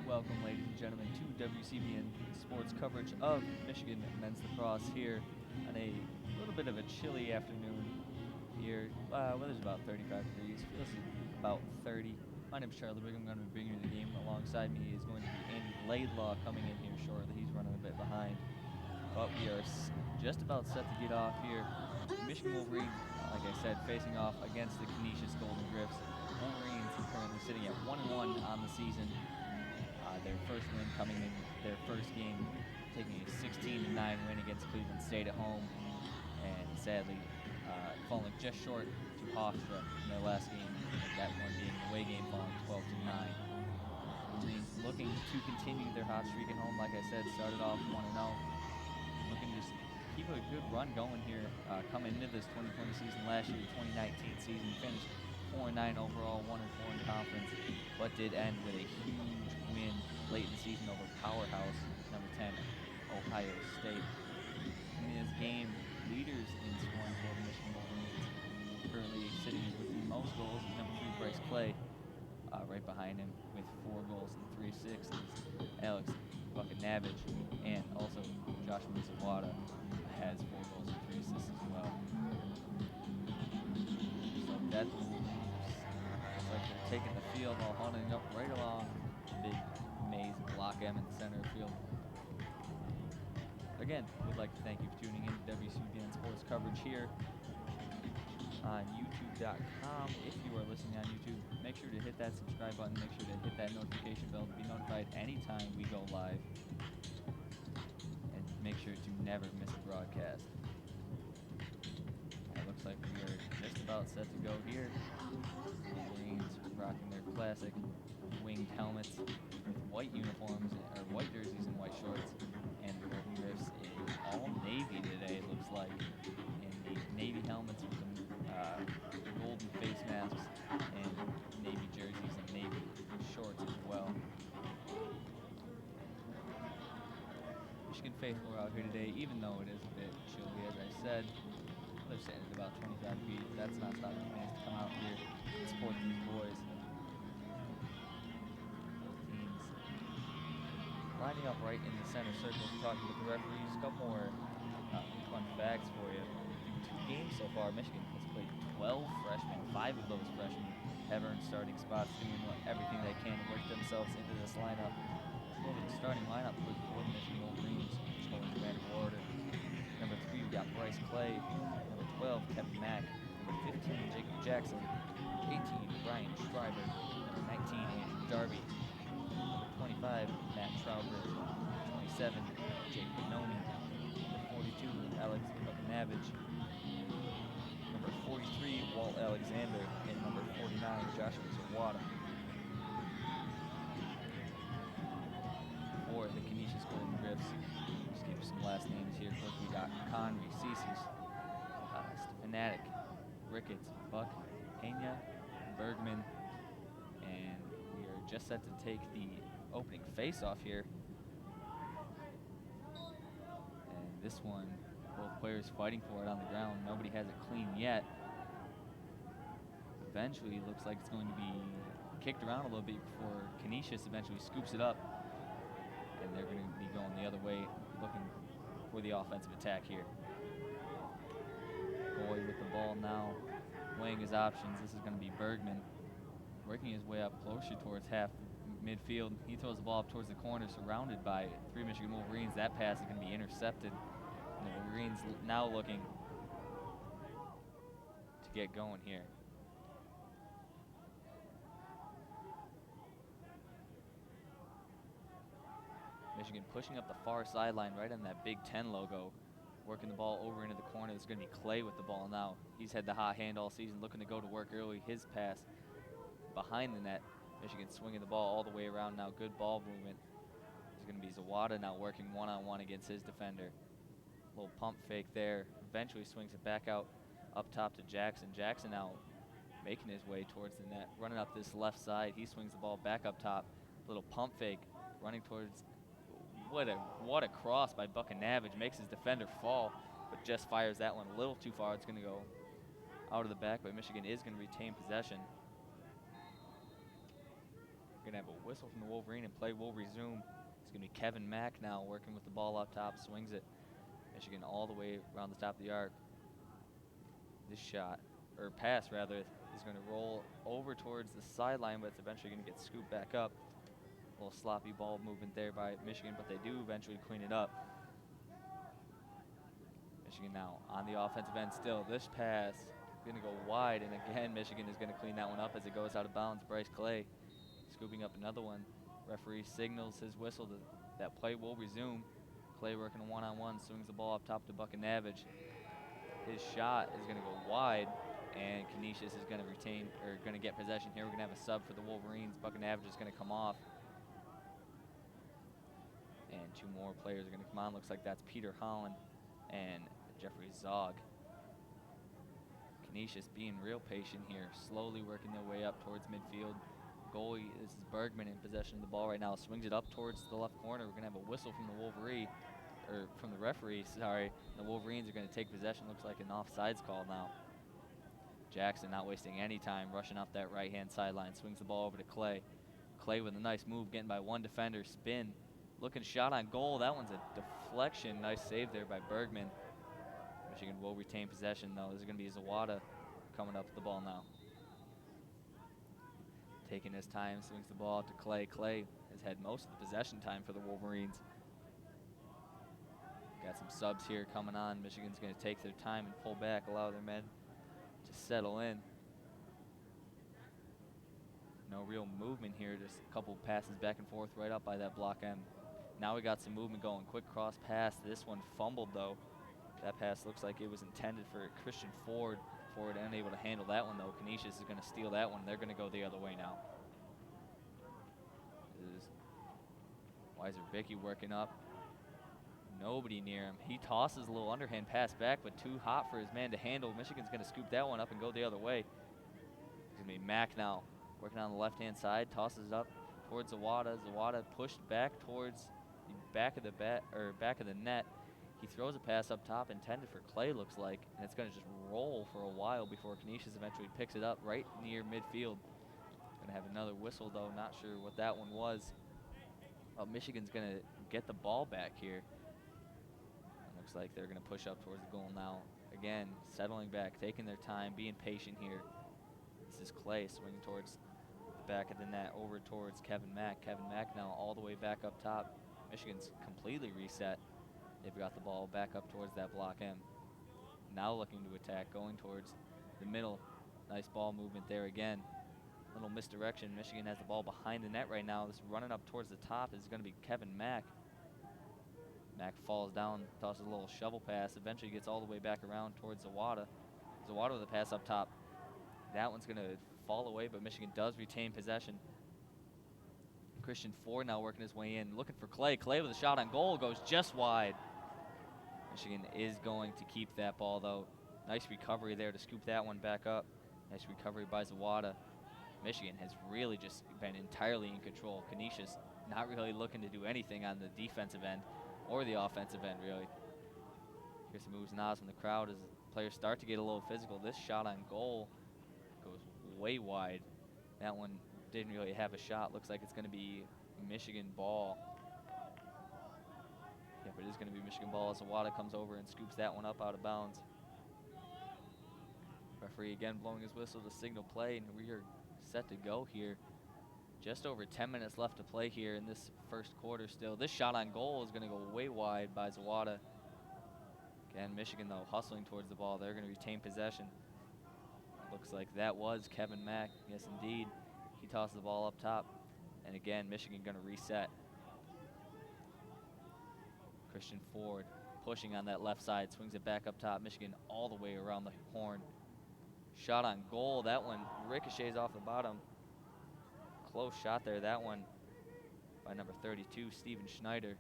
welcome, ladies and gentlemen, to WCBN Sports coverage of Michigan men's lacrosse here on a little bit of a chilly afternoon here. Weather's about 35 degrees, feels about 30. My name's Charlie Wig. I'm going to be bringing you the game. Alongside me is going to be Andy Laidlaw coming in here shortly. He's running a bit behind. But we are just about set to get off here. Michigan Wolverines, like I said, facing off against the Canisius Golden Griffins. Wolverines currently sitting at 1-1 on the season. Their first win coming in their first game, taking a 16-9 win against Cleveland State at home, and sadly falling just short to Hofstra in their last game, that one being the away game, falling 12-9. Wolverines looking to continue their hot streak at home. Like I said, started off 1-0, looking to just keep a good run going here, coming into this 2020 season. Last year, the 2019 season, finished 4-9 overall, 1-4 in conference, but did end with a huge win late in the season over powerhouse number 10 Ohio State. In this game, leaders in scoring for the Michigan Wolverines, currently sitting with the most goals is number 3 Bryce Clay. Right behind him with 4 goals and 3 assists is Alex Buchanavage, and also Joshua Zawada has 4 goals and 3 assists as well. So that looks like they're taking the field while hunting up right along the big maze block M in the center of the field. Again, we'd like to thank you for tuning in to WCBN Sports coverage here on YouTube.com. If you are listening on YouTube, make sure to hit that subscribe button, make sure to hit that notification bell to be notified anytime we go live, and make sure to never miss a broadcast. It looks like we are just about set to go here. Wolverines rocking their classic winged helmets with white uniforms, or white jerseys and white shorts, and the Golden Griffs in all navy today, it looks like, in the navy helmets with the golden face masks, and navy jerseys and navy shorts as well. Michigan faithful are out here today, even though it is a bit chilly, as I said. They're sitting at about 25 degrees. That's not stopping fans to come out here and support these boys. Both teams lining up right in the center circle, talking with the referees. A couple more fun facts for you. Through 2 games so far, Michigan has played 12 freshmen. 5 of those freshmen have earned starting spots, doing everything they can to work themselves into this lineup. Over the starting lineup for the Michigan Wolverines, scoring Commander Warden. Number 3, we got Bryce Clay. Number 12, Kevin Mack. Number 15, Jacob Jackson. 18, Brian Schreiber. Number 19, Andrew Darby. Number 25, Matt Trowbridge. Number 27, Jake Benoni. Number 42, Alex Buchanavage. Number 43, Walt Alexander. And number 49, Joshua Zawada. For the Canisius Golden Griffins, just give you some last names here. Quick, we got Conry, Cesis, Fanatic, Ricketts, Buck, Pena, Bergman, and we are just set to take the opening face-off here. And this one, both players fighting for it on the ground. Nobody has it clean yet. Eventually, it looks like it's going to be kicked around a little bit before Canisius eventually scoops it up. And they're going to be going the other way, looking for the offensive attack here. Boy with the ball now, weighing his options. This is going to be Bergman, working his way up closer towards half midfield. He throws the ball up towards the corner, surrounded by 3 Michigan Wolverines. That pass is going to be intercepted. And the Wolverines now looking to get going here. Michigan pushing up the far sideline right on that Big Ten logo, working the ball over into the corner. It's going to be Clay with the ball now. He's had the hot hand all season, looking to go to work early. His pass behind the net. Michigan swinging the ball all the way around now. Good ball movement. There's going to be Zawada now working one-on-one against his defender. Little pump fake there. Eventually swings it back out up top to Jackson. Jackson now making his way towards the net, running up this left side. He swings the ball back up top. Little pump fake, running towards. What a cross by Buchanavage. Makes his defender fall, but just fires that one a little too far. It's going to go out of the back, but Michigan is going to retain possession. We're going to have a whistle from the Wolverine and play will resume. It's going to be Kevin Mack now working with the ball up top, swings it. Michigan all the way around the top of the arc. This shot, or pass rather, is going to roll over towards the sideline, but it's eventually going to get scooped back up. A little sloppy ball movement there by Michigan, but they do eventually clean it up. Michigan now on the offensive end still. This pass is going to go wide, and again, Michigan is going to clean that one up as it goes out of bounds. Bryce Clay scooping up another one. Referee signals his whistle that play will resume. Clay working a one-on-one, swings the ball up top to Buchanavage. His shot is going to go wide, and Canisius is going to retain, or going to get possession here. We're going to have a sub for the Wolverines. Buchanavage is going to come off. And two more players are going to come on. Looks like that's Peter Holland and Jeffrey Zog. Canisius being real patient here, slowly working their way up towards midfield. Goalie, this is Bergman in possession of the ball right now, swings it up towards the left corner. We're going to have a whistle from the Wolverine, or from the referee, sorry. The Wolverines are going to take possession. Looks like an offsides call now. Jackson not wasting any time, rushing up that right-hand sideline, swings the ball over to Clay. Clay with a nice move, getting by one defender, spin. Looking shot on goal. That one's a deflection. Nice save there by Bergman. Michigan will retain possession, though. This is going to be Zawada coming up with the ball now. Taking his time, swings the ball to Clay. Clay has had most of the possession time for the Wolverines. Got some subs here coming on. Michigan's going to take their time and pull back, allow their men to settle in. No real movement here, just a couple passes back and forth right up by that block end. Now we got some movement going. Quick cross pass. This one fumbled, though. That pass looks like it was intended for Christian Ford. Ford unable to handle that one, though. Canisius is going to steal that one. They're going to go the other way now. This is Weiser Vicky working up. Nobody near him. He tosses a little underhand pass back, but too hot for his man to handle. Michigan's going to scoop that one up and go the other way. It's going to be Mack now, working on the left-hand side. Tosses it up towards Zawada. Zawada pushed back towards the back of the net. He throws a pass up top intended for Clay, looks like, and it's going to just roll for a while before Canisius eventually picks it up right near midfield. Going to have another whistle, though. Not sure what that one was. Michigan's going to get the ball back here. Looks like they're going to push up towards the goal now. Again, settling back, taking their time, being patient here. This is Clay swinging towards the back of the net, over towards Kevin Mack. Kevin Mack now all the way back up top. Michigan's completely reset. They've got the ball back up towards that block M. Now looking to attack, going towards the middle. Nice ball movement there again. Little misdirection. Michigan has the ball behind the net right now. This running up towards the top is going to be Kevin Mack. Mack falls down, tosses a little shovel pass, eventually gets all the way back around towards Zawada. Zawada with a pass up top. That one's going to fall away, but Michigan does retain possession. Christian Ford now working his way in, looking for Clay. Clay with a shot on goal, goes just wide. Michigan is going to keep that ball, though. Nice recovery there to scoop that one back up. Nice recovery by Zawada. Michigan has really just been entirely in control. Canisius not really looking to do anything on the defensive end or the offensive end, really. Here's some moves and nods from the crowd as players start to get a little physical. This shot on goal goes way wide. That one didn't really have a shot. Looks like it's going to be Michigan ball. Yep, it is going to be Michigan ball as Zawada comes over and scoops that one up out of bounds. Referee again blowing his whistle to signal play, and we are set to go here. Just over 10 minutes left to play here in this first quarter still. This shot on goal is going to go way wide by Zawada. Again, Michigan, though, hustling towards the ball. They're going to retain possession. Looks like that was Kevin Mack. Yes, indeed. He tosses the ball up top. And again, Michigan going to reset. Christian Ford pushing on that left side. Swings it back up top. Michigan all the way around the horn. Shot on goal. That one ricochets off the bottom. Close shot there. That one by number 32, Steven Schneider.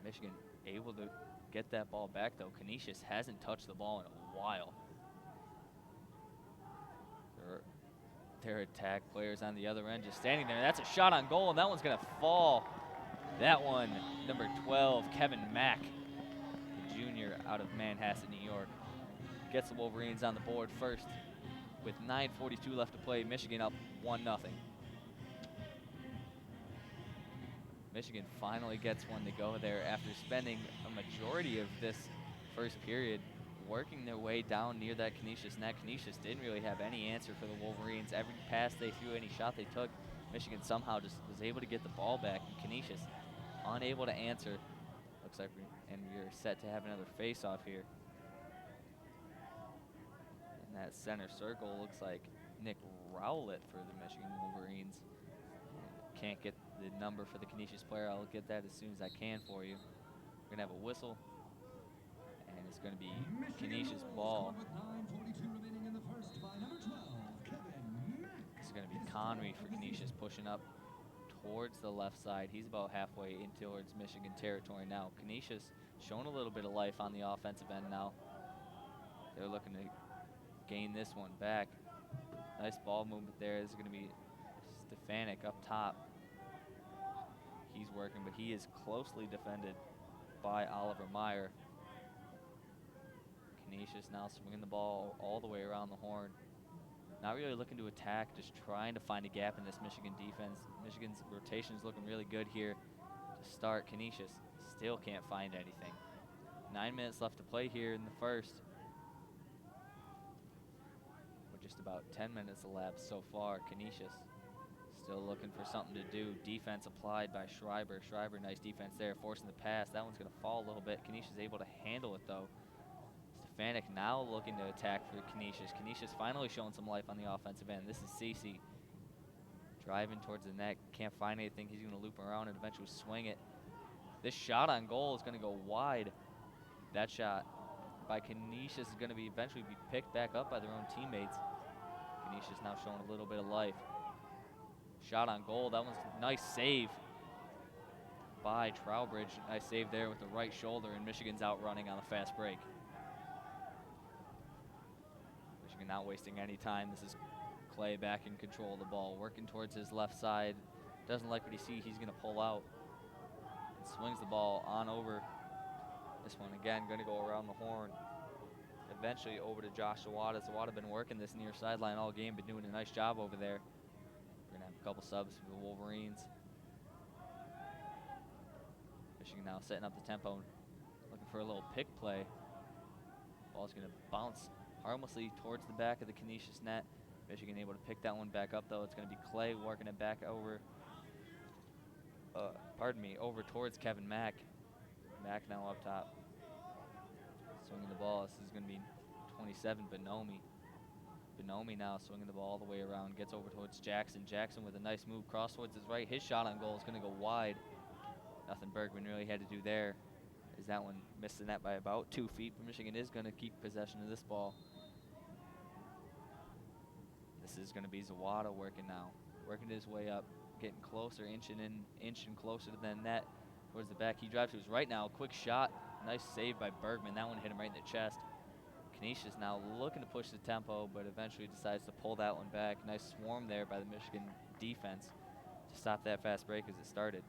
Michigan able to get that ball back, though. Canisius hasn't touched the ball in a while. Their attack players on the other end just standing there. That's a shot on goal, and that one's going to fall. That one, number 12, Kevin Mack, the junior out of Manhasset, New York, gets the Wolverines on the board first. With 9:42 left to play, Michigan up 1-0. Michigan finally gets one to go there after spending a majority of this first period working their way down near that Canisius net. Canisius didn't really have any answer for the Wolverines. Every pass they threw, any shot they took, Michigan somehow just was able to get the ball back. And Canisius unable to answer. Looks like we're set to have another face-off here. In that center circle looks like Nick Rowlett for the Michigan Wolverines. Can't get the number for the Canisius player. I'll get that as soon as I can for you. We're going to have a whistle, and it's going to be Canisius ball. It's going to be Conry for Canisius pushing up towards the left side. He's about halfway in towards Michigan territory now. Canisius showing a little bit of life on the offensive end now. They're looking to gain this one back. Nice ball movement there. This is going to be Stefanik up top. He's working, but he is closely defended by Oliver Meyer. Canisius now swinging the ball all the way around the horn. Not really looking to attack, just trying to find a gap in this Michigan defense. Michigan's rotation is looking really good here to start. Canisius still can't find anything. 9 minutes left to play here in the first. With just about 10 minutes elapsed so far. Canisius still looking for something to do. Defense applied by Schreiber. Schreiber, nice defense there, forcing the pass. That one's going to fall a little bit. Canisius able to handle it, though. Stefanik now looking to attack for Canisius. Canisius finally showing some life on the offensive end. This is Cece driving towards the net. Can't find anything. He's going to loop around and eventually swing it. This shot on goal is going to go wide. That shot by Canisius is going to be eventually be picked back up by their own teammates. Canisius now showing a little bit of life. Shot on goal. That one's a nice save by Trowbridge. Nice save there with the right shoulder, and Michigan's out running on a fast break. Michigan not wasting any time. This is Clay back in control of the ball, working towards his left side. Doesn't like what he sees. He's going to pull out. And swings the ball on over. This one again going to go around the horn. Eventually over to Josh Zawada. Zawada been working this near sideline all game, been doing a nice job over there. We're going to have a couple subs for the Wolverines. Michigan now setting up the tempo, looking for a little pick play. Ball's going to bounce harmlessly towards the back of the Canisius net. Michigan able to pick that one back up, though. It's going to be Clay working it back over, over towards Kevin Mack. Mack now up top. Swinging the ball. This is going to be 27, Bonomi. Bonomi now swinging the ball all the way around. Gets over towards Jackson. Jackson with a nice move cross towards his right. His shot on goal is going to go wide. Nothing Bergman really had to do there, as that one missed the net by about 2 feet. But Michigan is going to keep possession of this ball. This is going to be Zawada working now. Working his way up. Getting closer, inching closer to the net. Towards the back. He drives to his right now. Quick shot. Nice save by Bergman. That one hit him right in the chest. Canisius now looking to push the tempo, but eventually decides to pull that one back. Nice swarm there by the Michigan defense to stop that fast break as it started.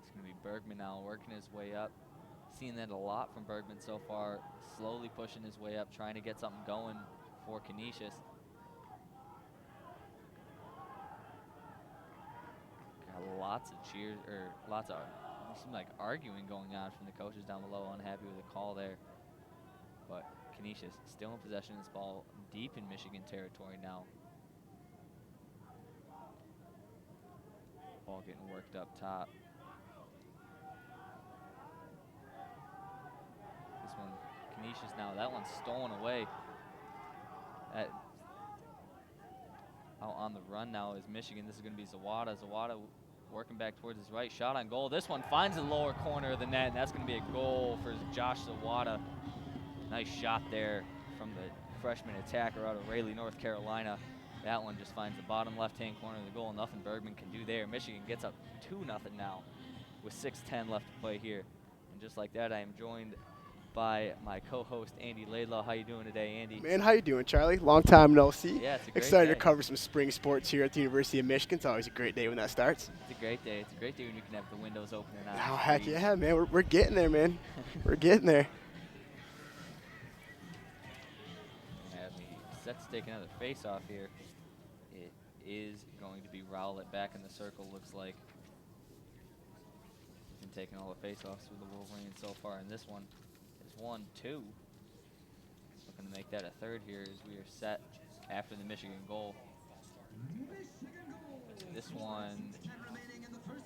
It's going to be Bergman now working his way up. Seeing that a lot from Bergman so far. Slowly pushing his way up, trying to get something going for Canisius. Lots of cheers, or lots of, seem like arguing going on from the coaches down below, unhappy with the call there. But Canisius still in possession of this ball, deep in Michigan territory now. Ball getting worked up top. This one, Canisius now, that one's stolen away. Out on the run now is Michigan. This is going to be Zawada. Zawada working back towards his right. Shot on goal. This one finds the lower corner of the net, and that's going to be a goal for Josh Zawada. Nice shot there from the freshman attacker out of Raleigh, North Carolina. That one just finds the bottom left-hand corner of the goal. Nothing Bergman can do there. Michigan gets up 2-0 now with 6:10 left to play here. And just like that, I am joined by my co-host Andy Laidlaw. How you doing today, Andy? Man, how you doing, Charlie? Long time no see. Yeah, it's a great Excited day. to cover some spring sports here at the University of Michigan. It's always a great day when that starts. It's a great day. It's a great day when you can have the windows open and out. Oh, heck yeah, man. We're getting there, man. We're getting there. As we set to take another face-off here, it is going to be Rowlett back in the circle, looks like. Been taking all the face-offs with the Wolverines so far, and this one is 1-2. Looking to make that a third here as we are set after the Michigan goal. This one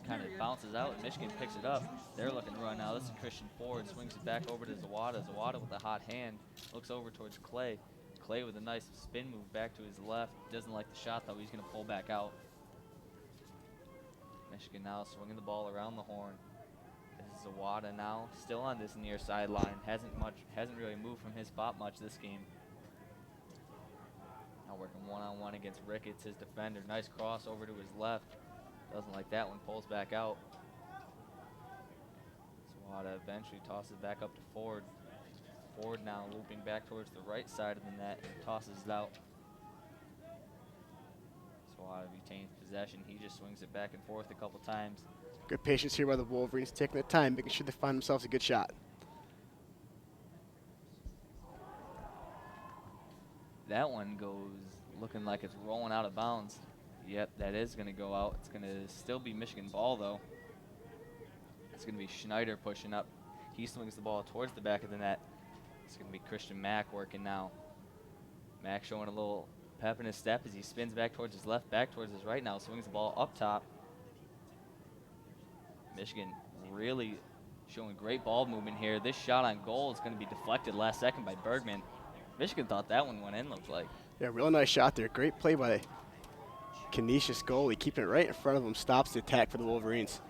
kind of bounces out, and Michigan picks it up. They're looking to run now. This is Christian Ford, swings it back over to Zawada. Zawada with a hot hand, looks over towards Clay. Clay with a nice spin move back to his left. Doesn't like the shot, though. He's going to pull back out. Michigan now swinging the ball around the horn. This is Zawada now, still on this near sideline. Hasn't really moved from his spot much this game. Now working one-on-one against Ricketts, his defender. Nice cross over to his left. Doesn't like that one, pulls back out. Zawada eventually tosses back up to Ford. Ford now looping back towards the right side of the net and tosses it out. Zawada retains possession. He just swings it back and forth a couple times. Good patience here by the Wolverines, taking the time, making sure they find themselves a good shot. That one goes looking like it's rolling out of bounds. Yep, that is going to go out. It's going to still be Michigan ball, though. It's going to be Schneider pushing up. He swings the ball towards the back of the net. It's going to be Christian Mack working now. Mack showing a little pep in his step as he spins back towards his left, back towards his right now. Swings the ball up top. Michigan really showing great ball movement here. This shot on goal is going to be deflected last second by Bergman. Michigan thought that one went in, looks like. Yeah, real nice shot there. Great play by Canisius goalie, keeping it right in front of him, stops the attack for the Wolverines.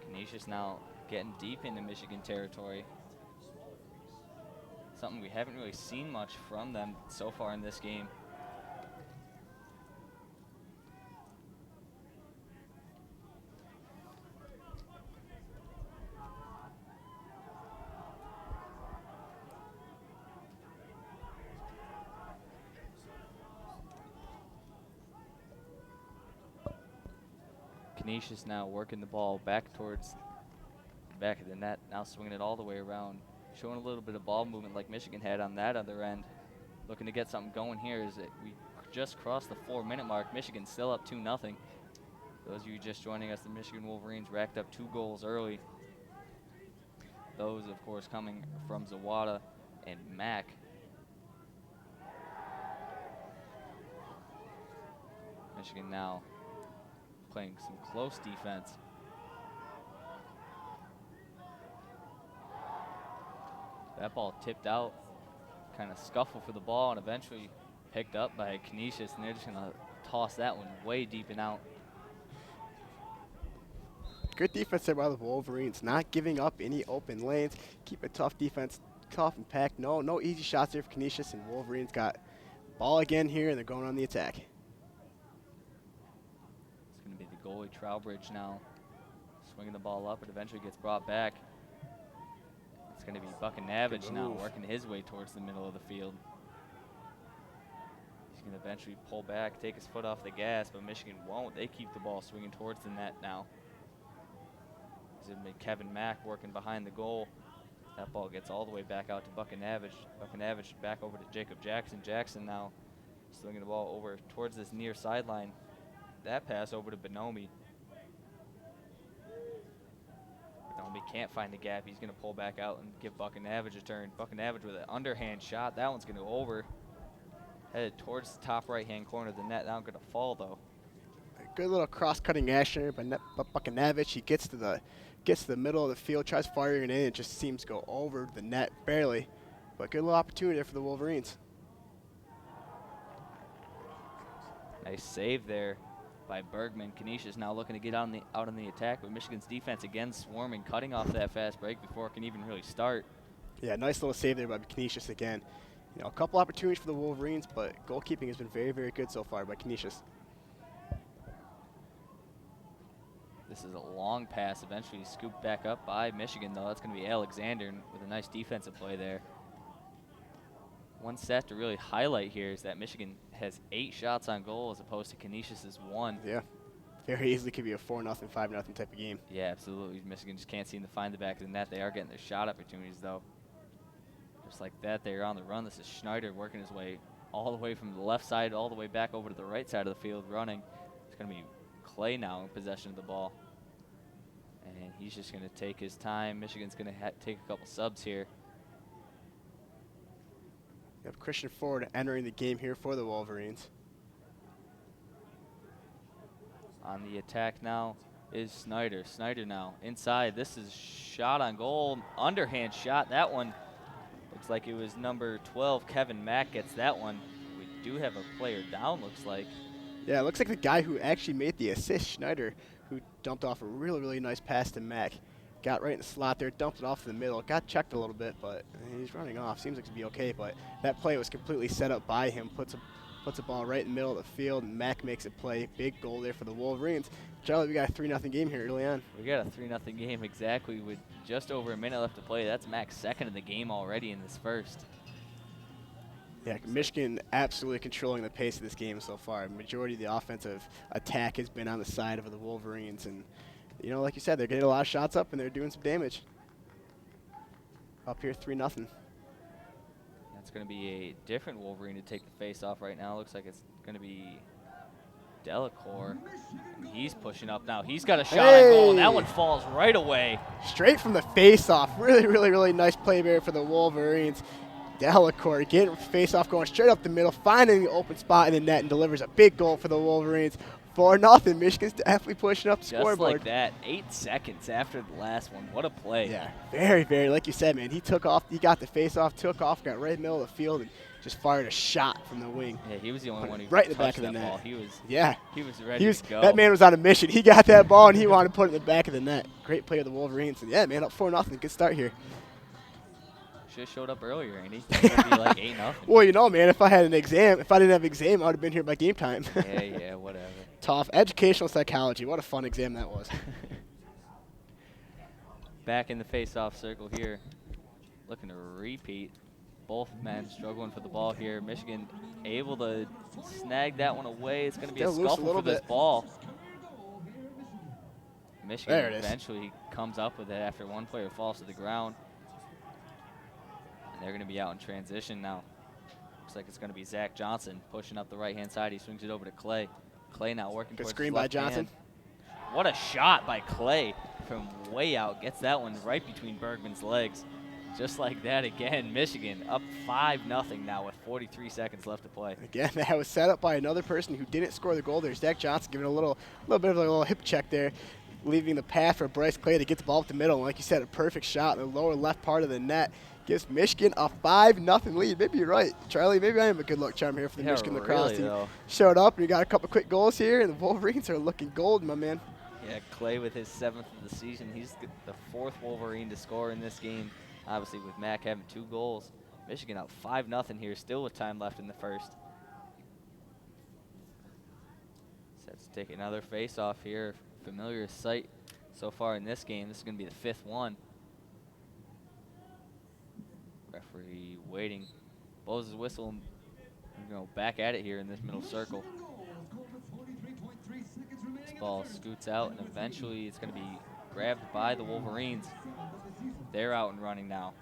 Canisius now getting deep into Michigan territory. Something we haven't really seen much from them so far in this game. Canisius now working the ball back towards the back of the net, now swinging it all the way around, showing a little bit of ball movement like Michigan had on that other end. Looking to get something going here as we just crossed the 4-minute mark. Michigan still up 2-0. Those of you just joining us, the Michigan Wolverines racked up 2 goals early. Those, of course, coming from Zawada and Mack. Michigan now playing some close defense. That ball tipped out, kind of scuffle for the ball, and eventually picked up by Canisius, and they're just going to toss that one way deep and out. Good defense there by the Wolverines, not giving up any open lanes. Keep a tough defense, tough and packed. No easy shots there for Canisius, and Wolverines got ball again here, and they're going on the attack. Goalie Trowbridge now swinging the ball up. It eventually gets brought back. It's going to be Buchanavage now working his way towards the middle of the field. He's going to eventually pull back, take his foot off the gas, but Michigan won't. They keep the ball swinging towards the net now. It's going to be Kevin Mack working behind the goal. That ball gets all the way back out to Buchanavage. Buchanavage back over to Jacob Jackson. Jackson now swinging the ball over towards this near sideline. That pass over to Bonomi. Bonomi can't find the gap. He's going to pull back out and give Buchanavage a turn. Buchanavage with an underhand shot. That one's going to go over. Headed towards the top right-hand corner of the net. Now going to fall, though. A good little cross-cutting action by Buchanavage. He gets to the middle of the field, tries firing it in. It just seems to go over the net barely. But good little opportunity there for the Wolverines. Nice save there by Bergman. Canisius now looking to get out on the attack, but Michigan's defense again swarming, cutting off that fast break before it can even really start. Yeah, nice little save there by Canisius again. You know, a couple opportunities for the Wolverines, but goalkeeping has been very, very good so far by Canisius. This is a long pass, eventually scooped back up by Michigan, though. That's going to be Alexander with a nice defensive play there. One stat to really highlight here is that Michigan has 8 shots on goal as opposed to Canisius's 1. Yeah, very easily could be a 4-0, 5-0 type of game. Yeah, absolutely. Michigan just can't seem to find the back of the net. They are getting their shot opportunities, though. Just like that, they're on the run. This is Schneider working his way all the way from the left side all the way back over to the right side of the field running. It's going to be Clay now in possession of the ball. And he's just going to take his time. Michigan's going to take a couple subs here. You have Christian Ford entering the game here for the Wolverines. On the attack now is Snyder. Snyder now inside. This is shot on goal. Underhand shot. That one looks like it was number 12. Kevin Mack gets that one. We do have a player down, looks like. Yeah, it looks like the guy who actually made the assist, Schneider, who dumped off a really, really nice pass to Mack. Got right in the slot there, dumped it off in the middle. Got checked a little bit, but he's running off. Seems like to be okay, but that play was completely set up by him. Puts the ball right in the middle of the field, and Mack makes a play. Big goal there for the Wolverines. Charlie, we got a 3-0 game here early on. We got a 3-0 game exactly with just over a minute left to play. That's Mack's second in the game already in this first. Yeah, Michigan absolutely controlling the pace of this game so far. Majority of the offensive attack has been on the side of the Wolverines, and you know, like you said, they're getting a lot of shots up and they're doing some damage. Up here, 3-0. That's going to be a different Wolverine to take the face off right now. Looks like it's going to be Delacour. And he's pushing up now. He's got a shot on goal, and that one falls right away. Straight from the face off. Really, really, really nice play there for the Wolverines. Delacour getting face off, going straight up the middle, finding the open spot in the net, and delivers a big goal for the Wolverines. 4-0. Michigan's definitely pushing up the scoreboard. Just like that, 8 seconds after the last one. What a play. Yeah, very, very, like you said, man. He took off, he got the face off, took off, got right in the middle of the field, and just fired a shot from the wing. Yeah, he was the only one who right in the touched back of the that net. ball. He was ready to go. That man was on a mission. He got that ball, and he wanted to put it in the back of the net. Great play of the Wolverines. And yeah, man, up 4-0. Good start here. Should have showed up earlier, Andy. It would be like 8-0. Well, you know, man, if I had an exam, if I didn't have an exam, I would have been here by game time. Yeah, whatever. Tough. Educational psychology. What a fun exam that was. Back in the face-off circle here. Looking to repeat. Both men struggling for the ball here. Michigan able to snag that one away. It's going to be a scuffle for this ball. Michigan eventually comes up with it after one player falls to the ground. And they're going to be out in transition now. Looks like it's going to be Zach Johnson pushing up the right-hand side. He swings it over to Clay. Clay now working towards screen his by left Johnson. hand. What a shot by Clay from way out. Gets that one right between Bergman's legs. Just like that again, Michigan up 5-0 now with 43 seconds left to play. Again, that was set up by another person who didn't score the goal there. Zach Johnson giving a little bit of a little hip check there, leaving the path for Bryce Clay to get the ball up the middle. And like you said, a perfect shot in the lower left part of the net. Gives Michigan a 5-0 lead. Maybe you're right, Charlie. Maybe I am a good luck charm here for the Michigan lacrosse team. Though. Showed up, and you got a couple quick goals here, and the Wolverines are looking golden, my man. Yeah, Clay with his 7th of the season. He's the 4th Wolverine to score in this game. Obviously, with Mack having 2 goals. Michigan out 5-0 here, still with time left in the first. Set to take another face-off here. Familiar sight so far in this game. This is going to be the 5th one. Referee waiting, blows his whistle, and back at it here in this middle circle. This ball scoots out, and eventually it's going to be grabbed by the Wolverines. They're out and running now.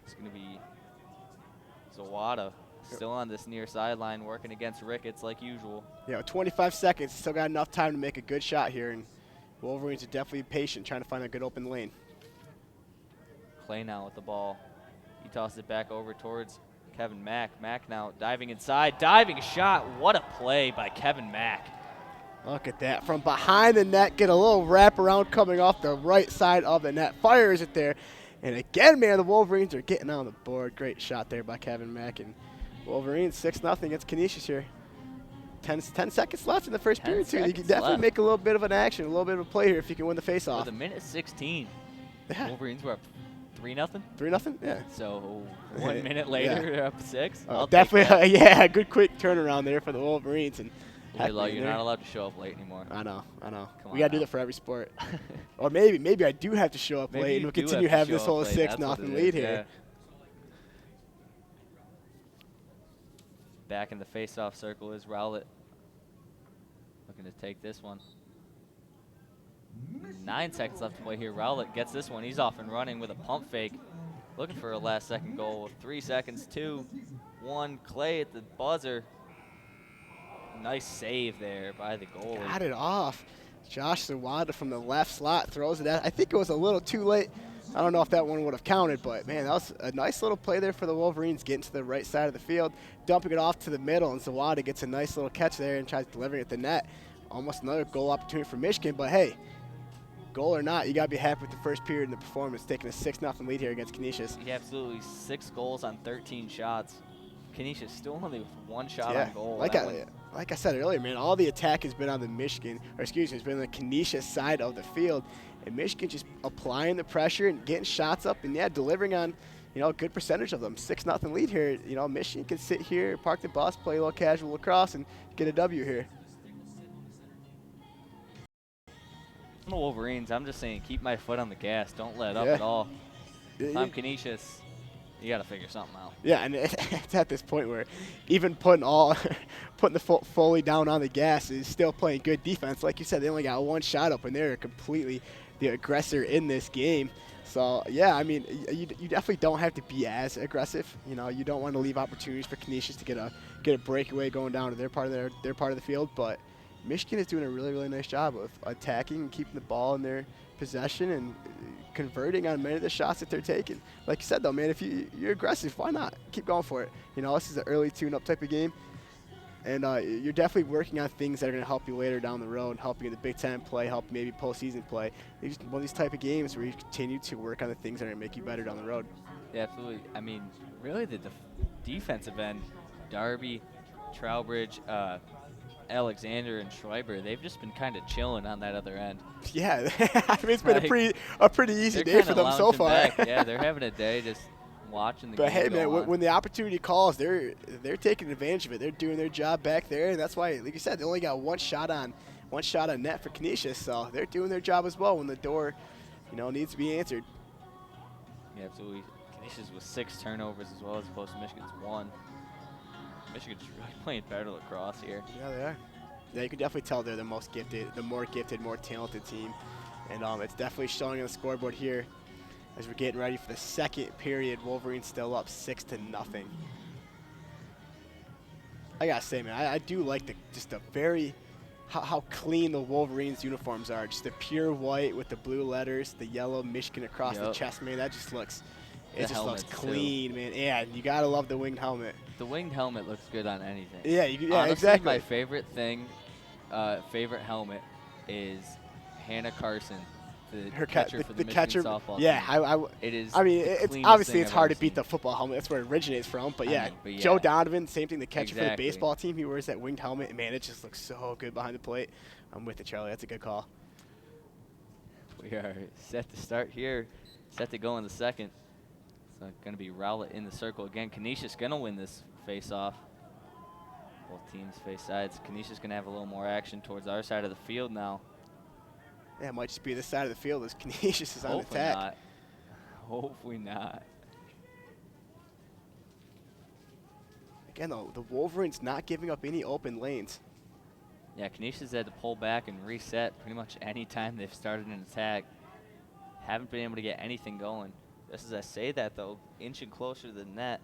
It's going to be Zawada still on this near sideline working against Ricketts like usual. Yeah, 25 seconds, still got enough time to make a good shot here, and Wolverines are definitely patient, trying to find a good open lane. Clay now with the ball. He tosses it back over towards Kevin Mack. Mack now diving inside. Diving shot. What a play by Kevin Mack. Look at that. From behind the net, get a little wraparound coming off the right side of the net. Fires it there. And again, man, the Wolverines are getting on the board. Great shot there by Kevin Mack. And Wolverines 6-0 against Canisius here. 10 seconds left in the first period, too. You can definitely make a little bit of an action, a little bit of a play here if you can win the face-off. With a minute 16. Yeah. Wolverines were up 3-0? 3-0, yeah. So 1 minute later, they're up 6. Definitely, yeah, a good quick turnaround there for the Wolverines. And you're not allowed to show up late anymore. I know. Come We got to do that for every sport. Or maybe I do have to show up late, and we'll continue having this whole 6-0 lead here. Yeah. Back in the face-off circle is Rowlett. Looking to take this one. 9 seconds left to play here. Rowlett gets this one. He's off and running with a pump fake. Looking for a last-second goal with 3 seconds, 2. one. Clay at the buzzer. Nice save there by the goalie. Got it off. Josh Zawada from the left slot throws it out. I think it was a little too late. I don't know if that one would have counted, but man, that was a nice little play there for the Wolverines, getting to the right side of the field, dumping it off to the middle, and Zawada gets a nice little catch there and tries delivering it at the net. Almost another goal opportunity for Michigan, but hey, goal or not, you got to be happy with the first period and the performance, taking a 6-0 lead here against Canisius. Yeah, absolutely. 6 goals on 13 shots. Canisius still only with 1 shot on goal. Like I said earlier, man, all the attack has been on the Michigan, or excuse me, it's been on the Canisius side of the field, and Michigan just applying the pressure and getting shots up, and yeah, delivering on, a good percentage of them. 6-0 lead here. Michigan can sit here, park the bus, play a little casual lacrosse, and get a W here. The Wolverines, I'm just saying, keep my foot on the gas. Don't let up at all. If I'm Canisius, you got to figure something out. Yeah, and it's at this point where even putting the fully down on the gas is still playing good defense. Like you said, they only got 1 shot up, and they're completely the aggressor in this game. So, yeah, I mean, you definitely don't have to be as aggressive. You don't want to leave opportunities for Canisius to get a breakaway going down to their part of the field, but Michigan is doing a really, really nice job of attacking and keeping the ball in their possession and converting on many of the shots that they're taking. Like you said, though, man, if you're aggressive, why not? Keep going for it. This is an early tune-up type of game, and you're definitely working on things that are going to help you later down the road, help you in the Big Ten play, help maybe postseason play. It's one of these type of games where you continue to work on the things that are going to make you better down the road. Yeah, absolutely. I mean, really the defensive end, Darby, Trowbridge, Alexander and Schreiber, they've just been kind of chilling on that other end. Yeah, I mean, it's been a pretty easy day for them so far. Yeah, they're having a day just watching the game. But hey, man, when the opportunity calls, they're taking advantage of it. They're doing their job back there, and that's why, like you said, they only got 1 shot on net for Canisius, so they're doing their job as well when the door, needs to be answered. Yeah, absolutely. Canisius with 6 turnovers as well as opposed to Michigan's 1. Michigan's really playing better lacrosse here. Yeah, they are. Yeah, you can definitely tell they're the most gifted, the more gifted, more talented team. And it's definitely showing on the scoreboard here as we're getting ready for the second period. Wolverines still up 6-0. I got to say, man, I do like how clean the Wolverines uniforms are. Just the pure white with the blue letters, the yellow Michigan across the chest, man. That just looks clean, man. Yeah, you got to love the winged helmet. The winged helmet looks good on anything. Yeah, Honestly, exactly. My favorite favorite helmet is Hannah Carson, the catcher for the Michigan softball team. Yeah, it is. I mean, it's obviously it's hard to beat the football helmet. That's where it originates from. But yeah, Joe Donovan, same thing. The catcher for the baseball team, he wears that winged helmet, and man, it just looks so good behind the plate. I'm with it, Charlie. That's a good call. We are set to start here. Set to go in the second. So going to be Rowlett in the circle again. Canisius going to win this face-off. Both teams face sides. Canisius going to have a little more action towards our side of the field now. Yeah, it might just be this side of the field as Canisius is on attack. Hopefully not. Again, though, the Wolverines not giving up any open lanes. Yeah, Canisius had to pull back and reset pretty much any time they've started an attack. Haven't been able to get anything going. Just as I say that, though, inching closer to the net.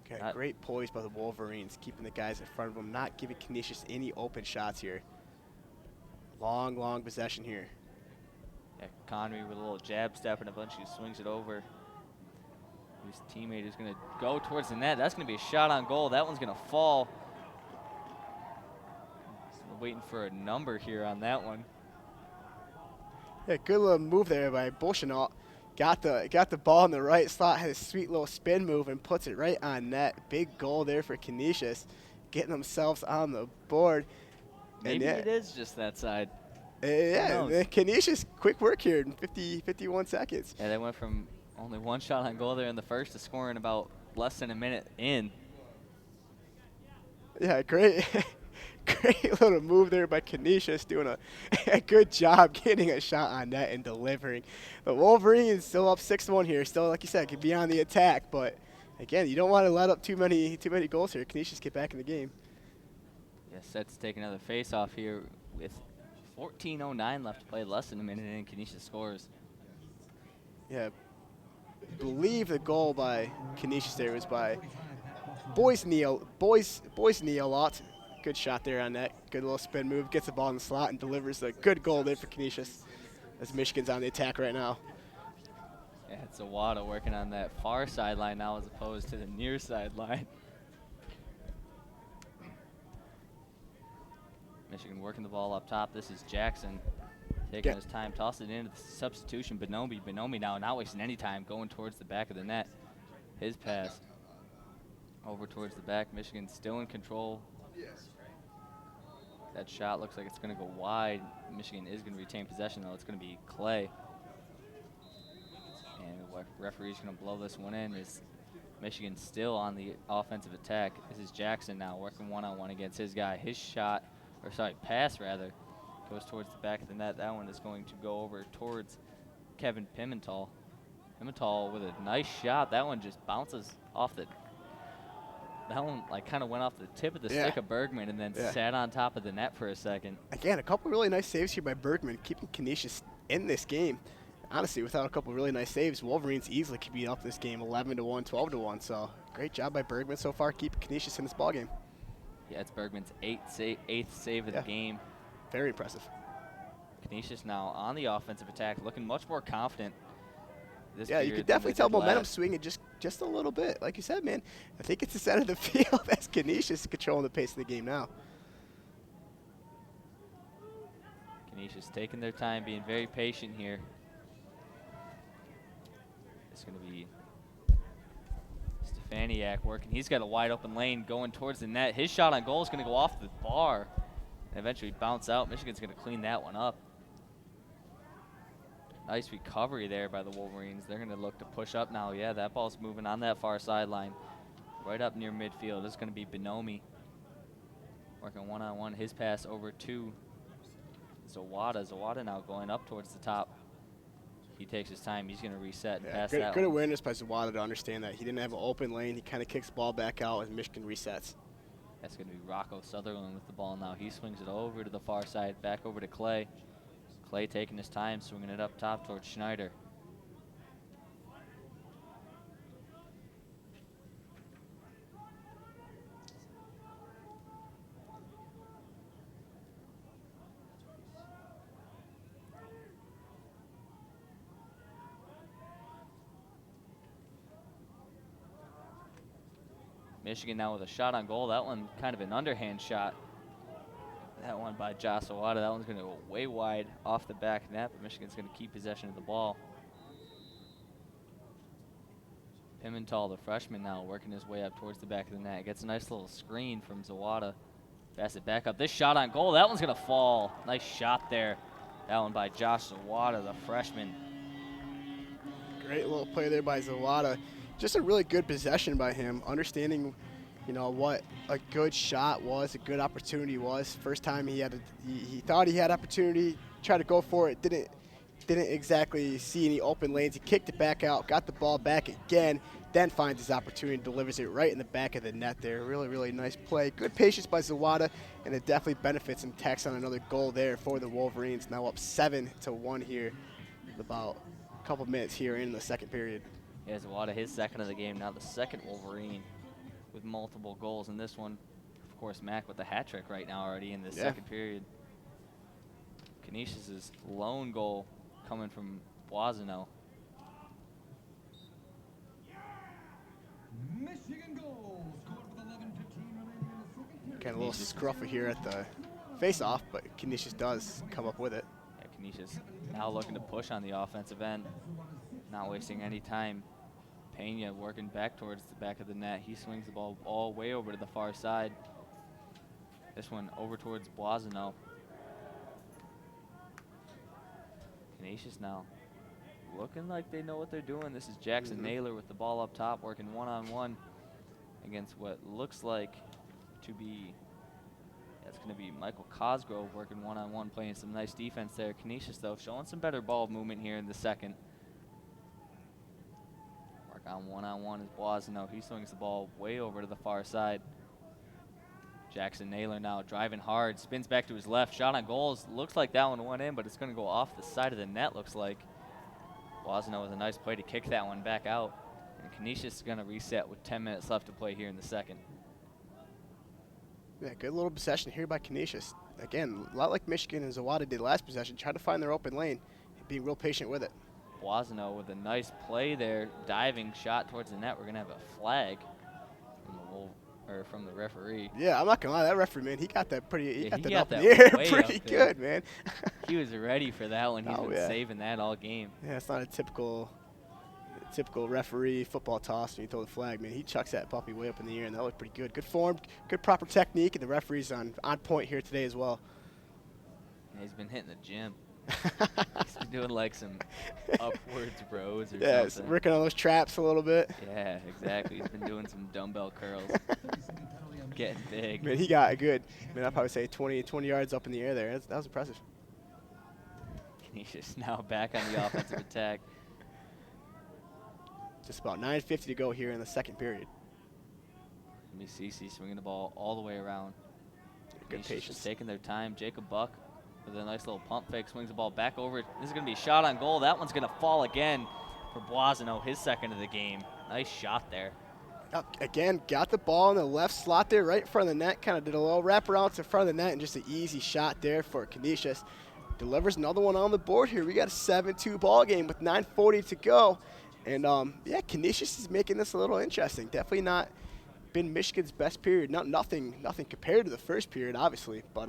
Okay, great poise by the Wolverines, keeping the guys in front of them, not giving Canisius any open shots here. Long, long possession here. Yeah, Connery with a little jab step and eventually swings it over. His teammate is going to go towards the net. That's going to be a shot on goal. That one's going to fall. Still waiting for a number here on that one. Yeah, good little move there by Bolshenault. Got the ball in the right slot, had a sweet little spin move and puts it right on net. Big goal there for Canisius, getting themselves on the board. Maybe it is just that side. Yeah, Canisius, quick work here in 51 seconds. Yeah, they went from only 1 shot on goal there in the first to scoring about less than a minute in. Yeah, great. Great little move there by Canisius, doing a good job getting a shot on net and delivering. The Wolverines still up 6-1 here. Still, like you said, can be on the attack, but again, you don't want to let up too many goals here. Canisius get back in the game. Yeah, set to take another face-off here with 14:09 left to play, less than a minute in. Canisius scores. Yeah, believe the goal by Canisius there was by Boys Neal lot. Good shot there on that. Good little spin move. Gets the ball in the slot and delivers a good goal there for Canisius as Michigan's on the attack right now. Yeah, it's Zawada working on that far sideline now as opposed to the near sideline. Michigan working the ball up top. This is Jackson taking his time, tossing it into the substitution. Bonomi now not wasting any time, going towards the back of the net. His pass over towards the back. Michigan still in control. That shot looks like it's going to go wide. Michigan is going to retain possession, though. It's going to be Clay. And the referee's going to blow this one in. Is Michigan still on the offensive attack? This is Jackson now working one-on-one against his guy. His shot, or sorry, pass rather, goes towards the back of the net. That one is going to go over towards Kevin Pimental. Pimental with a nice shot. That one just bounces off the. That one like kind of went off the tip of the stick of Bergman and then sat on top of the net for a second. Again, a couple really nice saves here by Bergman, keeping Canisius in this game. Honestly, without a couple really nice saves, Wolverines easily could beat up this game 11-1, 12-1. So great job by Bergman so far, keeping Canisius in this ball game. Yeah, it's Bergman's eighth save of the game. Very impressive. Canisius now on the offensive attack, looking much more confident. You could definitely tell momentum swinging just a little bit. Like you said, man, I think it's the center of the field as Canisius controlling the pace of the game now. Canisius taking their time, being very patient here. It's going to be Stefaniak working. He's got a wide open lane going towards the net. His shot on goal is going to go off the bar and eventually bounce out. Michigan's going to clean that one up. Nice recovery there by the Wolverines. They're going to look to push up now. Yeah, that ball's moving on that far sideline. Right up near midfield. This is going to be Bonomi working one-on-one. His pass over to Zawada. Zawada now going up towards the top. He takes his time. He's going to reset and pass that Good awareness by Zawada to understand that he didn't have an open lane. He kind of kicks the ball back out as Michigan resets. That's going to be Rocco Sutherland with the ball now. He swings it over to the far side, back over to Clay. Clay taking his time, swinging it up top towards Schneider. Michigan now with a shot on goal. That one kind of an underhand shot. That one by Josh Zawada. That one's going to go way wide off the back net, but Michigan's going to keep possession of the ball. Pimental, the freshman, now working his way up towards the back of the net. Gets a nice little screen from Zawada. Pass it back up. This shot on goal. That one's going to fall. Nice shot there. That one by Josh Zawada, the freshman. Great little play there by Zawada. Just a really good possession by him, understanding, you know, what a good shot was, a good opportunity was. First time he thought he had opportunity, tried to go for it, didn't exactly see any open lanes. He kicked it back out, got the ball back again, then finds his opportunity and delivers it right in the back of the net there. Really, really nice play. Good patience by Zawada, and it definitely benefits and tacks on another goal there for the Wolverines. Now up 7-1 here with about a couple minutes here in the second period. Yeah, Zawada, his second of the game, now the second Wolverine with multiple goals in this one. Of course, Mack with the hat trick right now already in the second period. Canisius' lone goal coming from Boisano. Michigan goal scored with 11:15 remaining in the second period. Kind of a little scruffy here at the face-off, but Canisius does come up with it. Yeah, Canisius now looking to push on the offensive end, not wasting any time. Pena working back towards the back of the net. He swings the ball all way over to the far side. This one over towards Boisano. Canisius now looking like they know what they're doing. This is Jackson Naylor with the ball up top, working one-on-one against what looks like to be, that's going to be Michael Cosgrove working one-on-one, playing some nice defense there. Canisius, though, showing some better ball movement here in the second. On one-on-one is Boisano. He swings the ball way over to the far side. Jackson Naylor now driving hard, spins back to his left. Shot on goals. Looks like that one went in, but it's going to go off the side of the net, looks like. Wasno with a nice play to kick that one back out. And Canisius is going to reset with 10 minutes left to play here in the second. Yeah, good little possession here by Canisius. Again, a lot like Michigan and Zawada did last possession, try to find their open lane, being real patient with it. Wasno with a nice play there, diving shot towards the net. We're going to have a flag from the referee. Yeah, I'm not going to lie, that referee, man, he got that pretty, he got that up in the that air way pretty up there. good, man. He was ready for that one. He's been yeah. saving that all game. Yeah, it's not a typical referee football toss when you throw the flag, man. He chucks that puppy way up in the air, and that looked pretty good. Good form, good proper technique, and the referee's on point here today as well. Yeah, he's been hitting the gym. He's been doing like some upwards rows or yeah, something. Working on those traps a little bit. Yeah, exactly. He's been doing some dumbbell curls. Getting big. Man, he got a good, man, I'd probably say 20 yards up in the air there. That was impressive. Canisius now back on the offensive attack. Just about 9:50 to go here in the second period. CC swinging the ball all the way around. Good patience. Just taking their time. Jacob Buck with a nice little pump fake, swings the ball back over. This is going to be a shot on goal. That one's going to fall again for Boisano, his second of the game. Nice shot there. Again, got the ball in the left slot there, right in front of the net. Kind of did a little wraparound to front of the net, and just an easy shot there for Canisius. Delivers another one on the board here. We got a 7-2 ball game with 9:40 to go. And, yeah, Canisius is making this a little interesting. Definitely not been Michigan's best period. Nothing compared to the first period, obviously. But,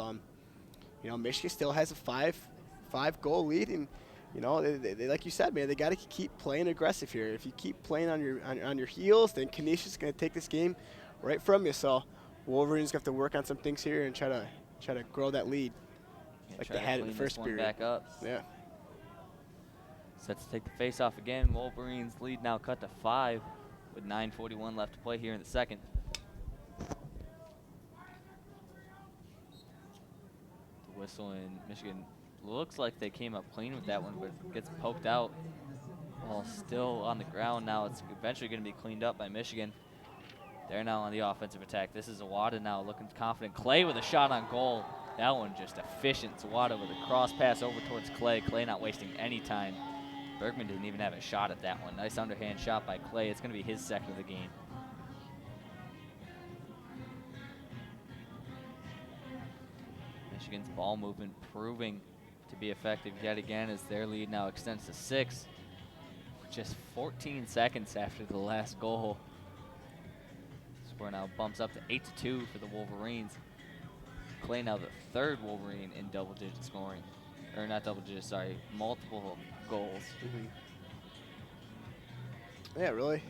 you know, Michigan still has a five-goal lead. And, you know, they, like you said, man, they got to keep playing aggressive here. If you keep playing on your heels, then Canisius is going to take this game right from you. So Wolverines have to work on some things here and try to grow that lead, Yeah, like they had in the first period. Back up. Yeah. Set to take the face off again. Wolverines lead now cut to 5 with 9:41 left to play here in the second. The whistle in Michigan looks like they came up clean with that one, but gets poked out while still on the ground. Now it's eventually going to be cleaned up by Michigan. They're now on the offensive attack. This is Zawada now looking confident. Clay with a shot on goal. That one just efficient. Zawada with a cross pass over towards Clay. Clay not wasting any time. Bergman didn't even have a shot at that one. Nice underhand shot by Clay. It's going to be his second of the game. Michigan's ball movement proving to be effective yet again as their lead now extends to 6. Just 14 seconds after the last goal. Score now bumps up to 8-2 for the Wolverines. Clay now the third Wolverine in double-digit scoring. Or not double-digit, sorry, multiple goals. Mm-hmm. Yeah, really.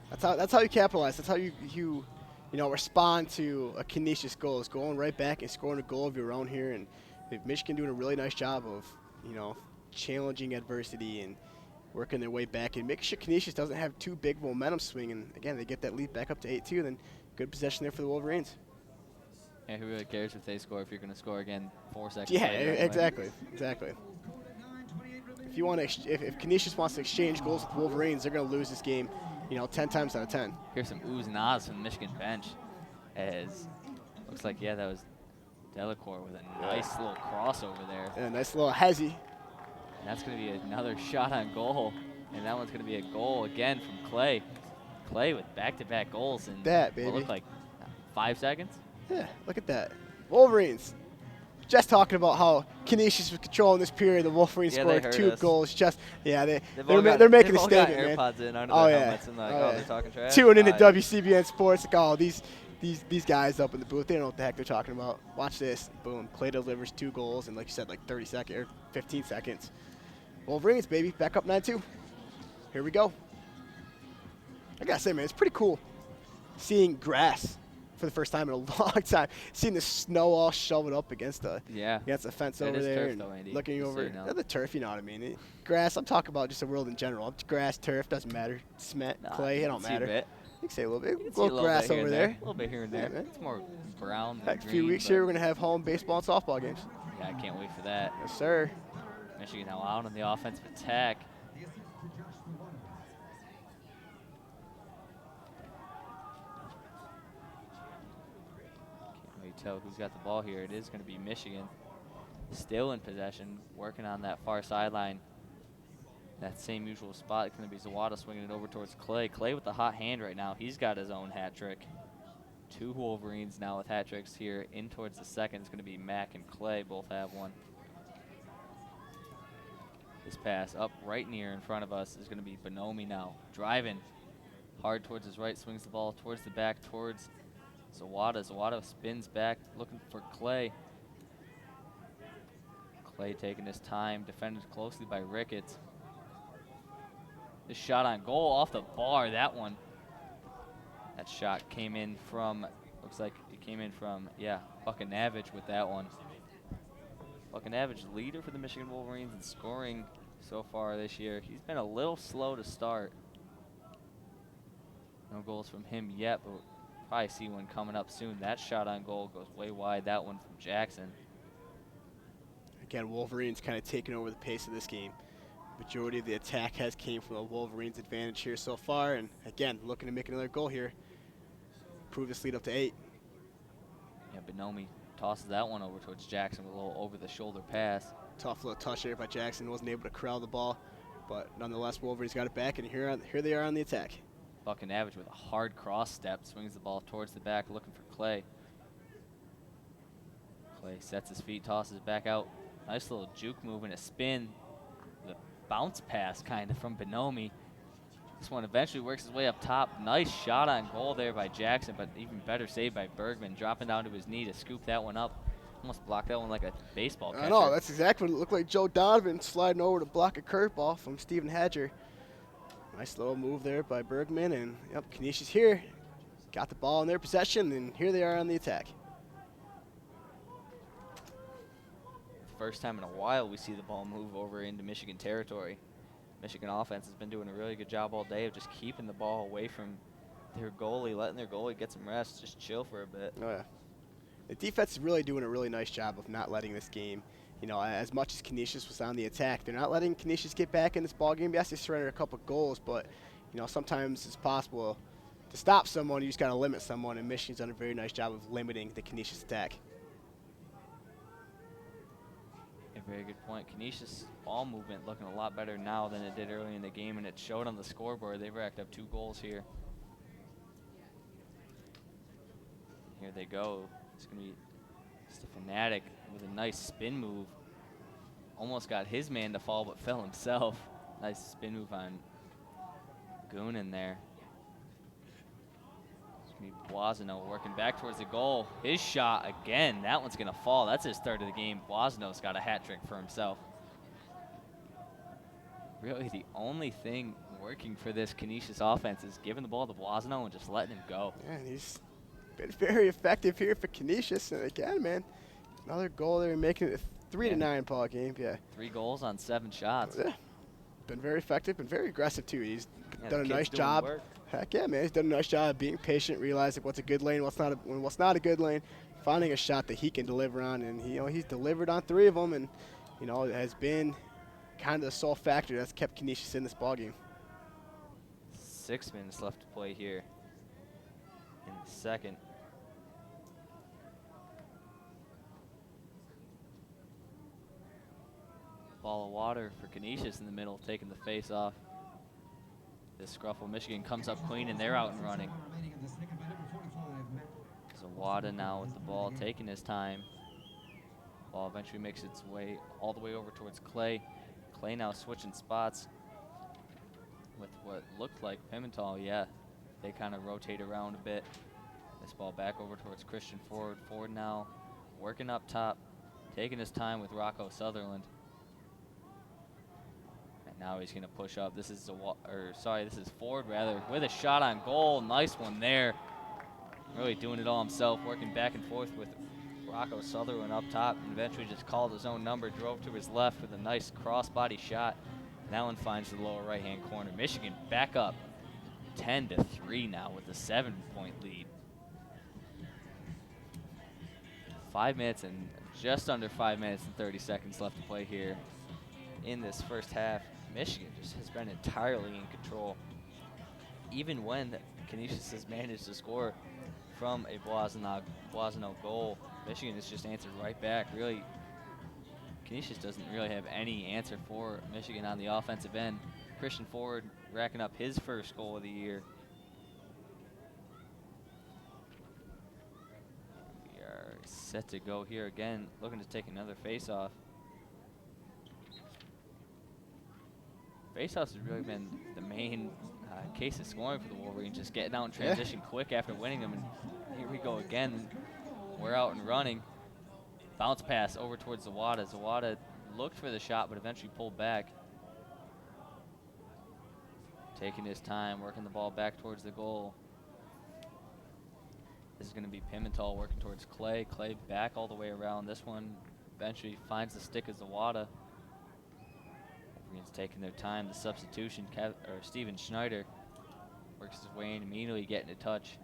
That's how you capitalize. That's how you respond to a Canisius goal. Is going right back and scoring a goal of your own here. And Michigan doing a really nice job of challenging adversity and working their way back and making sure Canisius doesn't have too big of a momentum swing. And again, they get that lead back up to 8-2. Then good possession there for the Wolverines. Yeah, who really cares if they score if you're going to score again 4 seconds Yeah, later? exactly. If Canisius wants to exchange goals with Wolverines, they're going to lose this game, 10 times out of 10. Here's some oohs and ahs from the Michigan bench. As looks like, yeah, that was Delacour with a nice little crossover there. And a nice little hezzy. And that's going to be another shot on goal. And that one's going to be a goal again from Clay. Clay with back-to-back goals in that, baby. what looked like 5 seconds. Yeah, look at that. Wolverines. Just talking about how Canisius was controlling this period. The Wolverines scored 2 goals. They're making a statement, man. AirPods in under their helmets and they're talking trash. Tuning into WCBN Sports. Like, these guys up in the booth, they don't know what the heck they're talking about. Watch this. Boom. Clay delivers 2 goals in, like you said, like 30 seconds or 15 seconds. Wolverines, baby. Back up 9-2. Here we go. I gotta say, man, it's pretty cool seeing grass for the first time in a long time. Seeing the snow all shoveled up against the fence over there. Turf, and though, Andy, looking over the turf, you know what I mean. Grass, I'm talking about just the world in general. Grass, turf, doesn't matter. Cement, clay, it don't matter. You can say a little bit. A little grass bit over there. A little bit here and there. Yeah, it's more brown than Next green. few weeks here, we're going to have home baseball and softball games. Yeah, I can't wait for that. Yes, sir. Michigan now out on the offensive attack. Tell who's got the ball here. It is going to be Michigan. Still in possession, working on that far sideline. That same usual spot. It's going to be Zawada swinging it over towards Clay. Clay with the hot hand right now. He's got his own hat trick. 2 Wolverines now with hat tricks here. In towards the second. It's going to be Mac and Clay. Both have one. This pass up right near in front of us is going to be Bonomi now. Driving hard towards his right. Swings the ball towards the back towards Zawada. Zawada spins back looking for Clay. Clay taking his time. Defended closely by Ricketts. This shot on goal off the bar. That one. That shot came in from, looks like it came in from, yeah, Buchanavage with that one. Buchanavage leader for the Michigan Wolverines in scoring so far this year. He's been a little slow to start. No goals from him yet, but we'll probably see one coming up soon. That shot on goal goes way wide. That one from Jackson. Again, Wolverines kind of taking over the pace of this game. Majority of the attack has came from the Wolverines' advantage here so far, and again, looking to make another goal here. Prove this lead up to 8. Yeah, Bonomi tosses that one over towards Jackson with a little over-the-shoulder pass. Tough little touch there by Jackson. Wasn't able to corral the ball, but nonetheless, Wolverines got it back, and here they are on the attack. Buchanavage with a hard cross step, swings the ball towards the back, looking for Clay. Clay sets his feet, tosses it back out. Nice little juke move and a spin. The bounce pass kind of from Bonomi. This one eventually works his way up top. Nice shot on goal there by Jackson, but even better save by Bergman, dropping down to his knee to scoop that one up. Almost blocked that one like a baseball catcher. I know, that's exactly what it looked like. Joe Donovan sliding over to block a curveball from Steven Hadger. Nice little move there by Bergman, and yep, Canisius here. Got the ball in their possession, and here they are on the attack. First time in a while we see the ball move over into Michigan territory. Michigan offense has been doing a really good job all day of just keeping the ball away from their goalie, letting their goalie get some rest, just chill for a bit. Oh, yeah. The defense is really doing a really nice job of not letting this game, you know, as much as Canisius was on the attack, they're not letting Canisius get back in this ball game. Yes, they surrendered a couple goals, but, you know, sometimes it's possible to stop someone, you just got to limit someone, and Michigan's done a very nice job of limiting the Canisius attack. A very good point. Canisius ball movement looking a lot better now than it did early in the game, and it showed on the scoreboard. They've racked up 2 goals here. Here they go. It's going to be just a Fanatic with a nice spin move. Almost got his man to fall, but fell himself. Nice spin move on Goonan there. It's going to be Boisano working back towards the goal. His shot again. That one's going to fall. That's his third of the game. Boisano's got a hat trick for himself. Really, the only thing working for this Canisius offense is giving the ball to Boisano and just letting him go. Yeah, and he's been very effective here for Canisius. And again, man, another goal there, making it a 3-9 ball game. Yeah. 3 goals on 7 shots. Yeah. Been very effective, been very aggressive too. He's Yeah, done the a kid's nice doing job. work. Heck yeah, man, he's done a nice job of being patient, realizing what's a good lane, what's not a good lane, finding a shot that he can deliver on, and he's delivered on 3 of them, and it has been kind of the sole factor that's kept Canisius in this ballgame. 6 minutes left to play here in the second. Ball of water for Canisius in the middle, taking the face off. This scruffle, Michigan comes up clean, and they're out and running. Zawada now with the ball, taking his time. Ball eventually makes its way all the way over towards Clay. Clay now switching spots with what looked like Pimentel. Yeah, they kind of rotate around a bit. This ball back over towards Christian Ford. Ford now working up top, taking his time with Rocco Sutherland. And now he's going to push up. This is this is Ford rather, with a shot on goal. Nice one there. Really doing it all himself, working back and forth with Rocco Sutherland up top, and eventually just called his own number, drove to his left with a nice crossbody shot. And that one finds the lower right-hand corner. Michigan back up 10-3 now with a 7-point lead. 5 minutes and just under 5 minutes and 30 seconds left to play here in this first half. Michigan just has been entirely in control. Even when Canisius has managed to score from a Boisano goal, Michigan has just answered right back, really Canisius doesn't really have any answer for Michigan on the offensive end. Christian Ford racking up his first goal of the year. We are set to go here again, looking to take another face-off. Face-offs has really been the main case of scoring for the Wolverines, just getting out in transition quick after winning them. And here we go again. We're out and running. Bounce pass over towards Zawada. Zawada looked for the shot, but eventually pulled back. Taking his time, working the ball back towards the goal. This is going to be Pimentel working towards Clay. Clay back all the way around. This one eventually finds the stick of Zawada. Wolverines taking their time. The substitution, Steven Schneider works his way in, immediately getting a touch.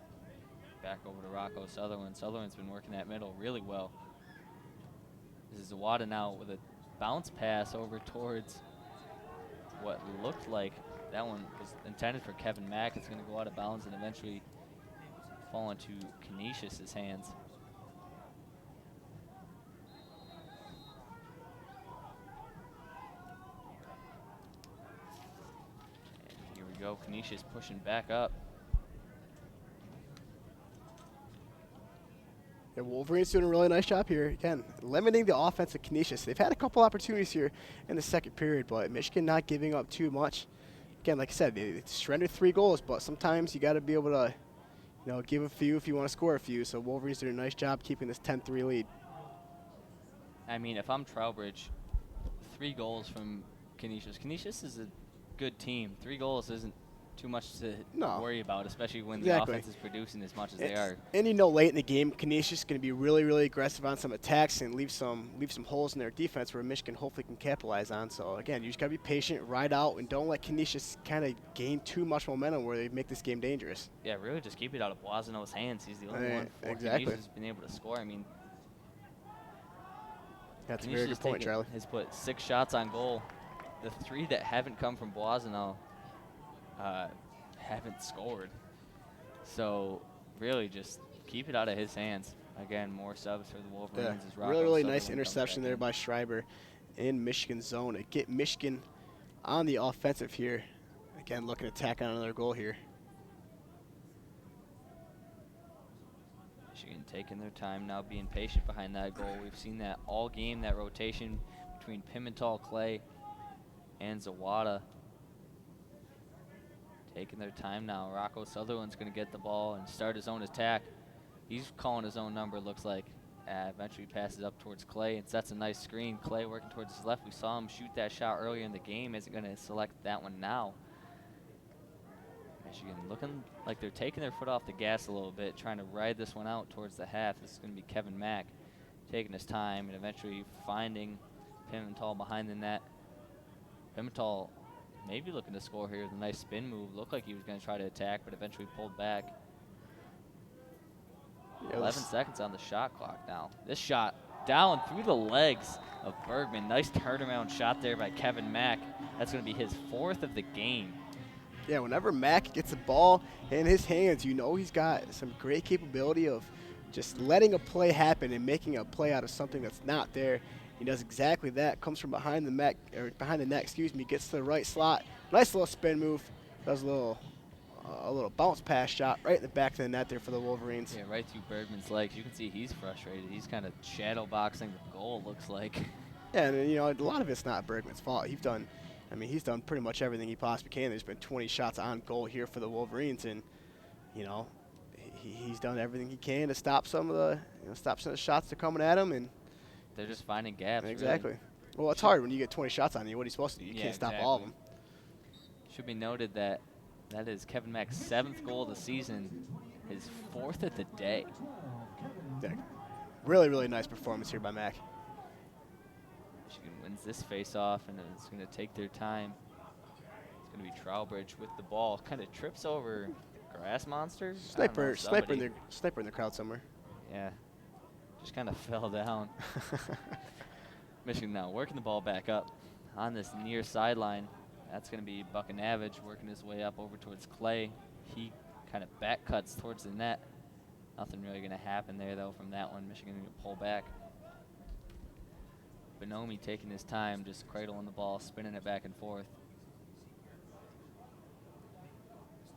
Back over to Rocco Sutherland. Sutherland's been working that middle really well. This is Zawada now with a bounce pass over towards what looked like that one was intended for Kevin Mack. It's going to go out of bounds and eventually fall into Canisius' hands. And here we go, Canisius pushing back up. The Wolverines doing a really nice job here. Again, limiting the offense of Canisius. They've had a couple opportunities here in the second period, but Michigan not giving up too much. Again, like I said, they surrendered 3 goals, but sometimes you got to be able to, give a few if you want to score a few. So Wolverines doing a nice job keeping this 10-3 lead. I mean, if I'm Trowbridge, 3 goals from Canisius. Canisius is a good team. 3 goals isn't too much to worry about, especially when the offense is producing as much as they are. And late in the game, Canisius is going to be really, really aggressive on some attacks and leave some holes in their defense where Michigan hopefully can capitalize on. So again, you just got to be patient, ride out, and don't let Canisius kind of gain too much momentum where they make this game dangerous. Yeah, really just keep it out of Boisano's hands. He's the only one for Canisius who's been able to score. I mean, that's a very good point, Charlie. Has put 6 shots on goal. The 3 that haven't come from Boisano haven't scored. So really just keep it out of his hands. Again, more subs for the Wolverines. Yeah, really nice interception there by Schreiber in Michigan's zone to get Michigan on the offensive here. Again, looking to tack on another goal here. Michigan taking their time now, being patient behind that goal. We've seen that all game, that rotation between Pimentel, Clay, and Zawada. Taking their time now. Rocco Sutherland's going to get the ball and start his own attack. He's calling his own number, looks like. Eventually passes up towards Clay and sets a nice screen. Clay working towards his left. We saw him shoot that shot earlier in the game. Isn't going to select that one now. Michigan looking like they're taking their foot off the gas a little bit, trying to ride this one out towards the half. This is going to be Kevin Mack taking his time and eventually finding Pimentel behind the net. Pimentel maybe looking to score here with a nice spin move. Looked like he was going to try to attack, but eventually pulled back. 11 seconds on the shot clock now. This shot down through the legs of Bergman. Nice turnaround shot there by Kevin Mack. That's going to be his 4th of the game. Yeah, whenever Mack gets a ball in his hands, he's got some great capability of just letting a play happen and making a play out of something that's not there. He does exactly that. Comes from behind the net, gets to the right slot. Nice little spin move. Does a little bounce pass shot right in the back of the net there for the Wolverines. Yeah, right through Bergman's legs. You can see he's frustrated. He's kind of shadow boxing the goal, looks like. Yeah, and a lot of it's not Bergman's fault. He's done pretty much everything he possibly can. There's been 20 shots on goal here for the Wolverines, and he's done everything he can to stop some of the shots that are coming at him, and they're just finding gaps. Exactly. Really. Well, it's hard when you get 20 shots on you. What are you supposed to do? You can't stop all of them. Should be noted that is Kevin Mack's 7th goal of the season, his 4th of the day. Yeah. Really, really nice performance here by Mack. Michigan wins this face-off, and it's going to take their time. It's going to be Trowbridge with the ball. Kind of trips over grass monsters. Sniper in the crowd somewhere. Yeah. Just kind of fell down. Michigan now working the ball back up on this near sideline. That's going to be Buchanavage working his way up over towards Clay. He kind of back cuts towards the net. Nothing really going to happen there, though, from that one. Michigan going to pull back. Bonomi taking his time, just cradling the ball, spinning it back and forth.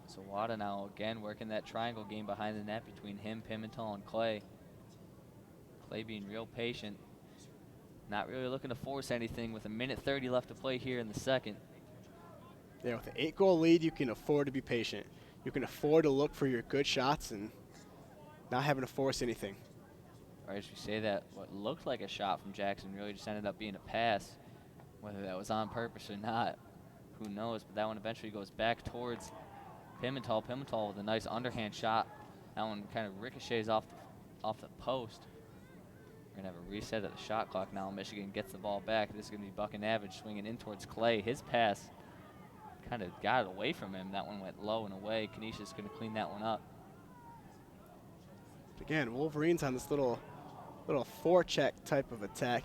So Wada now again working that triangle game behind the net between him, Pimentel, and Clay. Clay being real patient. Not really looking to force anything with 1:30 left to play here in the second. Yeah, with an 8-goal lead, you can afford to be patient. You can afford to look for your good shots and not having to force anything. Or as we say that, what looked like a shot from Jackson really just ended up being a pass. Whether that was on purpose or not, who knows? But that one eventually goes back towards Pimentel. Pimentel with a nice underhand shot. That one kind of ricochets off the post. We're going to have a reset of the shot clock now. Michigan gets the ball back. This is going to be Buckinavage swinging in towards Clay. His pass kind of got it away from him. That one went low and away. Canisius going to clean that one up. Again, Wolverines on this little forecheck type of attack.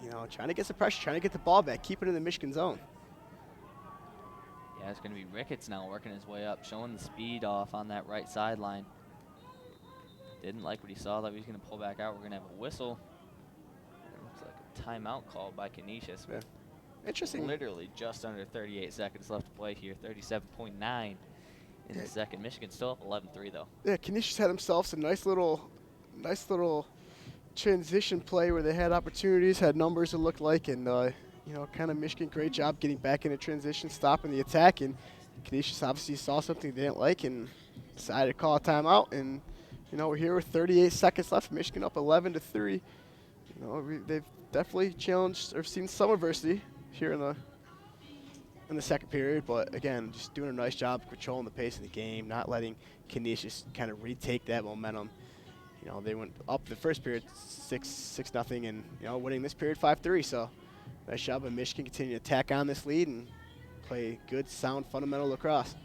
You know, trying to get some pressure, trying to get the ball back, keep it in the Michigan zone. Yeah, it's going to be Ricketts now working his way up, showing the speed off on that right sideline. Didn't like what he saw, that he was going to pull back out. We're going to have a whistle. It looks like a timeout called by Canisius. Yeah. Interesting. Literally just under 38 seconds left to play here. 37.9 in the second. Michigan still up 11-3 though. Yeah, Canisius had themselves a nice little transition play where they had opportunities, had numbers it looked like, and you know, kind of Michigan, great job getting back into transition, stopping the attack, and Canisius obviously saw something they didn't like and decided to call a timeout. And you know, we're here with 38 seconds left. Michigan up 11-3. You know, they've definitely challenged or seen some adversity here in the second period, but again, just doing a nice job controlling the pace of the game, not letting Canisius kind of retake that momentum. You know, they went up the first period 6-0, and you know, winning this period 5-3. So nice job by Michigan continuing to tack on this lead and play good, sound, fundamental lacrosse.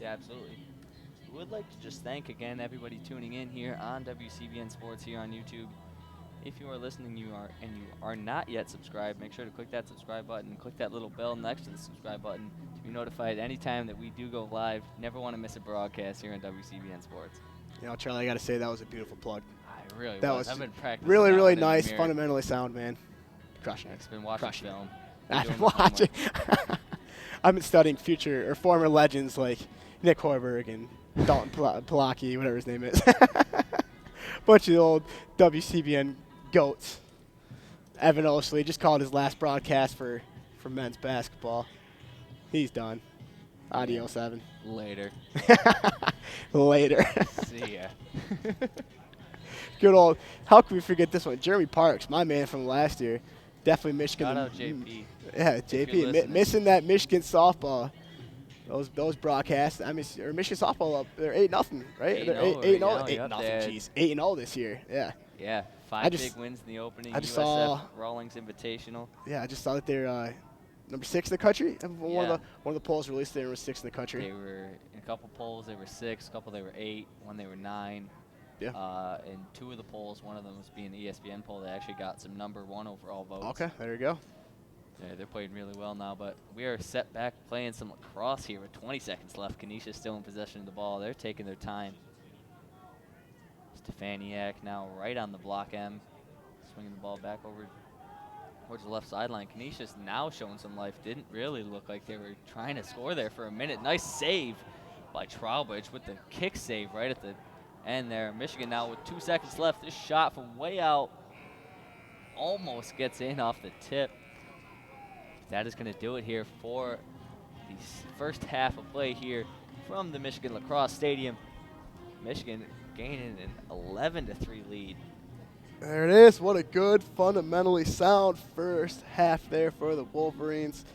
Yeah, absolutely. We would like to just thank again everybody tuning in here on WCBN Sports here on YouTube. If you are listening, you are not yet subscribed, make sure to click that subscribe button and click that little bell next to the subscribe button to be notified anytime that we do go live. Never want to miss a broadcast here on WCBN Sports. You know, Charlie, I got to say that was a beautiful plug. I really that was. I've been practicing. Really, really in the nice, mirror. fundamentally sound, man. Crushing it. I've been watching Crushing film. I've doing been my homework. watching. I've been studying future or former legends like Nick Hoiberg and Dalton Palaki, whatever his name is. Bunch of the old WCBN goats. Evan Oshley just called his last broadcast for men's basketball. He's done. Adios, Evan. Later. Later. See ya. Good old, how can we forget this one? Jeremy Parks, my man from last year. Definitely Michigan. Shout out JP. Yeah, you're JP, missing that Michigan softball. Those broadcasts. I mean, or Michigan softball up. They're 8-0, right? They're 8-0. 8-0. Jeez, 8-0 this year. Yeah. Yeah, five big wins in the opening I just USF saw Rawlings Invitational. Yeah, I just saw that they're number 6 in the country. One of the polls released they were 6 in the country. They were in a couple polls. They were 6. A couple they were 8. One they were 9. Yeah. In 2 of the polls, one of them was being the ESPN poll. They actually got some number 1 overall votes. Okay, there you go. Yeah, they're playing really well now, but we are set back playing some lacrosse here with 20 seconds left. Canisius still in possession of the ball. They're taking their time. Stefaniak now right on the block M, swinging the ball back over towards the left sideline. Canisius now showing some life. Didn't really look like they were trying to score there for a minute. Nice save by Trowbridge with the kick save right at the end there. Michigan now with 2 seconds left. This shot from way out almost gets in off the tip. That is going to do it here for the first half of play here from the Michigan Lacrosse Stadium. Michigan gaining an 11-3 lead. There it is. What a good, fundamentally sound first half there for the Wolverines.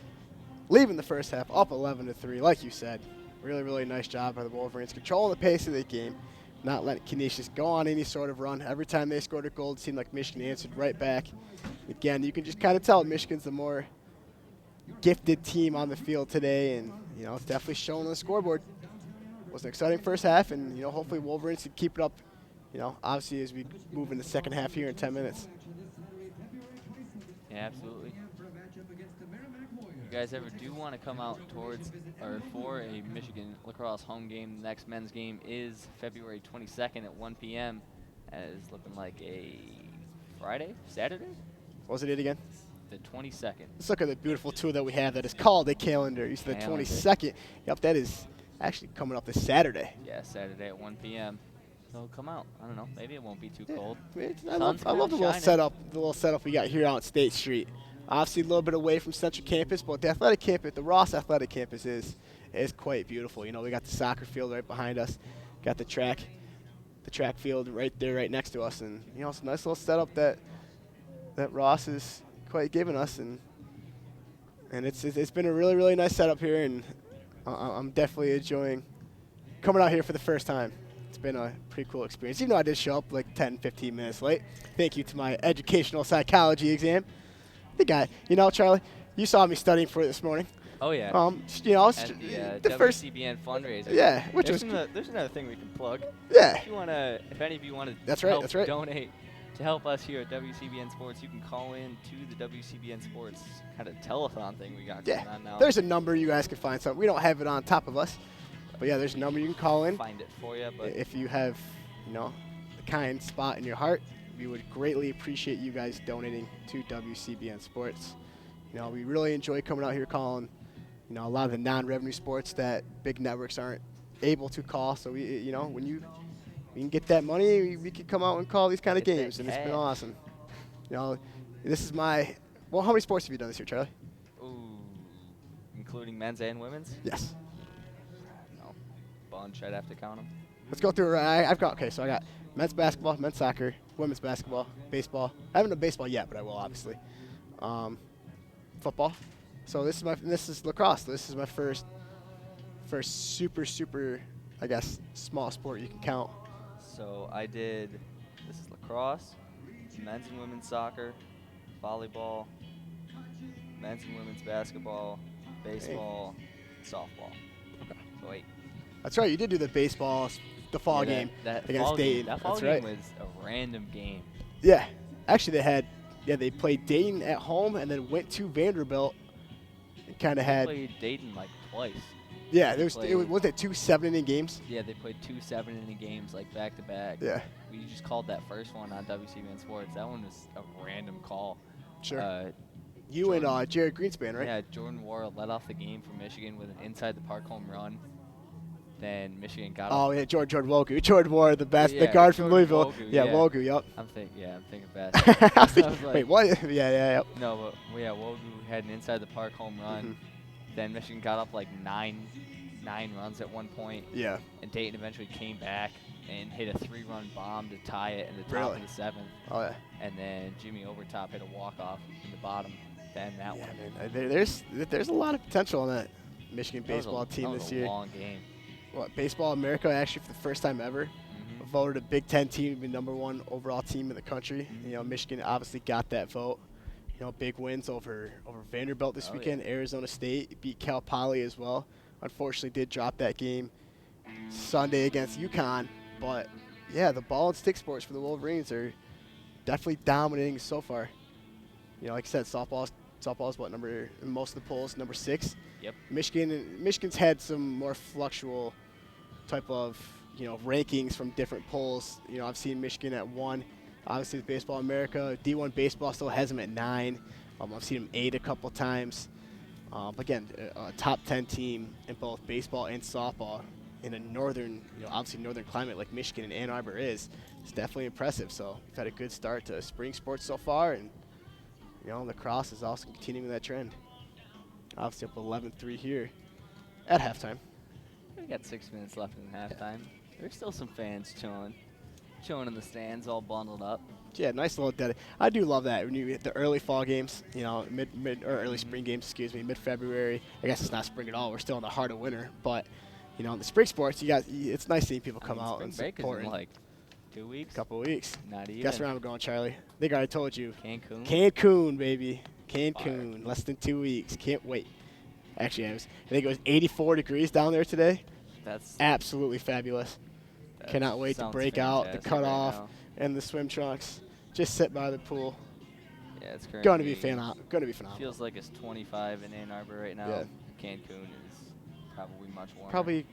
Leaving the first half up 11-3, like you said. Really, really nice job by the Wolverines. Controlling the pace of the game, not letting Canisius go on any sort of run. Every time they scored a goal, it seemed like Michigan answered right back. Again, you can just kind of tell Michigan's the more gifted team on the field today, and you know, it's definitely shown on the scoreboard. It was an exciting first half, and you know, hopefully Wolverines can keep it up, you know, obviously as we move in the second half here in 10 minutes. Yeah, absolutely. If you guys ever do want to come out towards or for a Michigan Lacrosse home game, the next men's game is February 22nd at 1 p.m. It's looking like a Saturday? What was the date again? The 22nd. Let's look at the beautiful tool that we have that is called a calendar. You said the Calendar. 22nd. Yep, that is actually coming up this Saturday. Yeah, Saturday at 1 p.m. So come out. I don't know. Maybe it won't be too Yeah, cold. I mean, I Sun's love the kinda little shining. setup. The little setup we got here out on State Street. Obviously, a little bit away from Central Campus, but the athletic campus, the Ross Athletic Campus, is quite beautiful. You know, we got the soccer field right behind us, got the track field right there, right next to us, and you know, it's a nice little setup that Ross is quite giving us, and it's been a really nice setup here, and I'm definitely enjoying coming out here for the first time. It's been a pretty cool experience, even though I did show up like 10-15 minutes late. Thank you to my educational psychology exam. The guy, you know, Charlie, you saw me studying for it this morning. Oh, yeah. You know, At the the first, WCBN fundraiser. yeah, which there's was, there's another thing we can plug. yeah, If any of you want to That's right, help that's right. donate to help us here at WCBN Sports, you can call in to the WCBN Sports kind of telethon thing we got going on now. There's a number you guys can find. Something we don't have it on top of us, but yeah, there's a number you can call in. Find it for you, but If you have, you know, a kind spot in your heart, we would greatly appreciate you guys donating to WCBN Sports. You know, we really enjoy coming out here calling, you know, a lot of the non-revenue sports that big networks aren't able to call. So we, you know, when we can get that money, we can come out and call these kind of Get that games, and it's been cash. awesome. You know, this is my. Well, how many sports have you done this year, Charlie? ooh, including men's and women's. Yes. No, bunch. I'd have to count them. Let's go through. I've got so I got men's basketball, men's soccer, women's basketball, baseball. I haven't done baseball yet, but I will obviously. Football. So this is lacrosse. This is my first super, I guess, small sport you can count. So this is lacrosse, men's and women's soccer, volleyball, men's and women's basketball, baseball, softball. Okay. So 8. That's right. You did do the baseball, the fall Yeah, game that against fall game- Dayton. That fall That's game right. was a random game. Yeah. Actually, they played Dayton at home and then went to Vanderbilt. And kind of They had. played Dayton like twice. Yeah. Was it 2 7-inning games? Yeah, they played 2 7-inning games like back to back. Yeah. We just called that first one on WCBN Sports. That one was a random call. Sure. You and Jared Greenspan, right? Yeah, Jordan Ward led off the game for Michigan with an inside the park home run. Then Michigan got Oh up. yeah, Jordan Wogu. Jordan Ward, the best, the Yeah, guard from Jordan Louisville. Wogu, yeah, yeah. Wogu. Yep. I'm thinking I basketball. was thinking, I was like- wait, what? Yep. No, but yeah, Wogu had an inside the park home run. Mhm. Then Michigan got up like nine runs at one point, Yeah. and Dayton eventually came back and hit a 3-run bomb to tie it in the top Really? of the 7th. Oh yeah. And then Jimmy Overtop hit a walk-off in the bottom to end that Yeah, one. man. There's a lot of potential on that Michigan That was baseball team that was this a year. long game. What, Baseball America actually for the first time ever Mhm. voted a Big Ten team to be #1 overall team in the country. You know, Michigan obviously got that vote. You know, big wins over Vanderbilt this Oh, yeah. weekend. Arizona State beat Cal Poly as well. Unfortunately, did drop that game Sunday against UConn. But yeah, the ball and stick sports for the Wolverines are definitely dominating so far. You know, like I said, softball's what number in most of the polls, number 6. Yep. Michigan's had some more fluctual type of, you know, rankings from different polls. You know, I've seen Michigan at 1. Obviously, with Baseball America, D1 Baseball still has them at 9. I've seen them 8 a couple times. But again, a top 10 team in both baseball and softball in a northern, you know, obviously northern climate like Michigan and Ann Arbor is. It's definitely impressive. So we've had a good start to spring sports so far, and you know, lacrosse is also continuing that trend. Obviously up 11-3 here at halftime. We got 6 minutes left in halftime. There's still some fans chilling in the stands, all bundled up. Yeah, nice little I do love that when you get the early fall games, you know, early spring games, mid-February. I guess it's not spring at all. We're still in the heart of winter, but you know, in the spring sports, it's nice seeing people come out Spring and break is support. in like 2 weeks. Couple of weeks. Not even. Guess where I'm going, Charlie? I think I already told you. Cancun. Cancun, baby. Cancun. Less than 2 weeks. Can't wait. Actually, I think it was 84 degrees down there today. That's Absolutely fabulous. that Cannot wait to sounds break out the fantastic cutoff right now. and the swim trunks. Just sit by the pool. Yeah, it's currently Going to be phenomenal. Feels like it's 25 in Ann Arbor right now. Yeah. Cancun is probably much warmer. Probably,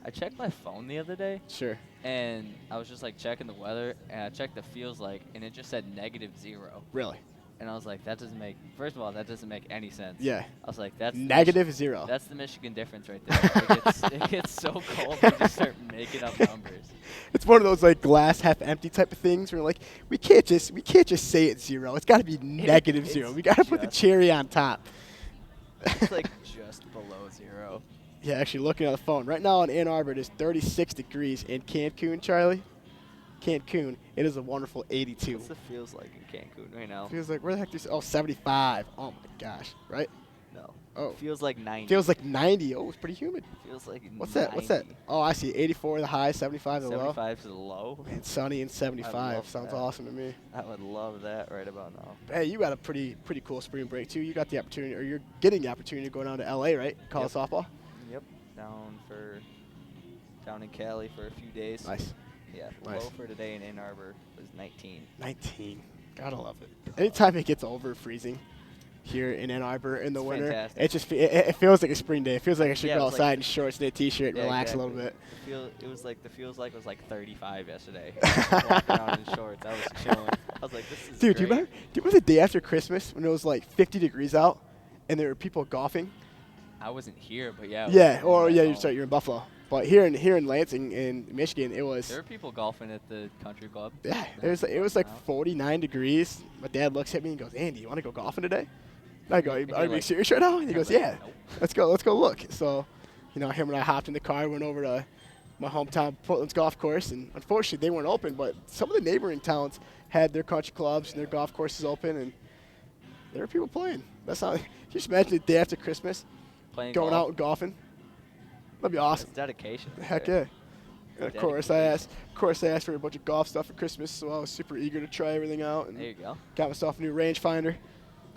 I checked my phone the other day, sure. and I was just like checking the weather, and I checked the feels like, and it just said -0. Really. And I was like, that doesn't make. First of all, that doesn't make any sense. Yeah. I was like, that's the -0. That's the Michigan difference right there. It gets so cold we just start making up numbers. It's one of those like glass half empty type of things where like we can't just say it's 0. It's got to be -0. We got to put the cherry on top. It's like just below 0. Yeah, actually looking at the phone right now in Ann Arbor, it is 36 degrees in Cancun, Charlie. Cancun, it is a wonderful 82. What's it feels like in Cancun right now? Feels like where the heck is 75? Oh my gosh, right? No. Oh, Feels like 90. feels like 90. Oh, it's pretty humid. Feels like What's 90. that? What's that? Oh, I see. 84 the high, 75 the low. 75 to the low. And sunny and 75 love sounds that. awesome to me. I would love that right about now. Hey, you got a pretty cool spring break too. You got the opportunity, or you're getting the opportunity to go down to LA, right? College softball. Yep. Down in Cali for a few days. Nice. Yeah. Nice. Low for today in Ann Arbor was 19. 19. Gotta love it. Anytime it gets over freezing here in Ann Arbor in the It's winter, fantastic. it just it feels like a spring day. It feels like I should Yeah, go it was outside like- in shorts and a t-shirt and Yeah, relax exactly. a little bit. It was like was 35 yesterday. Walking around in shorts. I was chilling. I was like, this is Dude, do you great. remember the day after Christmas when it was like 50 degrees out and there were people golfing? I wasn't here, but yeah. it Yeah, was or back yeah, home. you're in Buffalo. But here in Lansing in Michigan, it was There were people golfing at the country club. yeah, it was like 49 degrees. My dad looks at me and goes, "Andy, you want to go golfing today?" And I go, "Are you being like- serious right now?" And he I was goes, like, "Yeah, nope. let's go look." So, him and I hopped in the car, went over to my hometown Portland's golf course, and unfortunately they weren't open. But some of the neighboring towns had their country clubs and their golf courses open, and there were people playing. That's how. Can you just imagine the day after Christmas Playing going golf. out and golfing? That'd be awesome. It's dedication. right Heck there. yeah. And of course, I asked for a bunch of golf stuff for Christmas, so I was super eager to try everything out. And There you go. got myself a new rangefinder.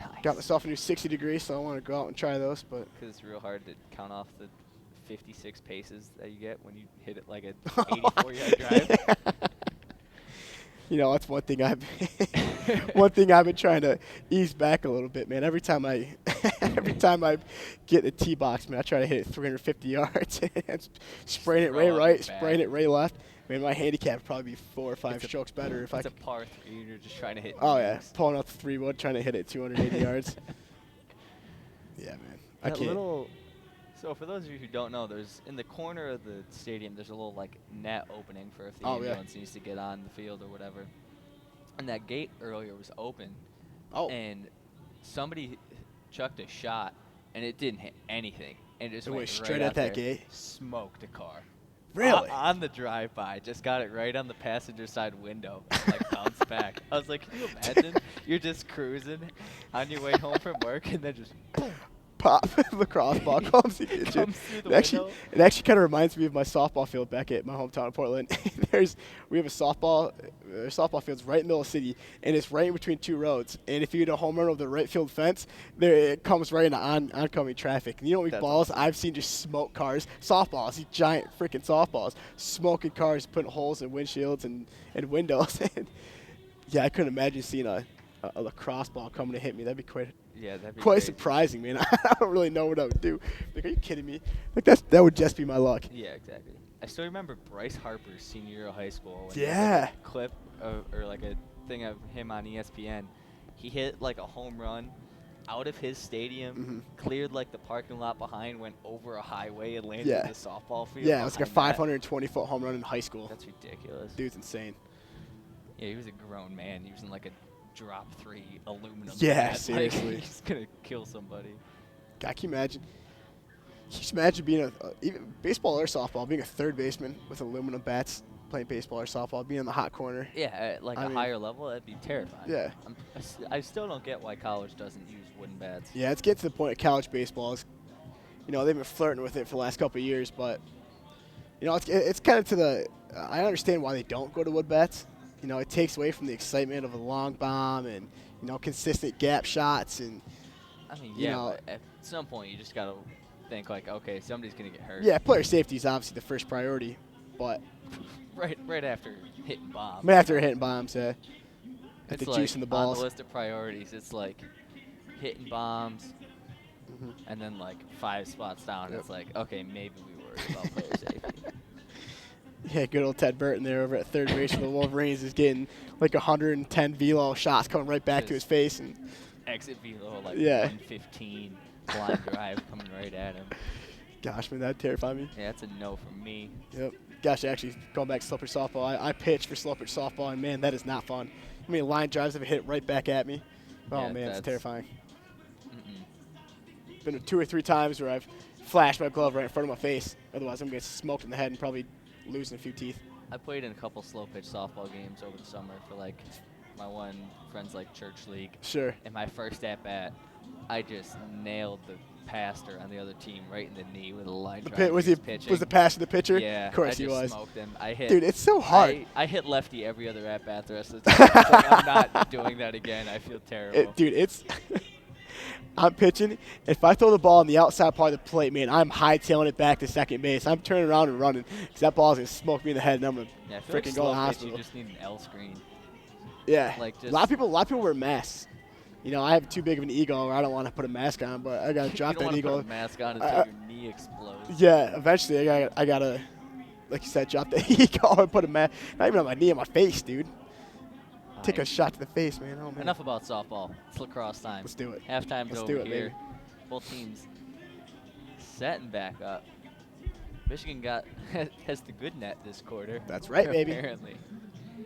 Nice. Got myself a new 60 degrees, so I want to go out and try those. But Because it's real hard to count off the 56 paces that you get when you hit it like an 84-yard drive. that's one thing I've been trying to ease back a little bit, man. Every time I get a tee box, man, I try to hit it 350 yards and spraying it Roll right, up the spraying bag. it right left. Man, my handicap would probably be 4 or 5 It's a- strokes better if I It's a could. par 3 and you're just trying to hit. Oh yeah, nukes. pulling out the 3-wood, trying to hit it 280 yards. Yeah, man. I That can't. So for those of you who don't know, there's in the corner of the stadium, there's a little like net opening for if the Oh, yeah. ambulance needs to get on the field or whatever. And that gate earlier was open, Oh, and somebody chucked a shot, and it didn't hit anything, and it just It went went straight right at out that there, gate? smoked a car. Really? On the drive-by, just got it right on the passenger side window, and, like bounced back. I was like, can you imagine? You're just cruising on your way home from work, and then just boom, pop! Lacrosse ball comes to get you. comes through the It window. actually kind of reminds me of my softball field back at my hometown of Portland. We have a softball field's right in the middle of the city, and it's right in between 2 roads. And if you hit a home run over the right field fence, it comes right into oncoming traffic. And you know what many That's balls awesome. I've seen just smoke cars, softballs, these giant freaking softballs, smoking cars, putting holes in windshields and windows. And yeah, I couldn't imagine seeing a lacrosse ball coming to hit me. That'd be quite Yeah, that'd be quite crazy. surprising, man. I don't really know what I would do. Like, are you kidding me? Like, that would just be my luck. Yeah, exactly. I still remember Bryce Harper's senior year of high school. When Yeah. There was, like, a clip or like a thing of him on ESPN. He hit like a home run out of his stadium, cleared like the parking lot behind, went over a highway and landed Yeah. in the softball field. Yeah, it was like a behind that. 520-foot home run in high school. That's ridiculous. Dude's insane. Yeah, he was a grown man. He was in like a drop 3 aluminum. Yeah, bat. Like, seriously. he's gonna kill somebody. God, can you imagine? Can you just imagine being even baseball or softball, being a third baseman with aluminum bats, playing baseball or softball, being in the hot corner? Yeah, at like I a mean- higher level, that'd be terrifying. Yeah. I still don't get why college doesn't use wooden bats. Yeah, it's getting to the point of college baseball. They've been flirting with it for the last couple of years, but it's kind of to the. I understand why they don't go to wood bats. It takes away from the excitement of a long bomb and consistent gap shots and. I mean, You yeah, know- but at some point you just gotta think like, okay, somebody's gonna get hurt. Yeah, player safety is obviously the first priority, but Right after hitting bombs. after hitting bombs, it's the like juice in the on balls. the list of priorities, it's like hitting bombs, Mhm. and then like 5 spots down, Yep. it's like, okay, maybe we worry about player safety. Yeah, good old Ted Burton there over at third base for the Wolverines is getting like 110 velo shots coming right back to his face. And exit velo like Yeah. 115, blind drive coming right at him. gosh, man, that terrified me. Yeah, that's a no from me. Yep. Gosh, actually, going back to Slippery Softball, I pitched for Slippery Softball, and man, that is not fun. I mean, line drives have hit right back at me. Oh, Yeah, man, it's that's- terrifying. Mm-mm. Been 2 or 3 times where I've flashed my glove right in front of my face. Otherwise, I'm going to get smoked in the head and probably losing a few teeth. I played in a couple slow pitch softball games over the summer for like my one friends like church league. Sure. And my first at bat, I just nailed the passer on the other team right in the knee with a line drive. Was he was pitching. the pass to the pitcher? Yeah, Of course I he just was. smoked him. I hit. Dude, it's so hard. I hit lefty every other at bat the rest of the time. It's like, I'm not doing that again. I feel terrible. Dude, it's I'm pitching. If I throw the ball on the outside part of the plate, man, I'm hightailing it back to second base. I'm turning around and running because that ball's going to smoke me in the head, and I'm going to Yeah, I feel like freaking go to the slow pitch, hospital. you just need an L screen. Yeah. Like a lot of people wear masks. You know, I have too big of an ego where I don't want to put a mask on, but I got to drop you don't that wanna ego. put a mask on until your knee explodes. Yeah, eventually I got to, like you said, drop the ego and put a mask. Not even on my knee, on my face, dude. Take a Alright, shot to the face, man. Oh, man. Enough about softball. It's lacrosse time. Let's do it. Halftime's Let's over do it, here. baby. Both teams setting back up. Michigan has the good net this quarter. That's right, baby. Apparently.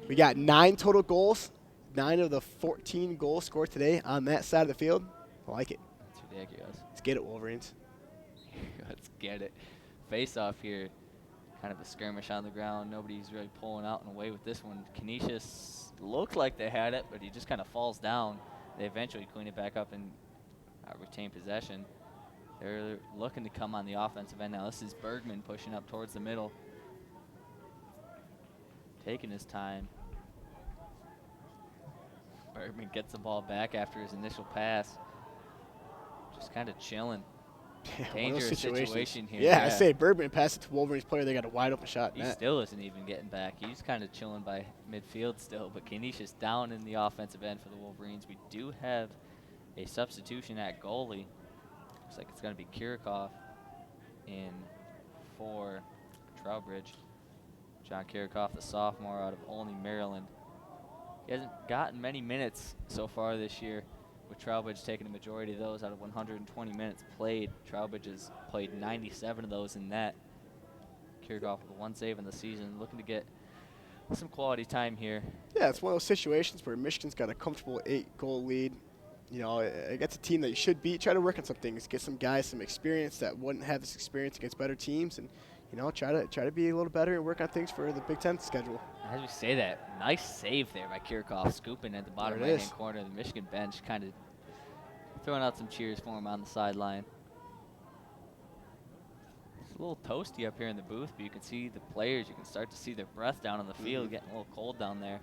We got 9 total goals. 9 of the 14 goals scored today on that side of the field. I like it. It's ridiculous. Let's get it, Wolverines. Let's get it. Face off here. Kind of a skirmish on the ground. Nobody's really pulling out and away with this one. Canisius looked like they had it, but he just kind of falls down. They eventually clean it back up and retain possession. They're looking to come on the offensive end now. This is Bergman pushing up towards the middle. Taking his time. Bergman gets the ball back after his initial pass. Just kind of chilling. Yeah, one of those Dangerous situations. situation here. Yeah, I say Bergman passed it to Wolverines player. They got a wide open shot. He Net. still isn't even getting back. He's kind of chilling by midfield still. But Canisius down in the offensive end for the Wolverines. We do have a substitution at goalie. Looks like it's going to be Kirikoff in for Trowbridge. John Kirikoff, the sophomore out of Olney, Maryland. He hasn't gotten many minutes so far this year, with Trowbridge taking a majority of those out of 120 minutes played. Trowbridge has played 97 of those in net. Kirikoff with 1 save in the season, looking to get some quality time here. Yeah, it's one of those situations where Michigan's got a comfortable 8-goal lead. You know, against a team that you should beat. Try to work on some things. Get some guys some experience that wouldn't have this experience against better teams, and you know, try to be a little better and work on things for the Big Ten schedule. As we say that, nice save there by Kirikoff, scooping at the bottom There it right-hand is. corner of the Michigan bench, kind of throwing out some cheers for him on the sideline. It's a little toasty up here in the booth, but you can see the players. You can start to see their breath down on the field, getting a little cold down there.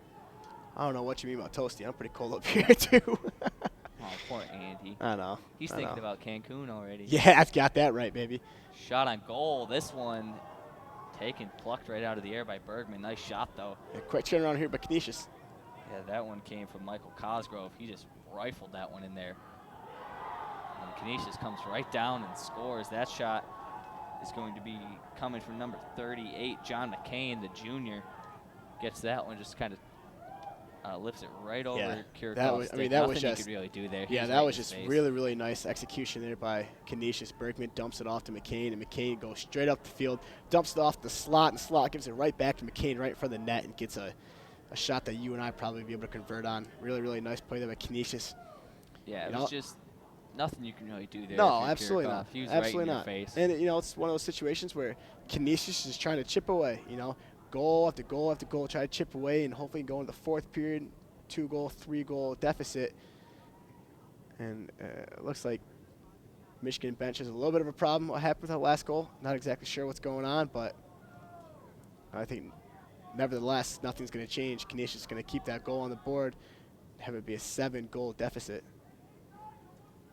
I don't know what you mean about toasty. I'm pretty cold up here too. Oh, poor Andy. I know. He's I thinking know. about Cancun already. Yeah, I've got that right, baby. Shot on goal. This one taken, plucked right out of the air by Bergman. Nice shot, though. Yeah, quick turn around here by Canisius. Yeah, that one came from Michael Cosgrove. He just rifled that one in there. And Canisius comes right down and scores. That shot is going to be coming from number 38, John McCain, the junior. Gets that one, just kind of lifts it right over Kirikoff's that was, stick. I mean, that was Nothing just he could really do there. He Yeah, was that right was in his just face. really, really nice execution there by Canisius. Bergman dumps it off to McCain, and McCain goes straight up the field, dumps it off the slot, and slot gives it right back to McCain right in front of the net and gets a shot that you and I probably be able to convert on. Really, really nice play there by Canisius. Yeah, it You was know- just nothing you can really do there. No, if you're absolutely Kirikoff. not. He was Absolutely right in not. your face. And, you know, it's one of those situations where Canisius is trying to chip away, you know, goal after goal after goal, try to chip away and hopefully go into the fourth period, 2-goal, 3-goal deficit. And it looks like Michigan bench has a little bit of a problem. What happened with that last goal? Not exactly sure what's going on, but I think nevertheless, nothing's going to change. Canisius is going to keep that goal on the board, have it be a 7-goal deficit.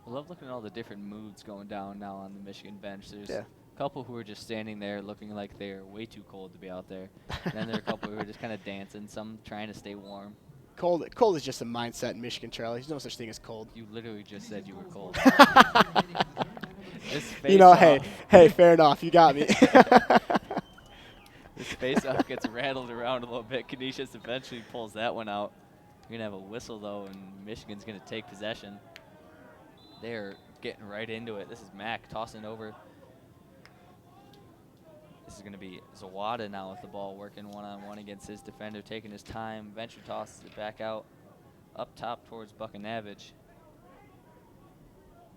I love looking at all the different moods going down now on the Michigan bench. There's Yeah. a couple who are just standing there looking like they're way too cold to be out there. And then there are a couple who are just kind of dancing, some trying to stay warm. Cold is just a mindset in Michigan, Charlie. There's no such thing as cold. You literally just said you were cold. This You know, face-off- hey, fair enough. You got me. This Face-off gets rattled around a little bit. Canisius eventually pulls that one out. You're going to have a whistle, though, and Michigan's going to take possession. They're getting right into it. This is Mack tossing over. This is going to be Zawada now with the ball, working one-on-one against his defender, taking his time. Venture tosses it back out, up top towards Buckinavage.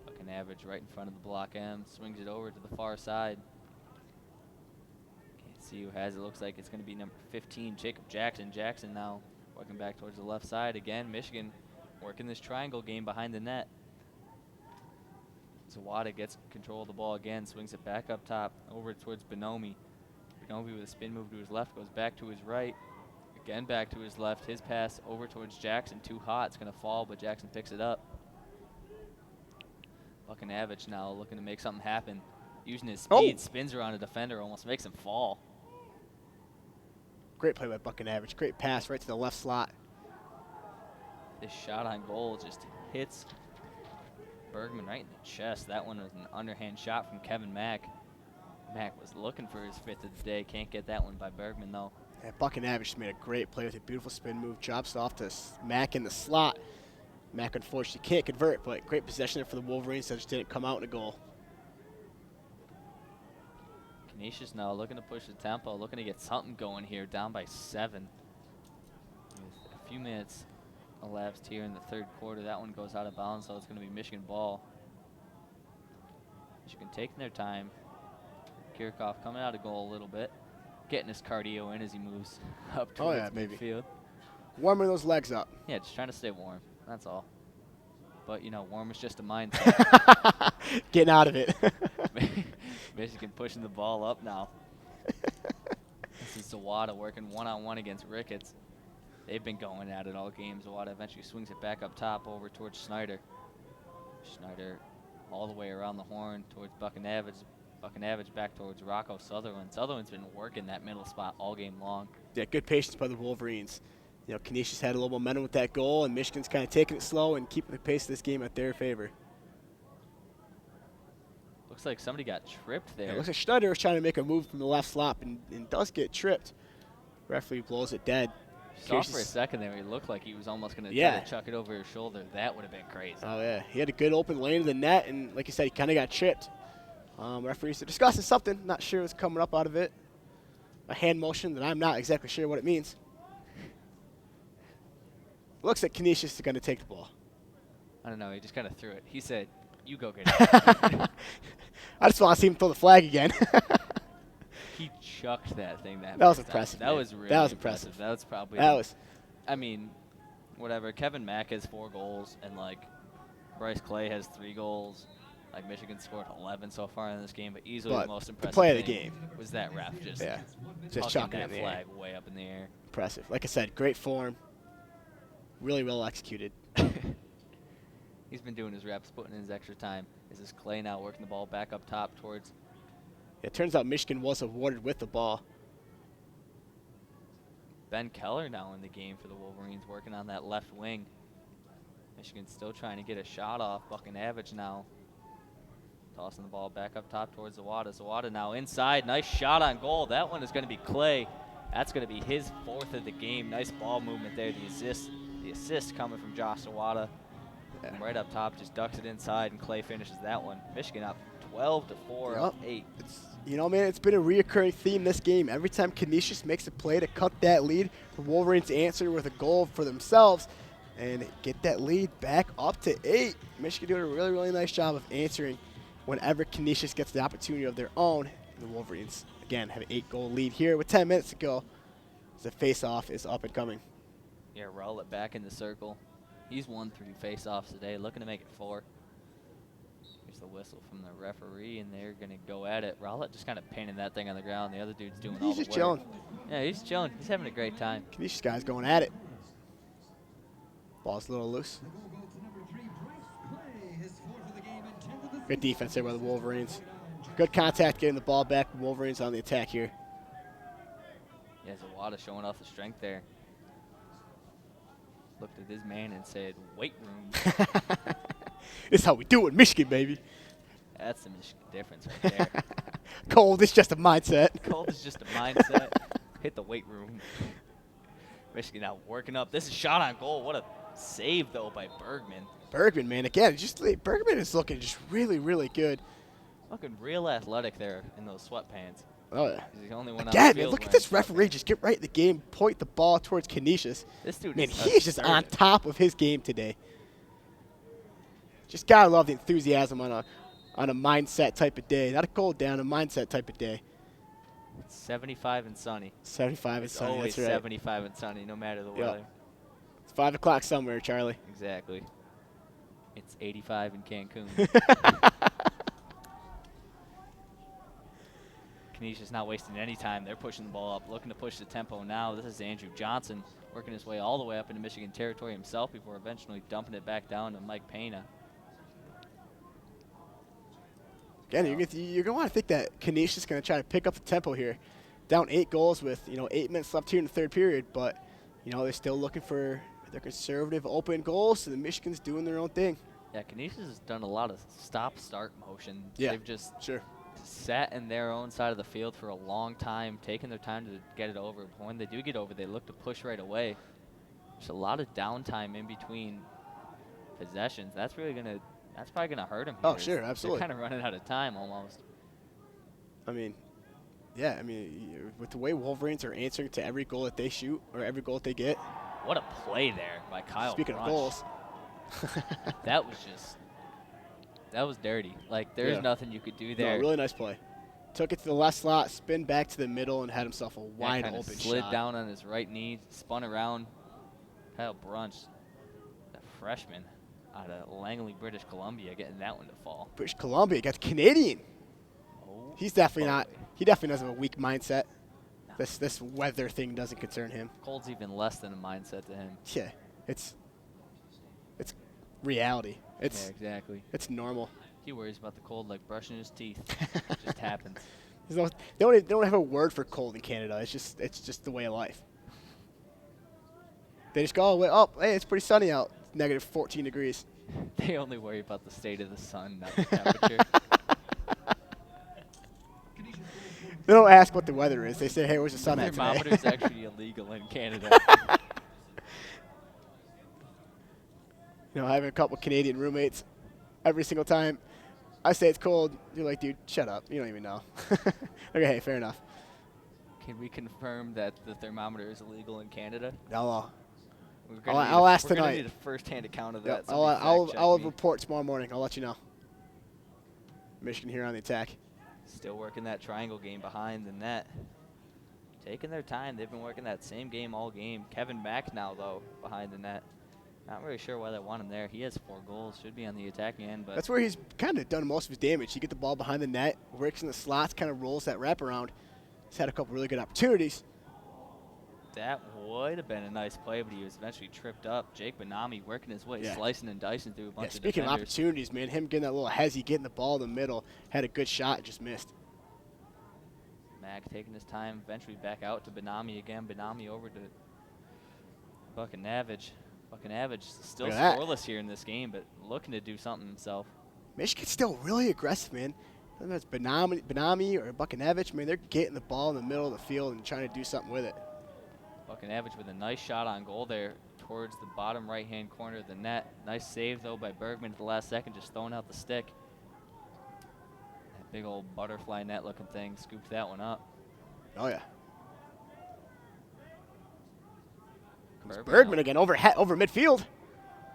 Buckinavage right in front of the block M, swings it over to the far side. Can't see who has it. Looks like it's going to be number 15, Jacob Jackson. Jackson now working back towards the left side. Again, Michigan working this triangle game behind the net. Zawada gets control of the ball again, swings it back up top, over towards Bonomi. Bonomi with a spin move to his left, goes back to his right, again back to his left. His pass over towards Jackson, too hot, it's going to fall, but Jackson picks it up. Buckinavage now looking to make something happen. Using his speed, spins around a defender, almost makes him fall. Great play by Buckinavage. Great pass right to the left slot. This shot on goal just hits Bergman right in the chest. That one was an underhand shot from Kevin Mack. Mack was looking for his 5th of the day. Can't get that one by Bergman, though. Yeah, Buckinavage just made a great play with a beautiful spin move. Drops off to Mack in the slot. Mack unfortunately can't convert, but great possession there for the Wolverines that just didn't come out in a goal. Canisius now looking to push the tempo, looking to get something going here, down by 7. With a few minutes elapsed here in the third quarter. That one goes out of bounds, so it's going to be Michigan ball. Michigan taking their time. Kirchhoff coming out of goal a little bit, getting his cardio in as he moves up towards midfield. Warming those legs up. Yeah, just trying to stay warm. That's all. But, you know, warm is just a mindset. Getting out of it. Michigan pushing the ball up now. This is Zawada working one-on-one against Ricketts. They've been going at it all game. Zawada eventually swings it back up top over towards Schneider. Schneider all the way around the horn towards Buckinavage. Buckinavage back towards Rocco Sutherland. Sutherland's been working that middle spot all game long. Yeah, good patience by the Wolverines. You know, Canisius had a little momentum with that goal, and Michigan's kind of taking it slow and keeping the pace of this game at their favor. Looks like somebody got tripped there. Yeah, looks like Schneider was trying to make a move from the left slot and does get tripped. Referee blows it dead. Saw for a second there, he looked like he was almost going to try to chuck it over his shoulder. That would have been crazy. Oh, yeah. He had a good open lane to the net, and like you said, he kind of got tripped. Referees are discussing something. Not sure what's coming up out of it. A hand motion that I'm not exactly sure what it means. Looks like Canisius is going to take the ball. I don't know. He just kind of threw it. He said, you go get it. I just want to see him throw the flag again. He chucked that thing. That was impressive. That was really impressive. That was probably. I mean, whatever. Kevin Mack has 4 goals, and like Bryce Clay has 3 goals. Like Michigan scored 11 so far in this game, but easily the most impressive play of the game was that ref just chucking that flag way up in the air. Impressive. Like I said, great form. Really well executed. He's been doing his reps, putting in his extra time. This is Clay now working the ball back up top towards. It turns out Michigan was awarded with the ball. Ben Keller now in the game for the Wolverines, working on that left wing. Michigan still trying to get a shot off. Buckinavage now tossing the ball back up top towards Zawada. Zawada now inside. Nice shot on goal. That one is going to be Clay. That's going to be his 4th of the game. Nice ball movement there. The assist coming from Josh Zawada. Yeah. Right up top, just ducks it inside, and Clay finishes that one. Michigan up 12-4, up 8. You know, man, it's been a reoccurring theme this game. Every time Canisius makes a play to cut that lead, the Wolverines answer with a goal for themselves and get that lead back up to 8. Michigan doing a really, really nice job of answering whenever Canisius gets the opportunity of their own. And the Wolverines, again, have an 8-goal lead here with 10 minutes to go. The face-off is up and coming. Yeah, Rowlett back in the circle. He's won 3 face-offs today, looking to make it 4. Here's the whistle from the referee, and they're going to go at it. Rowlett just kind of painting that thing on the ground. The other dude's doing all the work. He's just chilling. Yeah, he's chilling. He's having a great time. Canisius guy's going at it. Ball's a little loose. Good defense there by the Wolverines. Good contact getting the ball back. Wolverines on the attack here. Yeah, Zawada showing off the strength there. Looked at his man and said, weight room. This is how we do it in Michigan, baby. That's the Michigan difference right there. Cold is just a mindset. Cold is just a mindset. hit the weight room. Michigan now working up. This is shot on goal. What a save, though, by Bergman. Bergman, man, again, Bergman is looking just really, really good. Looking real athletic there in those sweatpants. Oh, yeah. He's the only one Again, on the man, field look at wearing this referee sweatpants. just get right in the game, point the ball towards Canisius. This dude Man, is he's just on absurd. top of his game today. Just gotta love the enthusiasm on a mindset type of day. Not a goal down, a mindset type of day. 75 and sunny. 75 and It's sunny, always that's right. 75 and sunny, no matter the Yep. weather. It's 5 o'clock somewhere, Charlie. Exactly. It's 85 in Cancun. Canisius not wasting any time. They're pushing the ball up, looking to push the tempo now. This is Andrew Johnson working his way all the way up into Michigan territory himself before eventually dumping it back down to Mike Pena. Again, you're going to want to think that Canisius is going to try to pick up the tempo here. Down 8 goals with 8 minutes left here in the third period, but they're still looking for their conservative open goals, and the Michigan's doing their own thing. Yeah, Canisius has done a lot of stop-start motion. Yeah, They've just sure. sat in their own side of the field for a long time, taking their time to get it over. But when they do get over, they look to push right away. There's a lot of downtime in between possessions. That's probably gonna hurt them. Oh, sure, absolutely. They're kind of running out of time almost. I mean, yeah, with the way Wolverines are answering to every goal that they shoot or every goal that they get. What a play there by Kyle. Speaking Brunch. of goals. That was dirty. Like, there's nothing you could do there. No, really nice play. Took it to the left slot, spin back to the middle, and had himself a wide kinda open slid shot. down on his right knee, spun around. Kyle Brunch, the freshman out of Langley, British Columbia, getting that one to fall. British Columbia got the Canadian. Oh, He's definitely boy. not. He definitely doesn't have a weak mindset. This weather thing doesn't concern him. Cold's even less than a mindset to him. Yeah, it's reality. Yeah, It's exactly. it's normal. He worries about the cold like brushing his teeth. It just happens. They don't have a word for cold in Canada. It's just the way of life. They just go, oh, hey, it's pretty sunny out. It's negative 14 degrees. They only worry about the state of the sun, not the temperature. They don't ask what the weather is. They say, hey, where's the sun at today? Thermometer's actually illegal in Canada. Having a couple Canadian roommates every single time I say it's cold, you're like, dude, shut up. You don't even know. Okay, hey, fair enough. Can we confirm that the thermometer is illegal in Canada? I'll We're ask gonna tonight. need a first-hand account of Yep, that. Somebody I'll fact-check me. report tomorrow morning. I'll let you know. Michigan here on the attack. Still working that triangle game behind the net. Taking their time. They've been working that same game all game. Kevin Mack now, though, behind the net. Not really sure why they want him there. He has 4 goals. Should be on the attacking end. But That's where he's kind of done most of his damage. You get the ball behind the net, works in the slots, kind of rolls that wraparound. He's had a couple really good opportunities. that would have been a nice play, but he was eventually tripped up. Jake Benami working his way, Yeah. slicing and dicing through a bunch of Speaking of defenders. opportunities, man, him getting that little hezzy, getting the ball in the middle, had a good shot, just missed. Mack taking his time, eventually back out to Benami again. Benami over to Buchanavage. Buchanavage still Look at that. scoreless here in this game, but looking to do something himself. Michigan's still really aggressive, man. Whether it's Benami or Buchanavich, man, they're getting the ball in the middle of the field and trying to do something with it. Buchanavage with a nice shot on goal there towards the bottom right-hand corner of the net. Nice save, though, by Bergman at the last second, just throwing out the stick. That big old butterfly net-looking thing, scooped that one up. Oh, yeah. Bergman Bergman again over midfield.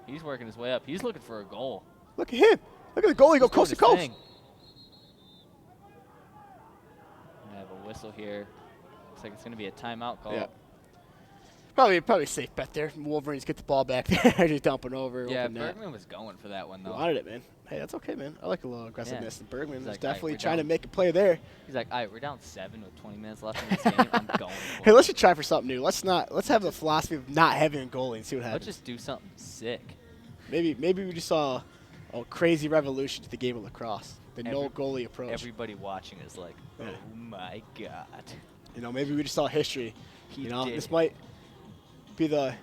He's working his way up. He's looking for a goal. Look at him. Look at the goalie go He's coast to doing coast. his thing. I have a whistle here. Looks like it's going to be a timeout call. Yeah. Probably a safe bet there. Wolverines get the ball back there, just dumping over. Yeah, open net. Bergman was going for that one, though. Wanted it, man. Hey, that's okay, man. I like a little aggressiveness. And Bergman He's was like, "All right, definitely we're trying to down." make a play there. He's like, all right, we're down 7 with 20 minutes left in this game. I'm going for Hey, it. let's just try for something new. Let's have the philosophy of not having a goalie and see what Let's happens. just do something sick. Maybe we just saw a crazy revolution to the game of lacrosse. The no goalie approach. Everybody watching is like, Yeah. oh my God. Maybe we just saw history. He This did. might be the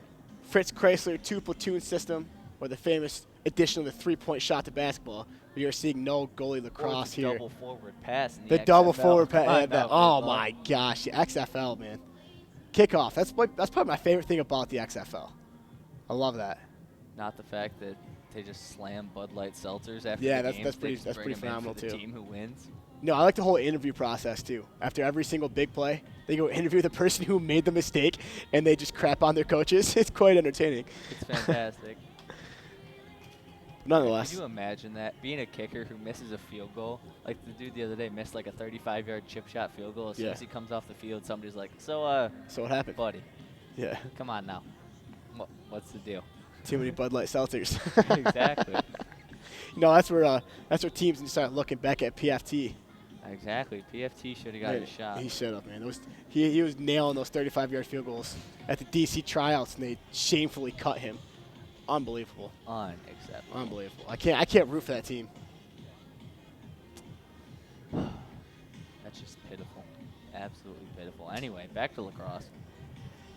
Fritz Chrysler 2-platoon system or the famous addition of the 3-point shot to basketball. We are seeing no goalie Or lacrosse the here. double forward pass in The the double XFL. forward pass. I know, Oh, good my luck. gosh. The XFL, man. Kickoff. That's probably my favorite thing about the XFL. I love that. Not the fact that they just slam Bud Light seltzers after Yeah, the that's games. pretty They just bring them in phenomenal for the too. team who wins. No, I like the whole interview process too. After every single big play, they go interview the person who made the mistake, and they just crap on their coaches. It's quite entertaining. It's fantastic. Nonetheless. Can you imagine that? Being a kicker who misses a field goal? Like the dude the other day missed like a 35-yard chip shot field goal. As soon as he comes off the field, somebody's like, so what happened? buddy, Yeah. come on now. What's the deal? Too many Bud Light seltzers. Exactly. No, that's where teams need to start looking back at PFT. Exactly. PFT should have got a shot. He should have, man. He was nailing those 35-yard field goals at the DC tryouts, and they shamefully cut him. Unbelievable. Unacceptable. Unbelievable. I can't root for that team. That's just pitiful. Absolutely pitiful. Anyway, back to lacrosse.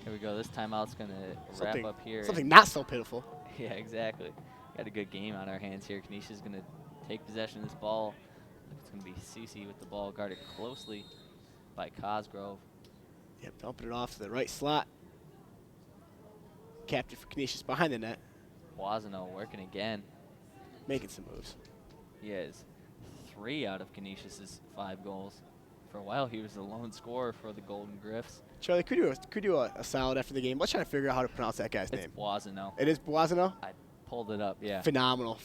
Here we go. This timeout's going to wrap up here. Something not so pitiful. Yeah, exactly. Got a good game on our hands here. Canisius is going to take possession of this ball. It's going to be Cece with the ball guarded closely by Cosgrove. Yep, dumping it off to the right slot. Captain for Canisius behind the net. Boisano working again. Making some moves. He has 3 out of Canisius's 5 goals. For a while, he was the lone scorer for the Golden Griffs. Charlie, could you do a solid after the game? Let's try to figure out how to pronounce that guy's It's name. Boisano. It is Boisano? I pulled it up, yeah. Phenomenal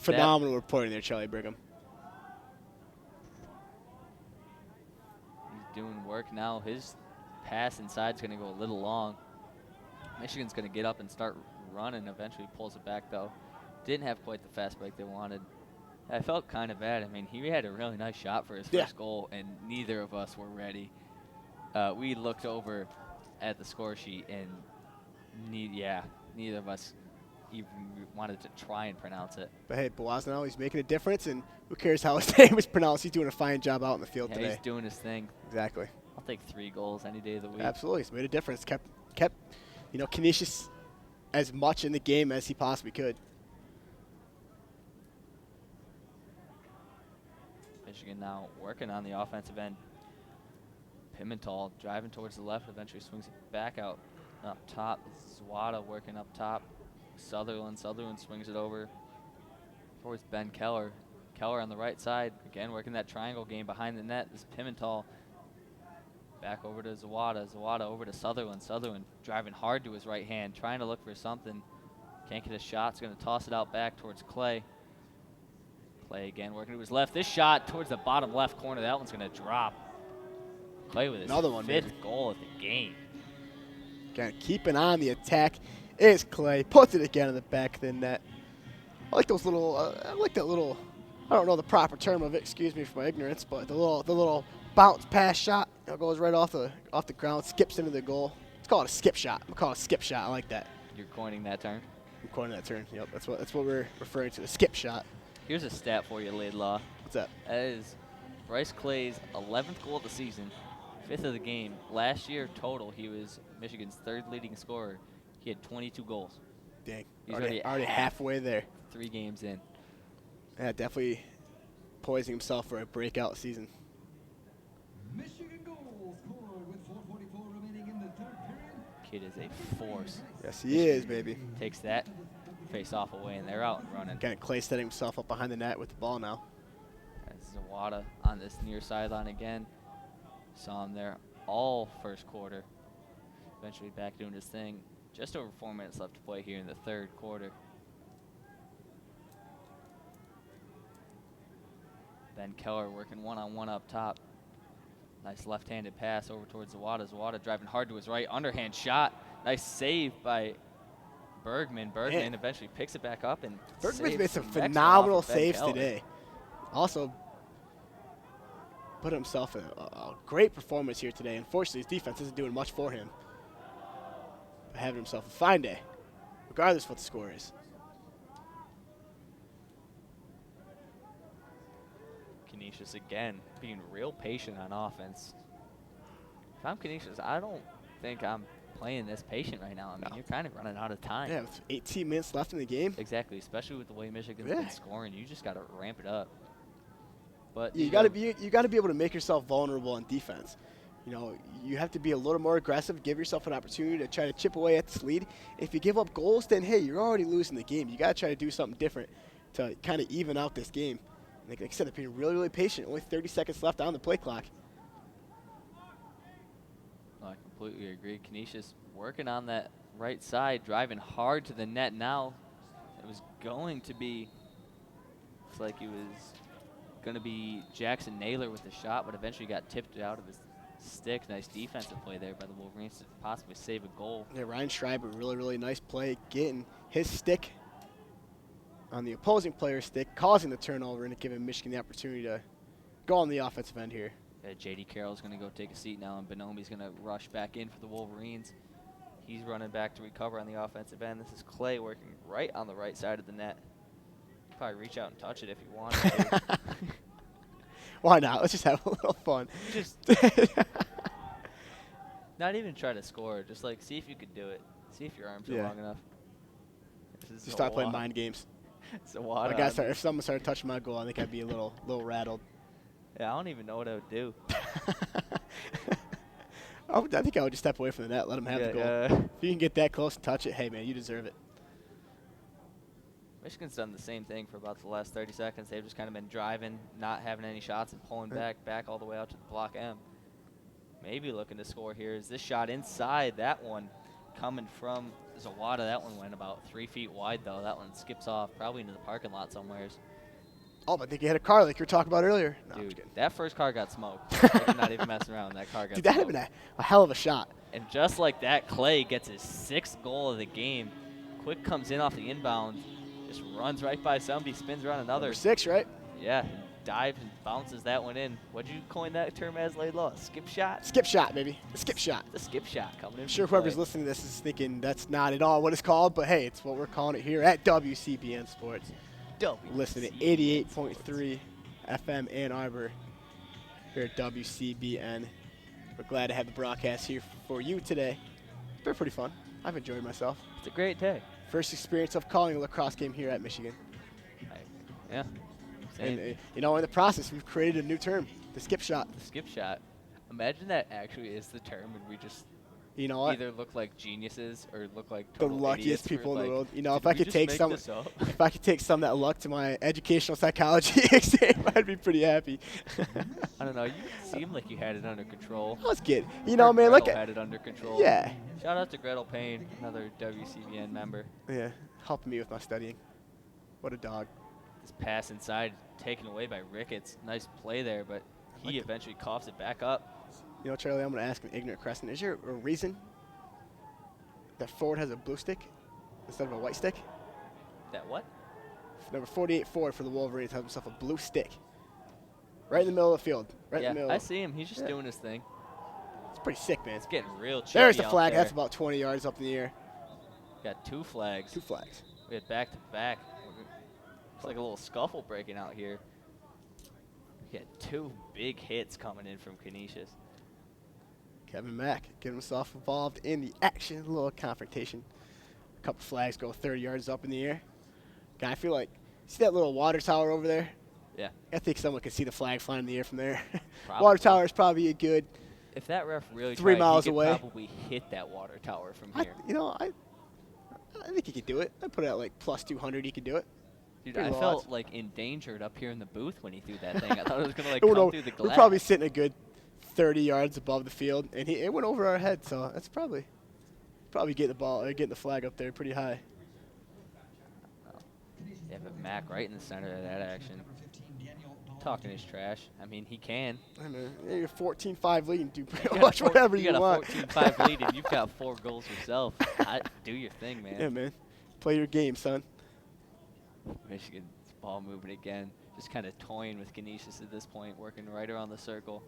reporting there, Charlie Brigham. He's doing work now. His pass inside is going to go a little long. Michigan's going to get up and start running. Eventually pulls it back, though. Didn't have quite the fast break they wanted. I felt kind of bad. I mean, he had a really nice shot for his first goal, and neither of us were ready. We looked over at the score sheet, and neither of us even wanted to try and pronounce it. But hey, Boisano, he's making a difference, and who cares how his name is pronounced? He's doing a fine job out in the field today. He's doing his thing. Exactly. I'll take 3 goals any day of the week. Absolutely, he's made a difference. Kept Canisius as much in the game as he possibly could. Michigan now working on the offensive end. Pimental driving towards the left, eventually swings it back out up top. Zawada working up top. Sutherland swings it over towards Ben Keller. Keller on the right side, again working that triangle game behind the net. This is Pimental back over to Zawada. Zawada over to Sutherland. Sutherland driving hard to his right hand, trying to look for something. Can't get a shot, going to toss it out back towards Clay. Clay again working to his left. This shot towards the bottom left corner. That one's going to drop. Clay with his fifth goal of the game. Kind of keeping on the attack is Clay. Puts it again in the back of the net. I like those little, I don't know the proper term of it, excuse me for my ignorance, but the little bounce pass shot, goes right off the ground, skips into the goal. It's called a skip shot. I'm calling it a skip shot. I like that. You're coining that term? I'm coining that term. Yep, that's what we're referring to, the skip shot. Here's a stat for you, Laidlaw. What's that? That is Bryce Clay's 11th goal of the season, 5th of the game. Last year total, he was Michigan's 3rd leading scorer. He had 22 goals. Dang. He's already halfway there. 3 games in. Yeah, definitely poising himself for a breakout season. Michigan goal scored with 4:44 remaining in the third period. Kid is a force. Yes, he is, baby. Takes that face off away, and they're out and running. Kind of Clay setting himself up behind the net with the ball now. That's Zawada on this near sideline again. Saw him there all first quarter. Eventually back doing his thing. Just over 4 minutes left to play here in the 3rd quarter. Ben Keller working one-on-one up top. Nice left-handed pass over towards Zawada. Zawada driving hard to his right. Underhand shot. Nice save by Bergman. Bergman eventually picks it back up. And Bergman's made some phenomenal saves today. Also put himself in a great performance here today. Unfortunately, his defense isn't doing much for him. But having himself a fine day, regardless of what the score is. Canisius again being real patient on offense. If I'm Canisius, I don't think I'm playing this patient right now. I mean, you're kind of running out of time. Yeah, with 18 minutes left in the game. Exactly, especially with the way Michigan's been scoring. You just got to ramp it up. But you got to be able to make yourself vulnerable on defense. You know, you have to be a little more aggressive, give yourself an opportunity to try to chip away at this lead. If you give up goals, then, hey, you're already losing the game. You got to try to do something different to kind of even out this game. Like I said, they're being really, really patient. Only 30 seconds left on the play clock. I completely agree. Canisius working on that right side, driving hard to the net now. It was going to be, looks like it was going to be Jackson Naylor with the shot, but eventually got tipped out of his stick. Nice defensive play there by the Wolverines to possibly save a goal. Yeah, Ryan Schreiber, really, really nice play, getting his stick on the opposing player's stick, causing the turnover and giving Michigan the opportunity to go on the offensive end here. Yeah, J.D. Carroll's going to go take a seat now, and Bonomi's going to rush back in for the Wolverines. He's running back to recover on the offensive end. This is Clay working right on the right side of the net. Probably reach out and touch it if you want to. Why not? Let's just have a little fun. Just not even try to score. Just like see if you could do it. See if your arms are long enough. Just start playing mind games. It's a wad. If someone started touching my goal, I think I'd be a little rattled. Yeah, I don't even know what I would do. I think I would just step away from the net, let him have the goal. If you can get that close and touch it, hey, man, you deserve it. Michigan's done the same thing for about the last 30 seconds. They've just kind of been driving, not having any shots, and pulling back all the way out to the block M. Maybe looking to score here. Is this shot inside? That one coming from Zawada. That one went about 3 feet wide, though. That one skips off, probably into the parking lot somewheres. Oh, I think you had a car like you were talking about earlier. No, dude, that first car got smoked. I'm not even messing around. That car got smoked. Dude, that had been a hell of a shot. And just like that, Clay gets his 6th goal of the game. Quick comes in off the inbound, just runs right by somebody, spins around another. Number 6, right? Yeah, dives and bounces that one in. What'd you coin that term as, Laidlaw? Skip shot? Skip shot, baby. A skip shot. The skip shot coming in. I'm sure whoever's listening to this is thinking that's not at all what it's called, but hey, it's what we're calling it here at WCBN Sports. Listen to 88.3 FM Ann Arbor here at WCBN. We're glad to have the broadcast here for you today. It's been pretty fun. I've enjoyed myself. It's a great day. First experience of calling a lacrosse game here at Michigan. Yeah. And, you know, in the process, we've created a new term, the skip shot. The skip shot. Imagine that actually is the term, and we just either look like geniuses or look like the total luckiest people in the world. You know, if I could take some of that luck to my educational psychology exam, I'd be pretty happy. I don't know. You seem like you had it under control. I was kidding. You know, man, Gretel had it under control. Yeah. Shout out to Gretel Payne, another WCBN member. Yeah, helping me with my studying. What a dog. This pass inside taken away by Ricketts. Nice play there, but he eventually coughs it back up. You know, Charlie, I'm going to ask an ignorant question. Is there a reason that forward has a blue stick instead of a white stick? That what? Number 48 forward for the Wolverines has himself a blue stick. Right in the middle of the field. Right in the middle. I see him. He's just doing his thing. It's pretty sick, man. It's getting real chippy. There's the flag. There. That's about 20 yards up in the air. Got 2 flags. 2 flags. We had back to back. It's like a little scuffle breaking out here. We had 2 big hits coming in from Canisius. Kevin Mack getting himself involved in the action, a little confrontation. A couple flags go 30 yards up in the air. Guy, I feel like, see that little water tower over there? Yeah. I think someone could see the flag flying in the air from there. Probably. Water tower is probably a good If that ref really 3 tried, miles he could away. probably hit that water tower from here. I think he could do it. I'd put it at like plus 200. He could do it. Dude, Pretty I low felt odds. like endangered up here in the booth when he threw that thing. I thought it was going to like come through the glass. We're probably sitting a good 30 yards above the field, and it went over our head. So that's probably getting the ball or getting the flag up there pretty high. Yeah, but Mac right in the center of that action. Talking his trash. I mean, he can. I mean, you're 14-5 leading. Do pretty much whatever you want. You got a 14-5 lead, and you've got 4 goals yourself. Do your thing, man. Yeah, man. Play your game, son. Michigan's ball moving again. Just kind of toying with Canisius at this point, working right around the circle.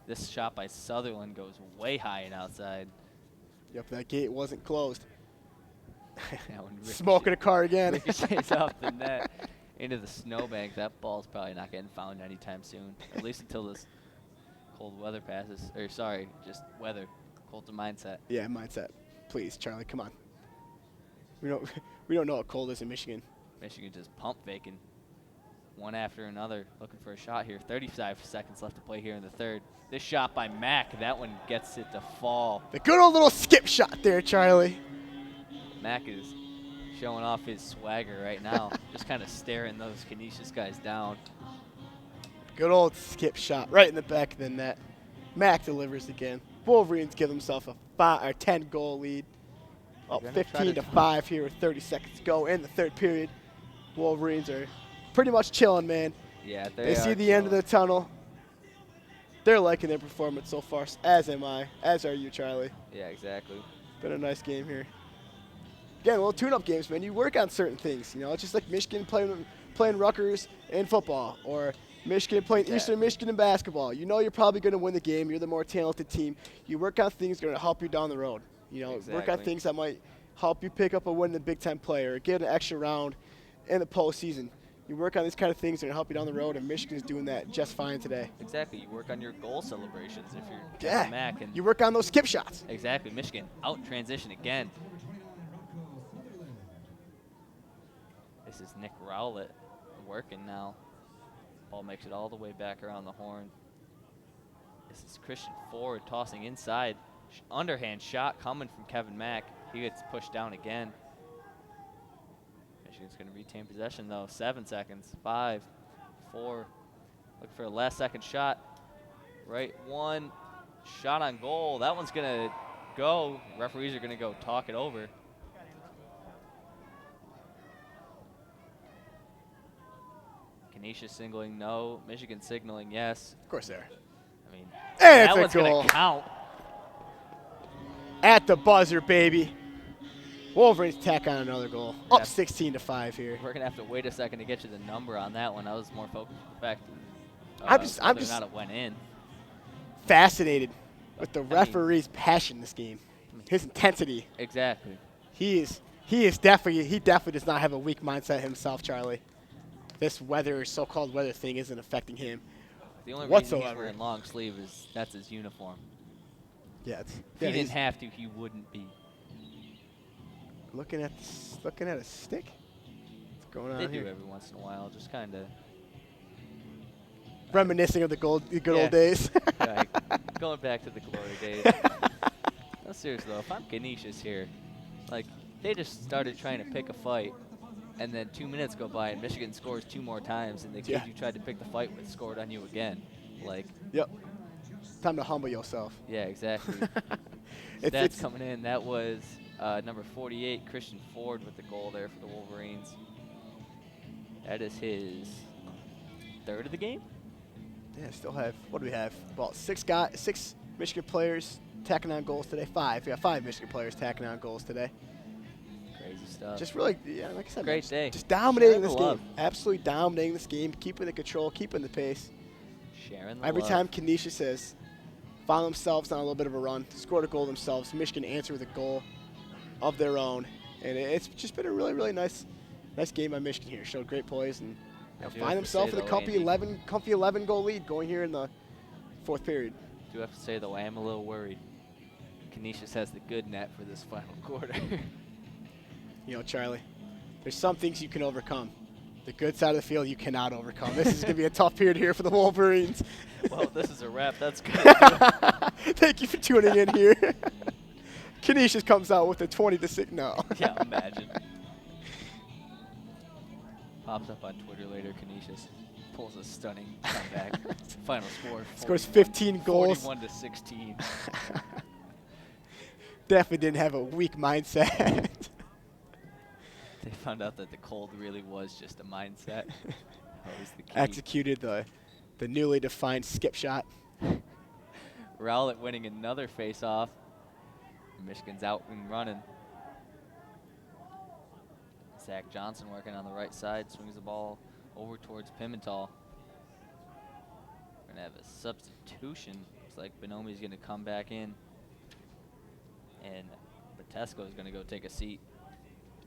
This shot by Sutherland goes way high and outside. Yep, that gate wasn't closed. Smoking Smoking a car again. Ricochets off the net into the snowbank. That ball's probably not getting found anytime soon, at least until this cold weather passes. Or sorry, just weather. Cold's a mindset. Yeah, mindset. Please, Charlie, come on. We don't know what cold is in Michigan. Michigan just pump faking. one after another, looking for a shot here. 35 seconds left to play here in the third. This shot by Mack, that one gets it to fall. The good old little skip shot there, Charlie. Mack is showing off his swagger right now, just kind of staring those Canisius guys down. Good old skip shot right in the back of the net. Mack delivers again. Wolverines give themselves a 10-goal lead. Up 15-5 here with 30 seconds to go in the third period. Wolverines are pretty much chilling, man. Yeah, they see the end of the tunnel. They're liking their performance so far, as am I, as are you, Charlie. Yeah, exactly. Been a nice game here. Again, little tune-up games, man. You work on certain things. You know, it's just like Michigan playing Rutgers in football, or Michigan playing Eastern Michigan in basketball. You know you're probably going to win the game. You're the more talented team. You work on things that are going to help you down the road. You know, work on things that might help you pick up a win in the Big Ten play or get an extra round in the postseason. You work on these kind of things that are going to help you down the road, and Michigan is doing that just fine today. Exactly. You work on your goal celebrations if you're Kevin Mack. And you work on those skip shots. Exactly. Michigan out transition again. This is Nick Rowlett working now. Ball makes it all the way back around the horn. This is Christian Ford tossing inside. Underhand shot coming from Kevin Mack. He gets pushed down again. Michigan's going to retain possession, though. 7 seconds. 5, 4. Look for a last-second shot. Right one. Shot on goal. That one's going to go. Referees are going to go talk it over. Canisius signaling no. Michigan signaling yes. Of course they are. I mean, and that one's going to count. At the buzzer, baby. Wolverines tack on another goal. Up 16-5 here. We're gonna have to wait a second to get you the number on that one. I was more focused on the fact I'm just not it went in. Fascinated with the referee's passion in this game. His intensity. Exactly. He definitely does not have a weak mindset himself, Charlie. This so-called weather thing isn't affecting him the only whatsoever. reason he's wearing long sleeve is that's his uniform. Yeah, if he didn't have to, he wouldn't be. Looking at a stick. What's going on here? They do every once in a while, just kind of reminiscing of the good old days. Right. Going back to the glory days. No, seriously though, if I'm Canisius here, like they just started trying to pick a fight, and then 2 minutes go by and Michigan scores 2 more times, and the kid you tried to pick the fight with scored on you again. Like. Yep. Time to humble yourself. Yeah, exactly. Stats coming in. That was number 48, Christian Ford, with the goal there for the Wolverines. That is his 3rd of the game. Yeah, still have, what do we have? About 6 Michigan players tacking on goals today. 5. We got 5 Michigan players tacking on goals today. Crazy stuff. Just really, yeah, like I said, great day. Just dominating this game. Absolutely dominating this game, keeping the control, keeping the pace. Sharing the Every love. time Canisius says, found themselves on a little bit of a run, scored a goal themselves. Michigan answered with a goal of their own, and it's just been a really, really nice game by Michigan here. Showed great poise and find themselves with a comfy 11 goal lead going here in the 4th period. I do have to say though, I am a little worried. Canisius has the good net for this final quarter. You know, Charlie, there's some things you can overcome. The good side of the field you cannot overcome. This is going to be a tough period here for the Wolverines. Well, this is a wrap. That's good. Thank you for tuning in here. Canisius comes out with a 20-6. No. Yeah, imagine. Pops up on Twitter later. Canisius pulls a stunning comeback. Final score. Scores 15 goals. 41-16. Definitely didn't have a weak mindset. They found out that the cold really was just a mindset. Always the key. Executed the newly defined skip shot. Rowlett winning another face-off. Michigan's out and running. Zach Johnson working on the right side, swings the ball over towards Pimental. We're going to have a substitution. Looks like Bonomi's going to come back in. And Batesko is going to go take a seat.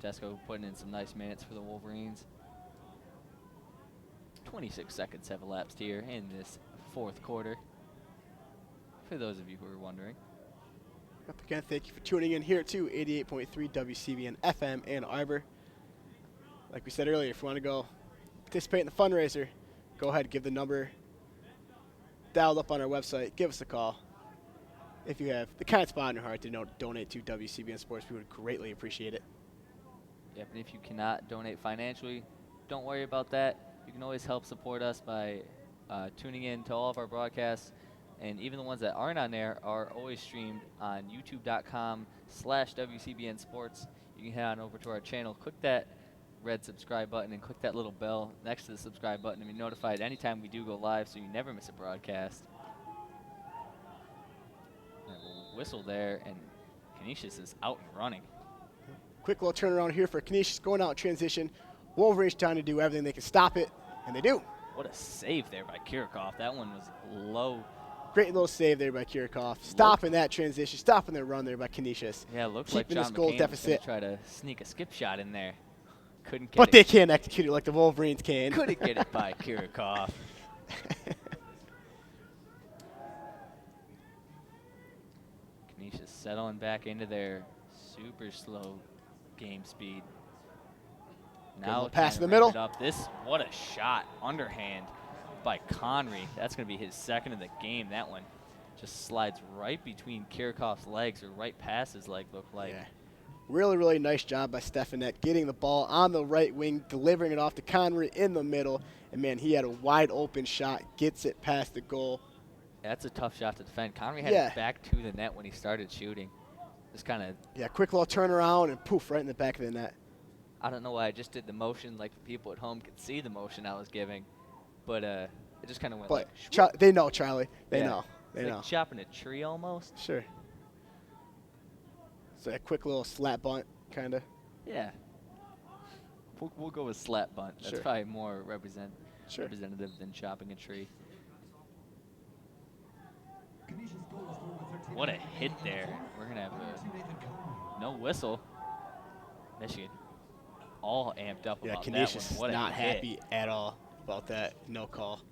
Batesko putting in some nice minutes for the Wolverines. 26 seconds have elapsed here in this 4th quarter. For those of you who are wondering. Again, thank you for tuning in here to 88.3 WCBN FM Ann Arbor. Like we said earlier, if you want to go participate in the fundraiser, go ahead, give the number dialed up on our website. Give us a call. If you have the kind spot in your heart to donate to WCBN Sports, we would greatly appreciate it. Yep, and if you cannot donate financially, don't worry about that. You can always help support us by tuning in to all of our broadcasts, and even the ones that aren't on there are always streamed on youtube.com/WCBN Sports. You can head on over to our channel, click that red subscribe button, and click that little bell next to the subscribe button to be notified anytime we do go live so you never miss a broadcast. And we'll whistle there, and Canisius is out and running. Quick little turnaround here for Canisius going out in transition. Wolverines trying to do everything they can stop it, and they do. What a save there by Kirikov. That one was low. Great little save there by Kirikov. Stopping that transition, stopping their run there by Canisius. Yeah, it looks like Keeping John this goal McCain deficit. was going to try to sneak a skip shot in there. Couldn't get But it. they can't execute it like the Wolverines can. Couldn't get it by Kirikov. Canisius settling back into their super slow game speed. Now little pass trying in to the ramp middle. it up. What a shot, underhand by Conry. That's going to be his second of the game. That one just slides right between Kirikov's legs, or right past his leg, looked like. Yeah. Really, really nice job by Stefanet getting the ball on the right wing, delivering it off to Conry in the middle. And, man, he had a wide open shot, gets it past the goal. That's a tough shot to defend. Conry had Yeah. it back to the net when he started shooting. Just kind of, Yeah, quick little turnaround and poof, right in the back of the net. I don't know why I just did the motion like the people at home could see the motion I was giving. But it just kind of went But like, they know, Charlie. They Yeah. know. They it's know. like chopping a tree almost. Sure. So a quick little slap bunt, kind of. Yeah. We'll go with slap bunt. That's Sure. probably more Sure. representative than chopping a tree. Canisius goal scored with 13 What a minutes hit on the there. clock. We're going to have To Nathan Conry. no whistle. Michigan all amped up Yeah, about Canisius that is one. What a not hit. happy at all about that no call.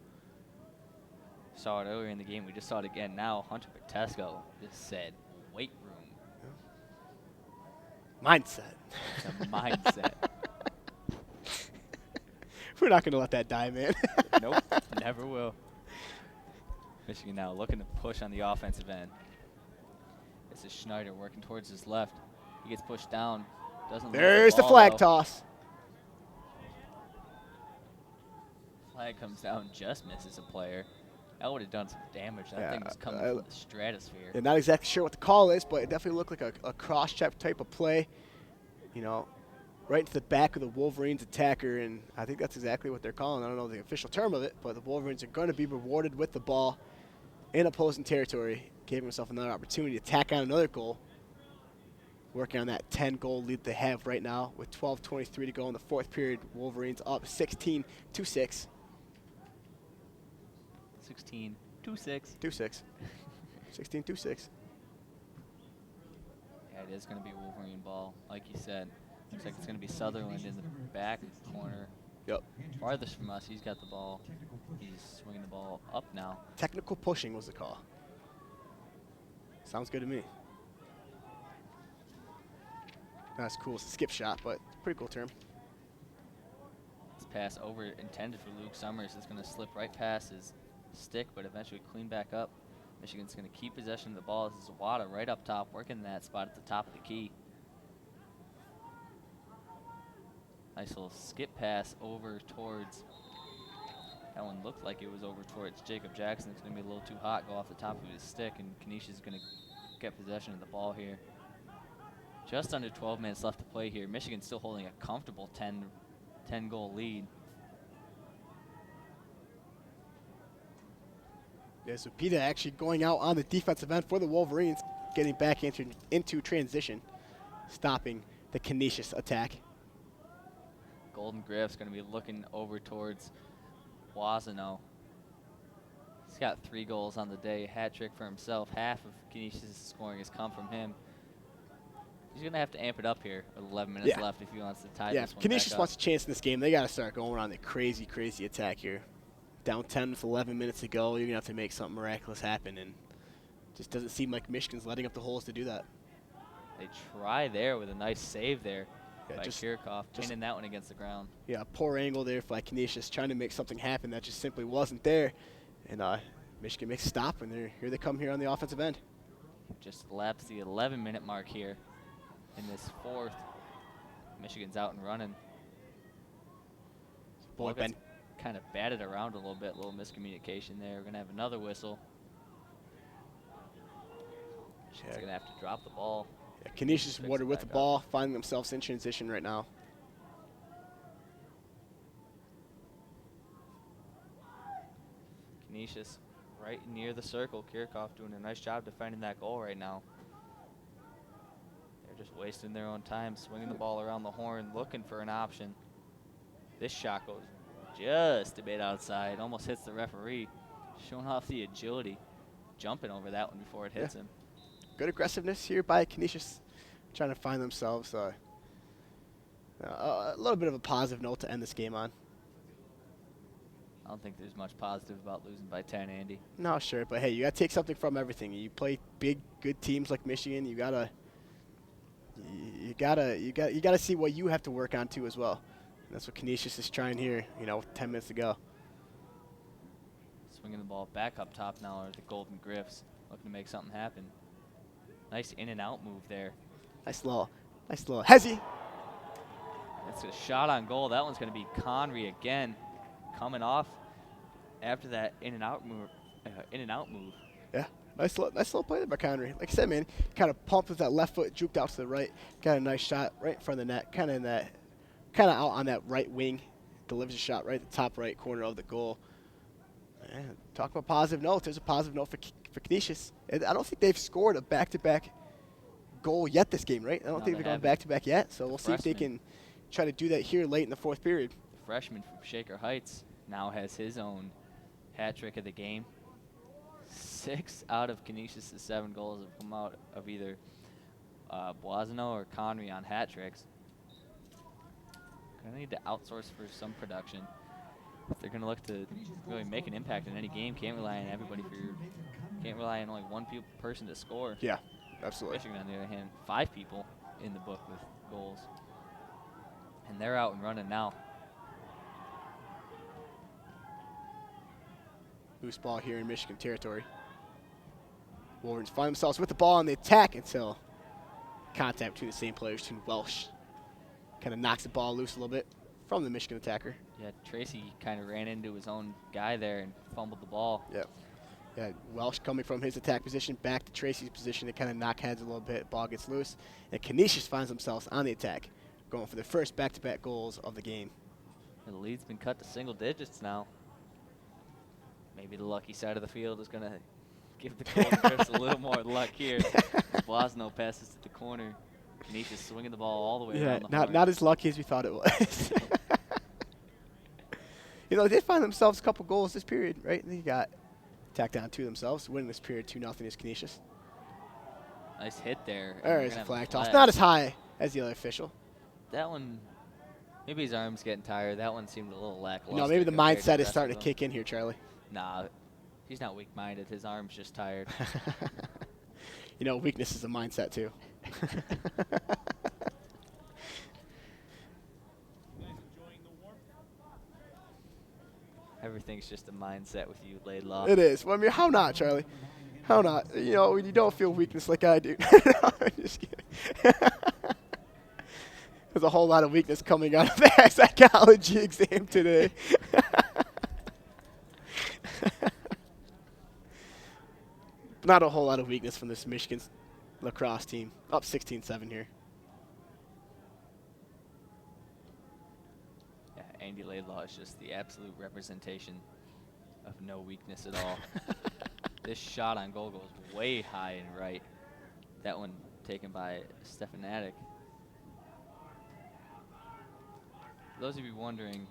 Saw it earlier in the game. We just saw it again now. Hunter Patesco just said, weight room. Mindset. It's a mindset. We're not going to let that die, man. Nope, never will. Michigan now looking to push on the offensive end. This is Schneider working towards his left. He gets pushed down. Doesn't lose There's the ball, flag though. toss. Flag comes down, just misses a player. That would have done some damage. That Yeah, thing was coming from the stratosphere. Yeah, not exactly sure what the call is, but it definitely looked like a cross-check type of play. You know, right into the back of the Wolverines attacker, and I think that's exactly what they're calling. I don't know the official term of it, but the Wolverines are going to be rewarded with the ball in opposing territory, giving themselves another opportunity to tack on another goal, working on that 10-goal lead they have right now with 12:23 to go in the fourth period. Wolverines up 16-6. 16-2-6. 2-6. 16-6. Yeah, it is going to be Wolverine ball, like you said. Looks like it's going to be Sutherland in the back corner. Yep. Farthest from us, he's got the ball. He's swinging the ball up now. Technical pushing was the call. Sounds good to me. That's cool. It's a skip shot, but pretty cool term. This pass over intended for Luke Summers is going to slip right past his stick, but eventually clean back up. Michigan's going to keep possession of the ball. This is Wada right up top, working that spot at the top of the key. Nice little skip pass over towards, that one looked like it was over towards Jacob Jackson. It's going to be a little too hot, go off the top of his stick, and Canisius is going to get possession of the ball here. Just under 12 minutes left to play here. Michigan's still holding a comfortable 10-goal lead. Yeah, so Pita actually going out on the defensive end for the Wolverines, getting back into transition, stopping the Canisius attack. Golden Griff's going to be looking over towards Wazano. He's got 3 goals on the day, hat trick for himself. Half of Canisius' scoring has come from him. He's going to have to amp it up here with 11 minutes left if he wants to tie Yeah, this if one Canisius back up. wants a chance in this game, they got to start going on the crazy, crazy attack here. Down 10 with 11 minutes to go, you're going to have to make something miraculous happen, and just doesn't seem like Michigan's letting up the holes to do that. They try there with a nice save there. Yeah, by just Kirchhoff, pinning that one against the ground. yeah, poor angle there by Canisius, trying to make something happen that just simply wasn't there. And Michigan makes a stop, and here they come here on the offensive end. Just elapsed the 11-minute mark here in this fourth. Michigan's out and running. Boy, Ben. Kind of batted around a little bit, a little miscommunication there. We're going to have another whistle. Michigan's going to have to drop the ball. Yeah, Canisius Water with the ball, finding themselves in transition right now. Canisius right near the circle. Kirchhoff doing a nice job defending that goal right now. They're just wasting their own time, swinging the ball around the horn, looking for an option. This shot goes just a bit outside, almost hits the referee, showing off the agility, jumping over that one before it hits him. Good aggressiveness here by Canisius, trying to find themselves a little bit of a positive note to end this game on. I don't think there's much positive about losing by 10, Andy. No, sure, but hey, you got to take something from everything. You play big, good teams like Michigan. You gotta see what you have to work on too as well. And that's what Canisius is trying here. You know, with 10 minutes to go. Swinging the ball back up top now are the Golden Griffs, looking to make something happen. Nice in and out move there. Nice little hezzy. That's a shot on goal. That one's going to be Conry again, coming off after that in and out move. Yeah, nice little play there by Conry. Like I said, man, kind of pumped with that left foot, juked out to the right, got a nice shot right in front of the net, kind of out on that right wing, delivers a shot right at the top right corner of the goal. Man, talk about positive notes. There's a positive note for Canisius. I don't think they've scored a back-to-back goal yet this game, right? I don't think they've gone back-to-back yet. So we'll see if they can try to do that here late in the fourth period. The freshman from Shaker Heights now has his own hat trick of the game. 6 out of Canisius' 7 goals have come out of either Boisano or Conry on hat tricks. Gonna need to outsource for some production. If they're gonna look to really make an impact in any game, can't rely on everybody can't rely on only one person to score. Yeah, absolutely. Michigan, on the other hand, 5 people in the book with goals. And they're out and running now. Loose ball here in Michigan territory. Wolverines find themselves with the ball on the attack until contact between the same players, between Welsh. Kind of knocks the ball loose a little bit from the Michigan attacker. Yeah, Tracy kind of ran into his own guy there and fumbled the ball. Yeah, Welsh coming from his attack position back to Tracy's position to kind of knock heads a little bit. Ball gets loose. And Canisius finds themselves on the attack, going for their first back-to-back goals of the game. And the lead's been cut to single digits now. Maybe the lucky side of the field is going to give the Golden Griffs a little more luck here. Blasno passes to the corner. Canisius swinging the ball all the way around the horn. Not as lucky as we thought it was. You know, they did find themselves a couple goals this period, right? They got tacked on to themselves, winning this period 2-0 is Canisius. Nice hit there. There is a flag toss. Not as high as the other official. That one, maybe his arm's getting tired. That one seemed a little lackluster. No, maybe the mindset is starting to kick in here, Charlie. Nah, he's not weak-minded. His arm's just tired. You know, weakness is a mindset, too. Everything's just a mindset with you, Laidlaw. It is. Well, I mean, how not, Charlie? How not? You know, when you don't feel weakness like I do. No, I'm just kidding. There's a whole lot of weakness coming out of that psychology exam today. Not a whole lot of weakness from this Michigan lacrosse team. Up 16-7 here. Yeah, Andy Laidlaw is just the absolute representation of no weakness at all. This shot on goal goes way high and right. That one taken by Stefanatic. For those of you wondering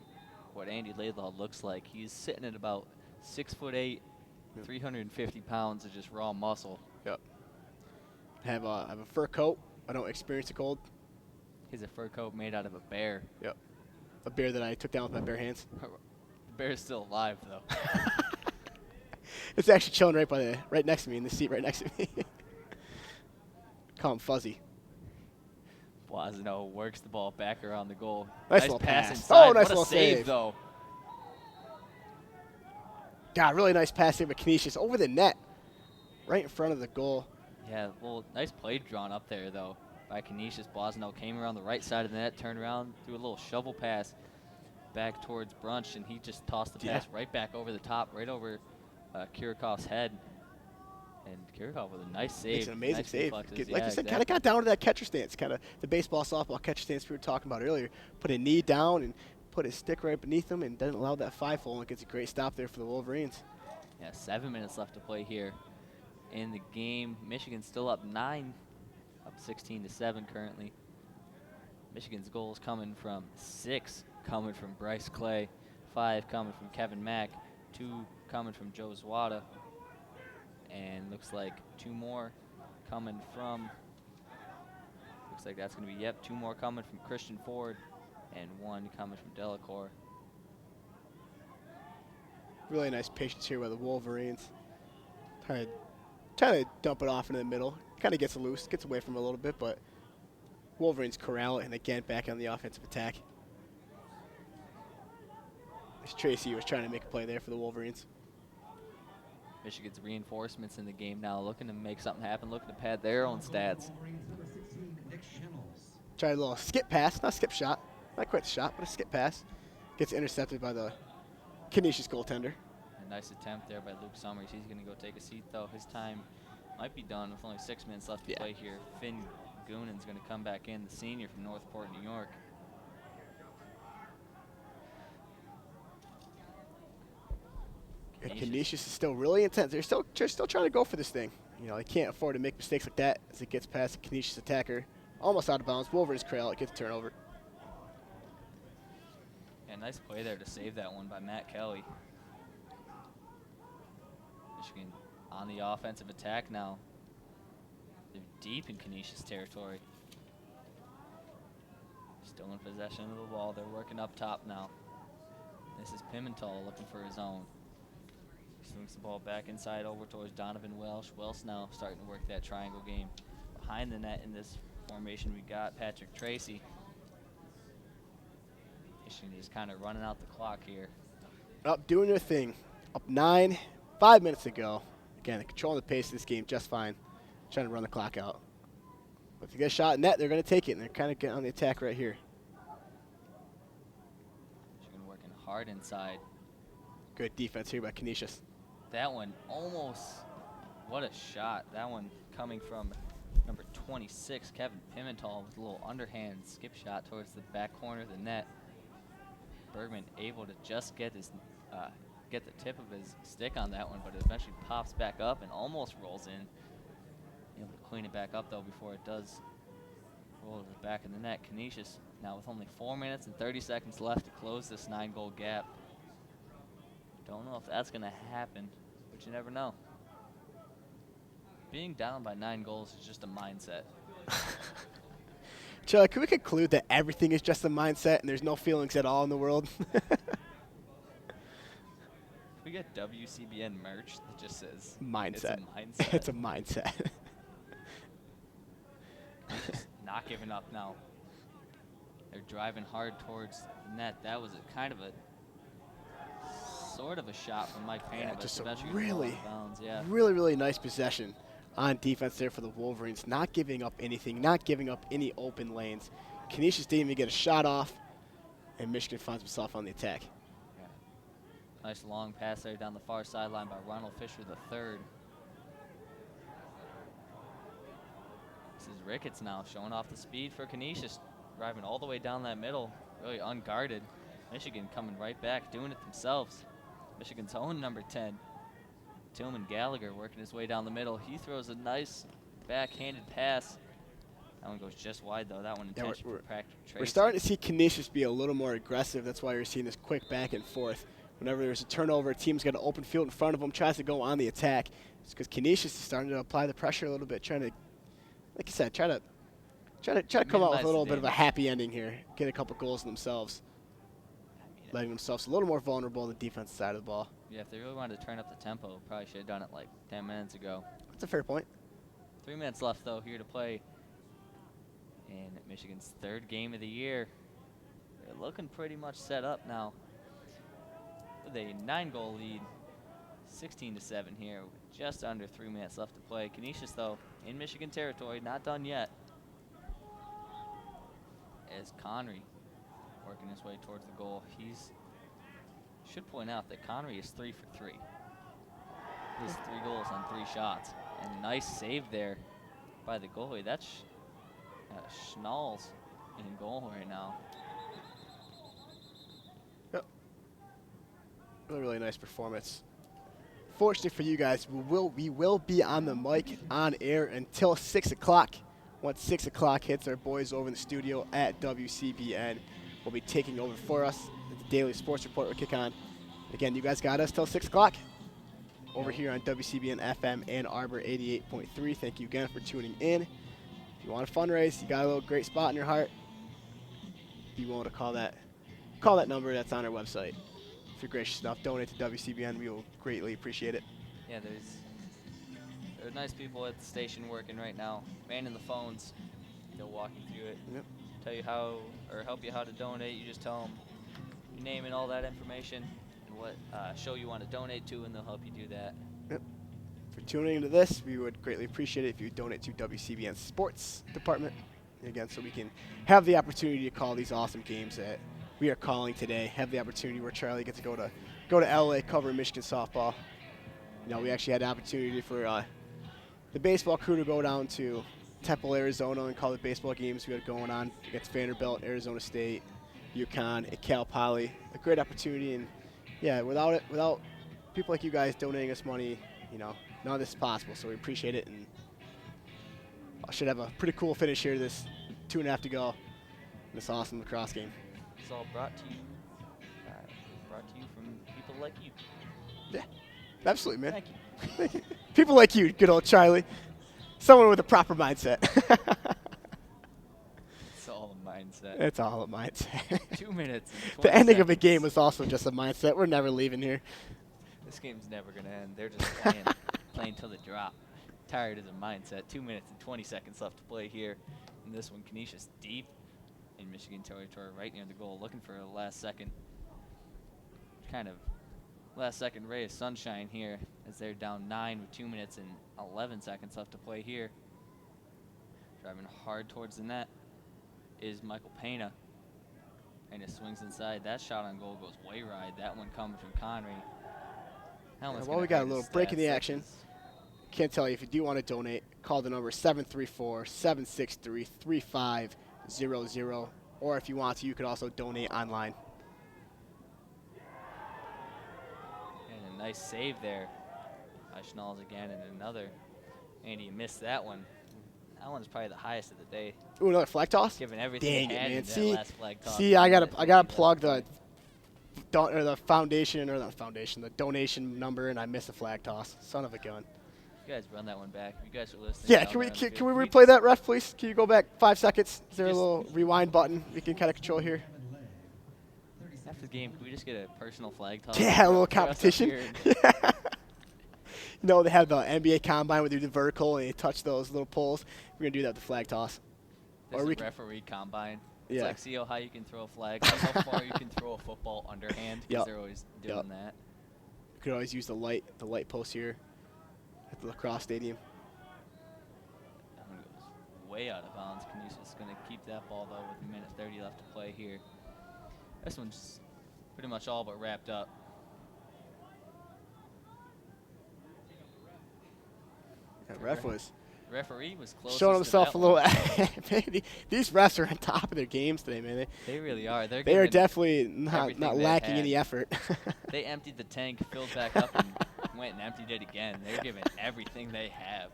what Andy Laidlaw looks like, he's sitting at about 6'8", 350 pounds of just raw muscle. Yep. I have a fur coat. I don't experience the cold. He's a fur coat made out of a bear. Yep. A bear that I took down with my bare hands. The bear's still alive, though. It's actually chilling right next to me, in the seat right next to me. Call him Fuzzy. Blasino works the ball back around the goal. Nice little pass pass. inside. Oh, nice what a little save. though. God, really nice pass there by Canisius over the net, right in front of the goal. Yeah, well, nice play drawn up there, though, by Canisius. Blasino came around the right side of the net, turned around, threw a little shovel pass back towards Brunch, and he just tossed the pass right back over the top, right over Kirikov's head. And Kirikov with a nice save. It's an amazing nice save. reflexes. Like yeah, you said, exactly. kind of got down to that catcher stance, kind of the baseball, softball catcher stance we were talking about earlier. Put a knee down and put his stick right beneath him and doesn't allow that 5-hole, and gets a great stop there for the Wolverines. Yeah, 7 minutes left to play here in the game. Michigan's still up 9, up 16-7 currently. Michigan's goals coming from 6 coming from Bryce Clay, 5 coming from Kevin Mack, 2 coming from Joe Zwada, and looks like 2 more coming from, looks like that's going to be, 2 more coming from Christian Ford, and 1 coming from Delacour. Really nice patience here by the Wolverines. Trying to dump it off into the middle. Kind of gets loose, gets away from it a little bit, but Wolverines corral it, and again back on the offensive attack. As Tracy was trying to make a play there for the Wolverines. Michigan's reinforcements in the game now, looking to make something happen, looking to pad their own stats. Tried a little skip pass, not a skip shot, not quite a shot, but a skip pass. Gets intercepted by the Canisius goaltender. A nice attempt there by Luke Summers. He's going to go take a seat, though. His time might be done with only 6 minutes left to play here. Finn Goonen's going to come back in, the senior from Northport, New York. Canisius is still really intense. They're still trying to go for this thing. You know, they can't afford to make mistakes like that as it gets past the Canisius attacker. Almost out of bounds. Wolverines corral it, gets a turnover. Yeah, nice play there to save that one by Matt Kelly. Michigan on the offensive attack now. They're deep in Canisius territory. Still in possession of the ball. They're working up top now. This is Pimentel looking for his own. Swings the ball back inside over towards Donovan Welsh. Welsh now starting to work that triangle game. Behind the net in this formation, we got Patrick Tracy. Michigan is kind of running out the clock here. Up doing their thing. Up 9, 5 minutes to go. Again, they're controlling the pace of this game just fine. Trying to run the clock out. But if they get a shot in net, they're going to take it, and they're kind of getting on the attack right here. Michigan working hard inside. Good defense here by Canisius. That one almost, what a shot. That one coming from number 26, Kevin Pimentel, with a little underhand skip shot towards the back corner of the net. Bergman able to just get his, get the tip of his stick on that one, but it eventually pops back up and almost rolls in. Able to clean it back up though before it does roll to the back of the net. Canisius now with only 4 minutes and 30 seconds left to close this 9-goal gap. Don't know if that's going to happen, but you never know. Being down by 9 goals is just a mindset. Chuck, can we conclude that everything is just a mindset and there's no feelings at all in the world? We get WCBN merch that just says mindset. It's a mindset. It's a mindset. Just not giving up now. They're driving hard towards the net. That was a kind of a sort of a shot from Mike Payne, but just a eventually really, out of bounds. Yeah. really nice possession on defense there for the Wolverines. Not giving up anything, not giving up any open lanes. Canisius didn't even get a shot off, and Michigan finds himself on the attack. Yeah. Nice long pass there down the far sideline by Ronald Fisher III. This is Ricketts now showing off the speed for Canisius, driving all the way down that middle, really unguarded. Michigan coming right back, doing it themselves. Michigan's own number 10, Tillman Gallagher, working his way down the middle. He throws a nice backhanded pass. That one goes just wide, though. That one intentional for Patrick Tracy. We're starting to see Canisius be a little more aggressive. That's why you're seeing this quick back and forth. Whenever there's a turnover, a team's got an open field in front of them, tries to go on the attack. It's because Canisius is starting to apply the pressure a little bit, trying to, like I said, try to come out with a little bit of a happy ending here, get a couple goals themselves, letting themselves a little more vulnerable on the defensive side of the ball. Yeah, if they really wanted to turn up the tempo, probably should have done it like 10 minutes ago. That's a fair point. 3 minutes left, though, here to play in Michigan's 3rd game of the year. They're looking pretty much set up now with a 9-goal lead, 16-7 here, with just under 3 minutes left to play. Canisius, though, in Michigan territory, not done yet, as Connery working his way towards the goal. Should point out that Connery is 3 for 3. He has 3 goals on 3 shots. And nice save there by the goalie. That's Schnall's in goal right now. Yep. Really, really nice performance. Fortunately for you guys, we will be on the mic, on air until 6 o'clock. Once 6 o'clock hits, our boys over in the studio at WCBN will be taking over for us. The daily sports report will kick on. Again, you guys got us till 6 o'clock over here on WCBN FM Ann Arbor 88.3. Thank you again for tuning in. If you want to fundraise, you got a little great spot in your heart, be willing to call that number that's on our website. If you're gracious enough, donate to WCBN. We will greatly appreciate it. Yeah, there are nice people at the station working right now, manning the phones. They'll walk you through it, Yep. tell you how, or help you how to donate. You just tell them your name and all that information and what show you want to donate to, and they'll help you do that. Yep. For tuning into this, we would greatly appreciate it if you donate to WCBN Sports Department. And again, so we can have the opportunity to call these awesome games that we are calling today. Have the opportunity where Charlie gets to go to LA, cover Michigan softball. You know, we actually had the opportunity for the baseball crew to go down to Temple, Arizona, and call the baseball games we had going on against Vanderbilt, Arizona State, UConn, and Cal Poly. A great opportunity, and yeah, without people like you guys donating us money, you know, none of this is possible. So we appreciate it, and I should have a pretty cool finish here. This 2.5 to go. In this awesome lacrosse game. It's all brought to you from people like you. Yeah, absolutely, man. Thank you. Thank you. People like you, good old Charlie. Someone with a proper mindset. It's all a mindset. It's all a mindset. 2 minutes. And 20 The ending of the seconds. game was also just a mindset. We're never leaving here. This game's never going to end. They're just playing till they drop. Tired is a mindset. 2 minutes and 20 seconds left to play here. In this one, Canisius deep in Michigan territory, right near the goal, looking for a last-second ray of sunshine here as they're down 9 with 2 minutes and 11 seconds left to play here. Driving hard towards the net is Michael Pena. Pena swings inside. That shot on goal goes way wide. That one comes from Connery. Well, we got a little break in the action. Can't tell you, if you do want to donate, call the number 734-763-3500, or if you want to, you could also donate online. And a nice save there by Schnalls again, and another. Andy, you missed that one. That one's probably the highest of the day. Ooh, another flag toss? Given everything Dang it, they had man. in that last flag toss. I gotta plug the donation number, and I missed the flag toss. Son of a gun. You guys run that one back. You guys are listening. Yeah, down can we there on the can we field. replay that, ref, please? Can you go back 5 seconds? Is there a Just- little rewind button we can kind of control here? After the game, can we just get a personal flag toss? Yeah, a little for us up competition. here and- Yeah. You know, they have the NBA Combine where they do the vertical and you touch those little poles. We're going to do that with the flag toss. There's Or we a can- referee combine. Yeah. It's like, see how high you can throw a flag, see how far you can throw a football underhand, because Yep. they're always doing Yep. that. You could always use the light post here at the lacrosse stadium. That one goes way out of bounds. Canisius is going to keep that ball, though, with 1:30 left to play here. This one's pretty much all but wrapped up. That ref was Referee was close. showing himself a little. Man, these refs are on top of their games today, man. They really are. They're They are giving definitely not everything they've lacking had. any effort. They emptied the tank, filled back up, and went and emptied it again. They're giving everything they have.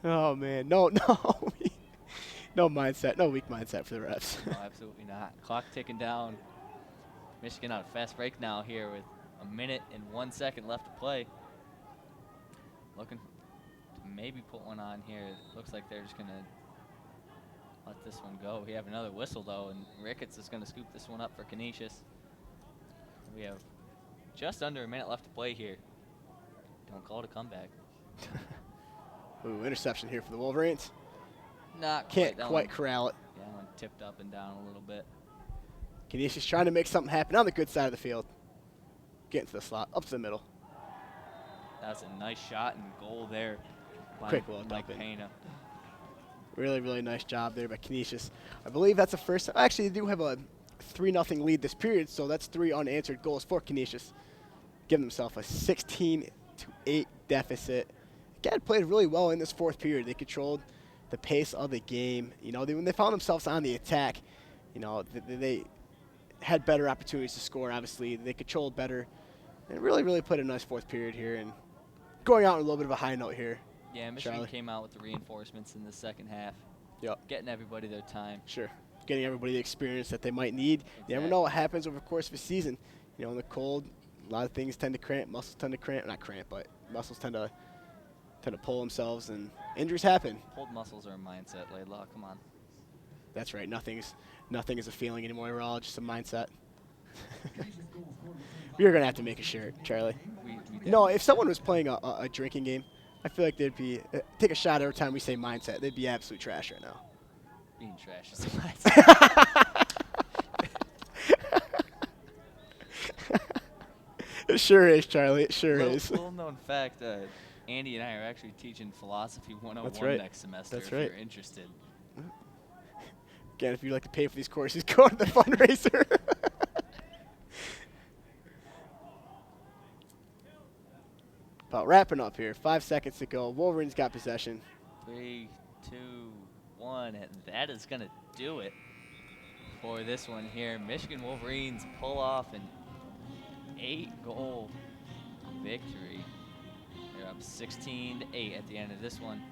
Oh man, no mindset, no weak mindset for the refs. No, absolutely not. Clock ticking down. Michigan on a fast break now here with 1 minute and 1 second left to play. Looking to maybe put one on here. It looks like they're just going to let this one go. We have another whistle, though, and Ricketts is going to scoop this one up for Canisius. We have just under 1 minute left to play here. Don't call it a comeback. Ooh, interception here for the Wolverines. Not Can't that quite one- corral it. Yeah, that one tipped up and down a little bit. Canisius trying to make something happen on the good side of the field. Getting to the slot, up to the middle. That was a nice shot and goal there by Quick little Mike dump in. Pena. Really, really nice job there by Canisius. I believe that's the first. Actually, they do have a 3-0 lead this period, so that's 3 unanswered goals for Canisius. Giving themselves a 16-8 deficit. Again, played really well in this fourth period. They controlled the pace of the game. You know, when they found themselves on the attack, you know, they had better opportunities to score, obviously. They controlled better. And really, really played a nice fourth period here. And going out on a little bit of a high note here. Yeah, Michigan Charlie. came out with the reinforcements in the second half. Yep. Getting everybody their time. Sure. Getting everybody the experience that they might need. You never know what happens over the course of a season. You know, in the cold, a lot of things tend to cramp. Muscles tend to cramp. Not cramp, but muscles tend to pull themselves, and injuries happen. Pulled muscles are a mindset, Laidlaw. Come on. That's right. Nothing is a feeling anymore. We're all just a mindset. You're going to have to make a shirt, Charlie. We No, if someone was playing a drinking game, I feel like they'd be take a shot every time we say mindset. They'd be absolute trash right now. being trash is a mindset. It sure is, Charlie. It sure is. Little known fact, Andy and I are actually teaching Philosophy 101 That's right. next semester That's if right. you're interested. Again, if you'd like to pay for these courses, go to the fundraiser. About wrapping up here. 5 seconds to go. Wolverines got possession. 3, 2, 1, and that is going to do it for this one here. Michigan Wolverines pull off an 8-goal victory. They're up 16-8 at the end of this one.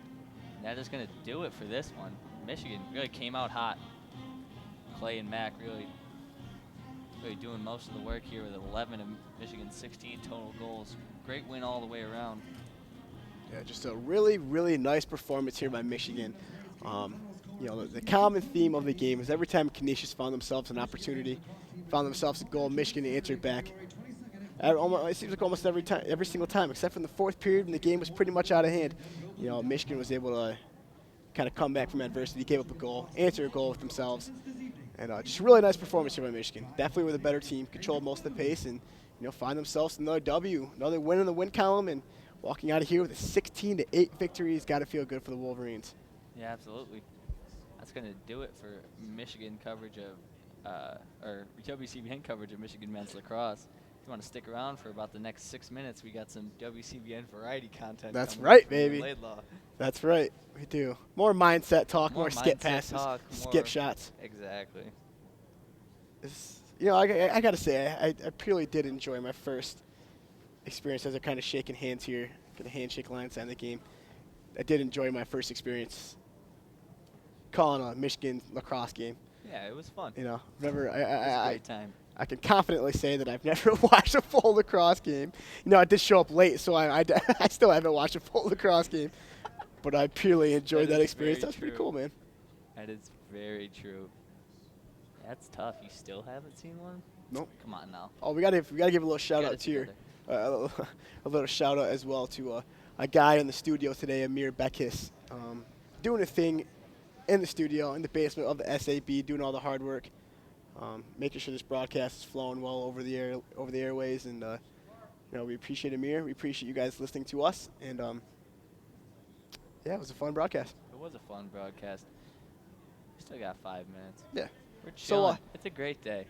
And that is going to do it for this one. Michigan really came out hot. Clay and Mack really doing most of the work here with 11 of Michigan's 16 total goals. Great win all the way around. Yeah, just a really, really nice performance here by Michigan. You know, the common theme of the game is every time Canisius found themselves an opportunity, found themselves a goal, Michigan answered back. It seems like almost every single time, except for in the fourth period when the game was pretty much out of hand. You know, Michigan was able to kind of come back from adversity, gave up a goal, answer a goal with themselves. And just a really nice performance here by Michigan. Definitely with a better team, controlled most of the pace, and you know, find themselves another W, another win in the win column, and walking out of here with a 16-8 victory has got to feel good for the Wolverines. Yeah, absolutely. That's going to do it for Michigan coverage of, or WCBN coverage of Michigan men's lacrosse. If you want to stick around for about the next 6 minutes, we got some WCBN variety content. That's coming right, up from baby. Laidlaw. That's right, we do. More mindset talk, more skip mindset passes, talk, skip more- shots. Exactly. You know, I got to say, I purely did enjoy my first experience as a kind of shaking hands here, the handshake lines on the game. I did enjoy my first experience calling a Michigan lacrosse game. Yeah, it was fun. You know, remember, It was a great time. I can confidently say that I've never watched a full lacrosse game. You know, I did show up late, so I still haven't watched a full lacrosse game. But I purely enjoyed that is experience. very That's pretty true. cool, man. That is very true. That's tough. You still haven't seen one? Nope. Come on now. Oh, we gotta give a little shout Get out it to your, together. a little shout out as well to a guy in the studio today, Amir Beckis, doing a thing in the studio in the basement of the SAB, doing all the hard work, making sure this broadcast is flowing well over the airways, and you know, we appreciate Amir. We appreciate you guys listening to us, and yeah, it was a fun broadcast. It was a fun broadcast. We still got 5 minutes. Yeah. We're So, chilling. It's a great day.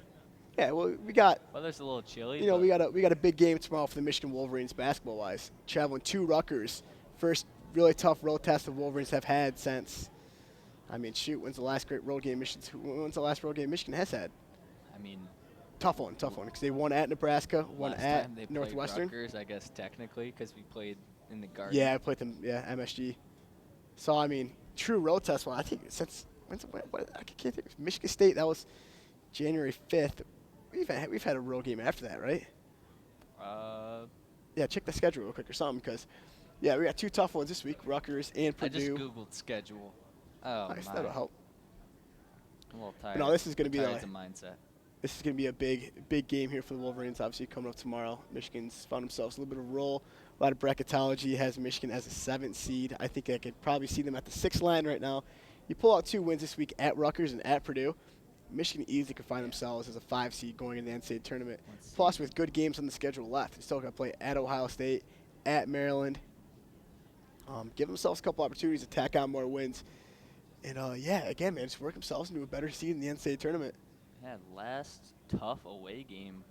Yeah, well, we got. Weather's a little chilly. You know, but we got a big game tomorrow for the Michigan Wolverines basketball-wise. Traveling to Rutgers. First really tough road test the Wolverines have had since, I mean, shoot, when's the last road game Michigan has had? I mean, Tough one, because they won at Nebraska, won last at time they Northwestern. played Rutgers, I guess technically, because we played in the Garden. Yeah, I played them, MSG. So, I mean, true road test one. I think since, I can't think, Michigan State, that was January 5th. We've had a road game after that, right? Yeah, check the schedule real quick or something, because, yeah, we got 2 tough ones this week, Rutgers and I just Purdue. Googled schedule. Oh, Nice, my. that'll help. I'm a little tired. No, this is going to be Tired's a mindset. This is going to be a big game here for the Wolverines, obviously, coming up tomorrow. Michigan's found themselves a little bit of a roll. A lot of bracketology has Michigan as a 7th seed. I think I could probably see them at the 6th line right now You pull out 2 wins this week at Rutgers and at Purdue. Michigan easily could find themselves as a 5 seed going in the NCAA tournament. Plus, with good games on the schedule left, they're still going to play at Ohio State, at Maryland. Give themselves a couple opportunities to tack on more wins. And, yeah, again, man, just work themselves into a better seed in the NCAA tournament. Yeah, last tough away game.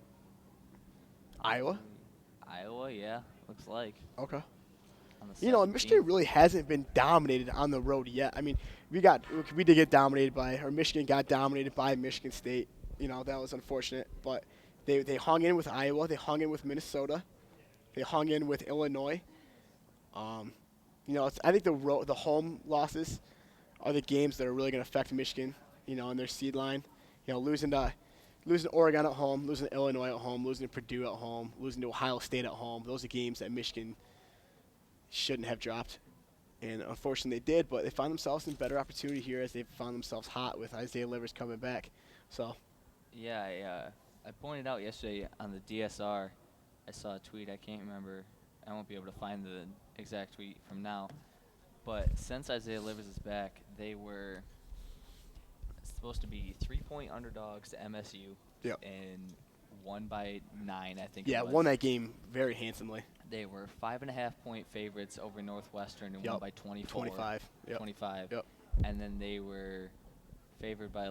Iowa? Iowa, yeah, looks like. Okay. On the You know, 17th. Michigan really hasn't been dominated on the road yet. I mean, we did get dominated by, or Michigan got dominated by Michigan State. You know, that was unfortunate. But they hung in with Iowa. They hung in with Minnesota. They hung in with Illinois. You know, I think the home losses are the games that are really going to affect Michigan, you know, in their seed line. You know, losing Oregon at home, losing to Illinois at home, losing to Purdue at home, losing to Ohio State at home. Those are games that Michigan shouldn't have dropped. And unfortunately they did, but they found themselves in better opportunity here as they've found themselves hot with Isaiah Livers coming back. So, Yeah, I pointed out yesterday on the DSR, I saw a tweet, I can't remember, I won't be able to find the exact tweet from now, but since Isaiah Livers is back, they were supposed to be 3-point underdogs to MSU. Yep. And won by 9, I think. yeah, it was. won that game very handsomely. They were 5.5-point favorites over Northwestern and won by 24. 25. Yep. 25. Yep. And then they were favored by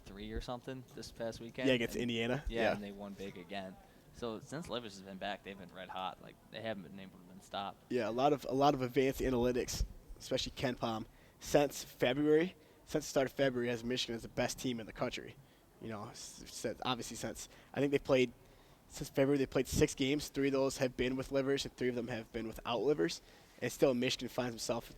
3 or something this past weekend. Yeah, against and Indiana. Yeah, and they won big again. So since Livers has been back, they've been red hot. Like they haven't been able to stop. Yeah, a lot of advanced analytics, especially Ken Palm, since the start of February, as Michigan is the best team in the country. You know, obviously since February they played 6 games. 3 of those have been with Livers, and 3 of them have been without Livers. And still, Michigan finds himself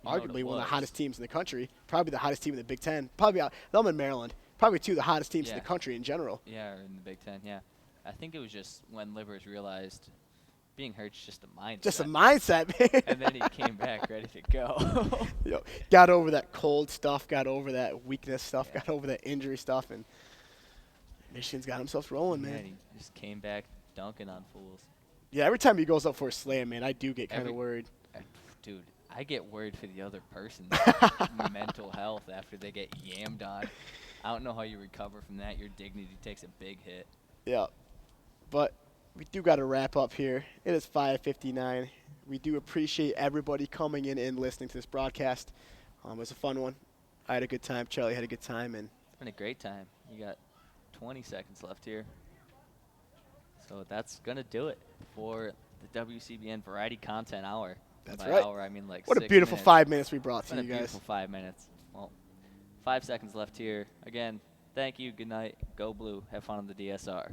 arguably one of the hottest teams in the country, probably the hottest team in the Big Ten. Probably them and Maryland, probably 2 of the hottest teams in the country in general. Yeah, in the Big Ten. Yeah, I think it was just when Livers realized being hurt's just a mindset. Just a mindset, man. And then he came back ready to go. Got over that cold stuff, got over that weakness stuff, got over that injury stuff, and Michigan's got himself rolling, man. And he just came back dunking on fools. Yeah, every time he goes up for a slam, man, I do get kind of worried. Dude, I get worried for the other person's mental health after they get yammed on. I don't know how you recover from that. Your dignity takes a big hit. Yeah, but we do got to wrap up here. It is 5:59. We do appreciate everybody coming in and listening to this broadcast. It was a fun one. I had a good time. Charlie had a good time, and It's been a great time. You got 20 seconds left here. So that's going to do it for the WCBN Variety Content Hour. That's By right. hour, I mean like what a 6 beautiful minutes. 5 minutes we brought to What you a guys. beautiful 5 minutes. Well, 5 seconds left here. Again, thank you. Good night. Go Blue. Have fun on the DSR.